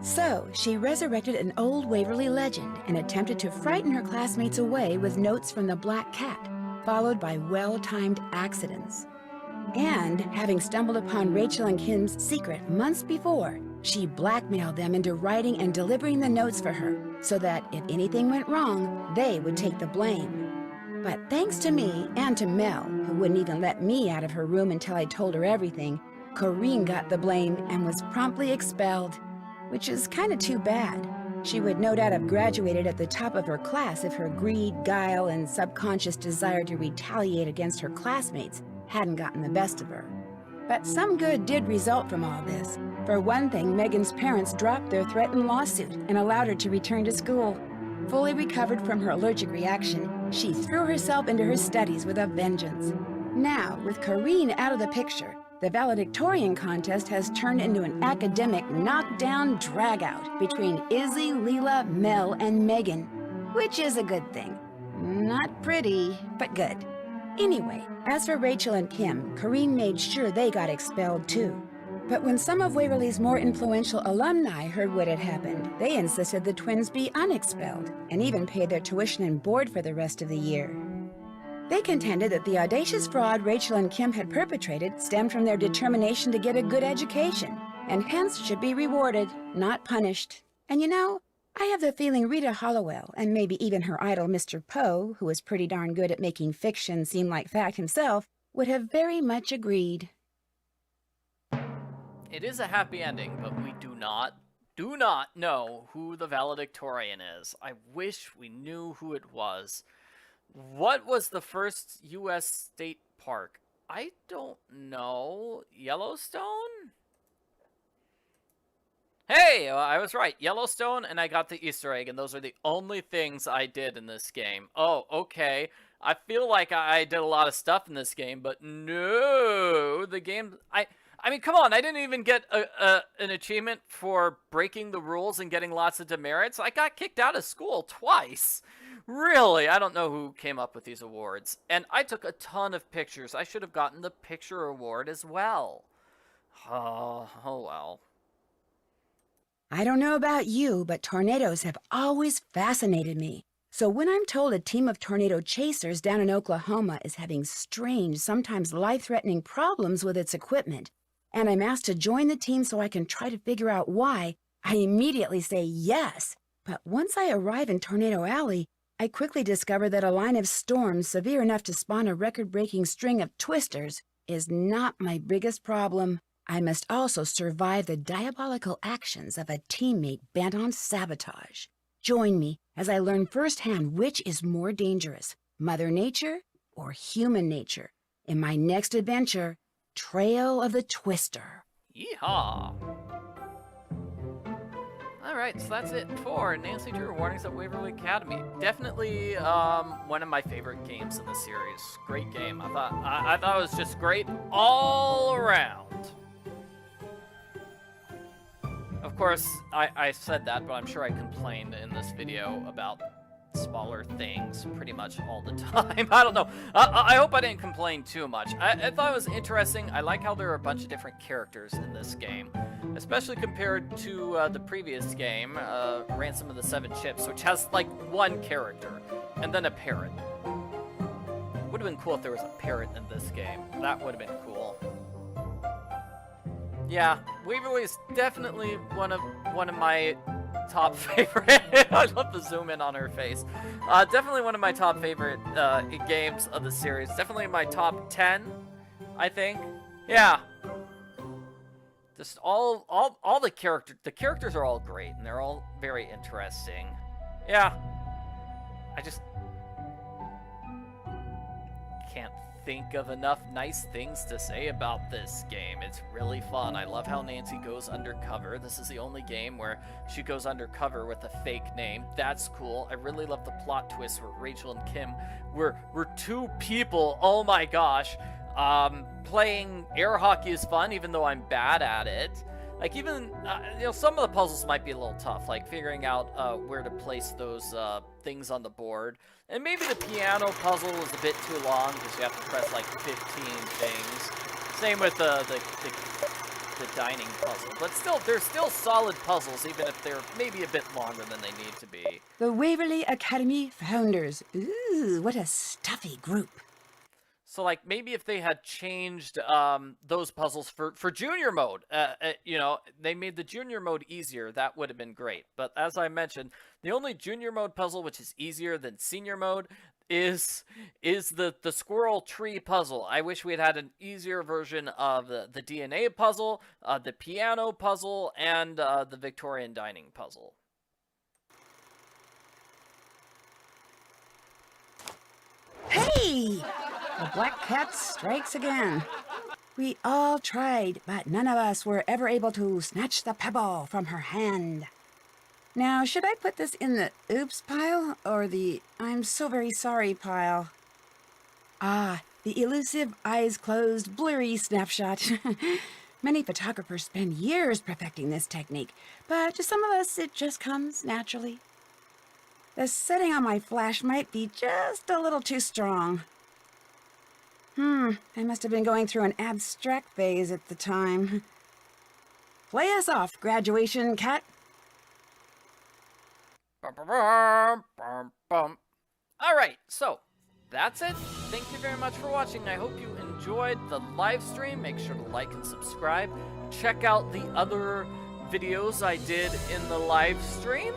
So, she resurrected an old Waverly legend and attempted to frighten her classmates away with notes from the Black Cat, followed by well-timed accidents. And, having stumbled upon Rachel and Kim's secret months before, she blackmailed them into writing and delivering the notes for her, so that if anything went wrong, they would take the blame. But thanks to me and to Mel, who wouldn't even let me out of her room until I told her everything, Corrine got the blame and was promptly expelled. Which is kind of too bad. She would no doubt have graduated at the top of her class if her greed, guile, and subconscious desire to retaliate against her classmates hadn't gotten the best of her. But some good did result from all this. For one thing, Megan's parents dropped their threatened lawsuit and allowed her to return to school. Fully recovered from her allergic reaction, she threw herself into her studies with a vengeance. Now, with Corrine out of the picture, the valedictorian contest has turned into an academic knockdown dragout between Izzy, Leela, Mel, and Megan, which is a good thing. Not pretty, but good. Anyway, as for Rachel and Kim, Corrine made sure they got expelled too. But when some of Waverly's more influential alumni heard what had happened, they insisted the twins be unexpelled, and even paid their tuition and board for the rest of the year. They contended that the audacious fraud Rachel and Kim had perpetrated stemmed from their determination to get a good education, and hence should be rewarded, not punished. And you know, I have the feeling Rita Hollowell, and maybe even her idol Mr. Poe, who was pretty darn good at making fiction seem like fact himself, would have very much agreed. It is a happy ending, but we do not know who the valedictorian is. I wish we knew who it was. What was the first U.S. state park? I don't know. Yellowstone? Hey, I was right. Yellowstone, and I got the Easter egg, and those are the only things I did in this game. Oh, okay. I feel like I did a lot of stuff in this game, but no, the game... I mean, come on, I didn't even get an achievement for breaking the rules and getting lots of demerits. I got kicked out of school twice. Really? I don't know who came up with these awards. And I took a ton of pictures. I should have gotten the picture award as well. Oh well. I don't know about you, but tornadoes have always fascinated me. So when I'm told a team of tornado chasers down in Oklahoma is having strange, sometimes life-threatening problems with its equipment, and I'm asked to join the team so I can try to figure out why, I immediately say yes. But once I arrive in Tornado Alley, I quickly discover that a line of storms severe enough to spawn a record-breaking string of twisters is not my biggest problem. I must also survive the diabolical actions of a teammate bent on sabotage. Join me as I learn firsthand which is more dangerous, Mother Nature or human nature, in my next adventure, Trail of the Twister. Yeehaw! Alright, so that's it for Nancy Drew Warnings at Waverly Academy. Definitely one of my favorite games in the series. Great game. I thought it was just great all around. Of course, I said that, but I'm sure I complained in this video about smaller things pretty much all the time. I don't know. I hope I didn't complain too much. I thought it was interesting. I like how there are a bunch of different characters in this game, especially compared to the previous game, Ransom of the Seven Ships, which has like one character and then a parrot. Would have been cool if there was a parrot in this game. That would have been cool. Yeah, Waverly is definitely one of my top favorite. I love the zoom in on her face. Definitely one of my top favorite games of the series. Definitely in my top 10, I think. Yeah. Just all the characters are all great and they're all very interesting. Yeah. I just can't think of enough nice things to say about this game. It's really fun. I love how Nancy goes undercover. This is the only game where she goes undercover with a fake name. That's cool. I really love the plot twist where Rachel and Kim were two people. Oh my gosh. Playing air hockey is fun, even though I'm bad at it. Like, even, some of the puzzles might be a little tough, like figuring out where to place those things on the board. And maybe the piano puzzle is a bit too long, because you have to press, like, 15 things. Same with the dining puzzle. But still, they're still solid puzzles, even if they're maybe a bit longer than they need to be. The Waverly Academy Founders. Ooh, what a stuffy group. So, like, maybe if they had changed those puzzles for junior mode, they made the junior mode easier, that would have been great. But as I mentioned, the only junior mode puzzle which is easier than senior mode is the squirrel tree puzzle. I wish we had an easier version of the DNA puzzle, the piano puzzle, and the Victorian dining puzzle. Hey! The black cat strikes again. We all tried, but none of us were ever able to snatch the pebble from her hand. Now, should I put this in the oops pile or the I'm so very sorry pile? Ah, the elusive eyes closed blurry snapshot. Many photographers spend years perfecting this technique, but to some of us it just comes naturally. The setting on my flash might be just a little too strong. I must have been going through an abstract phase at the time. Play us off, graduation cat. All right, so that's it. Thank you very much for watching. I hope you enjoyed the live stream. Make sure to like and subscribe. Check out the other videos I did in the live stream.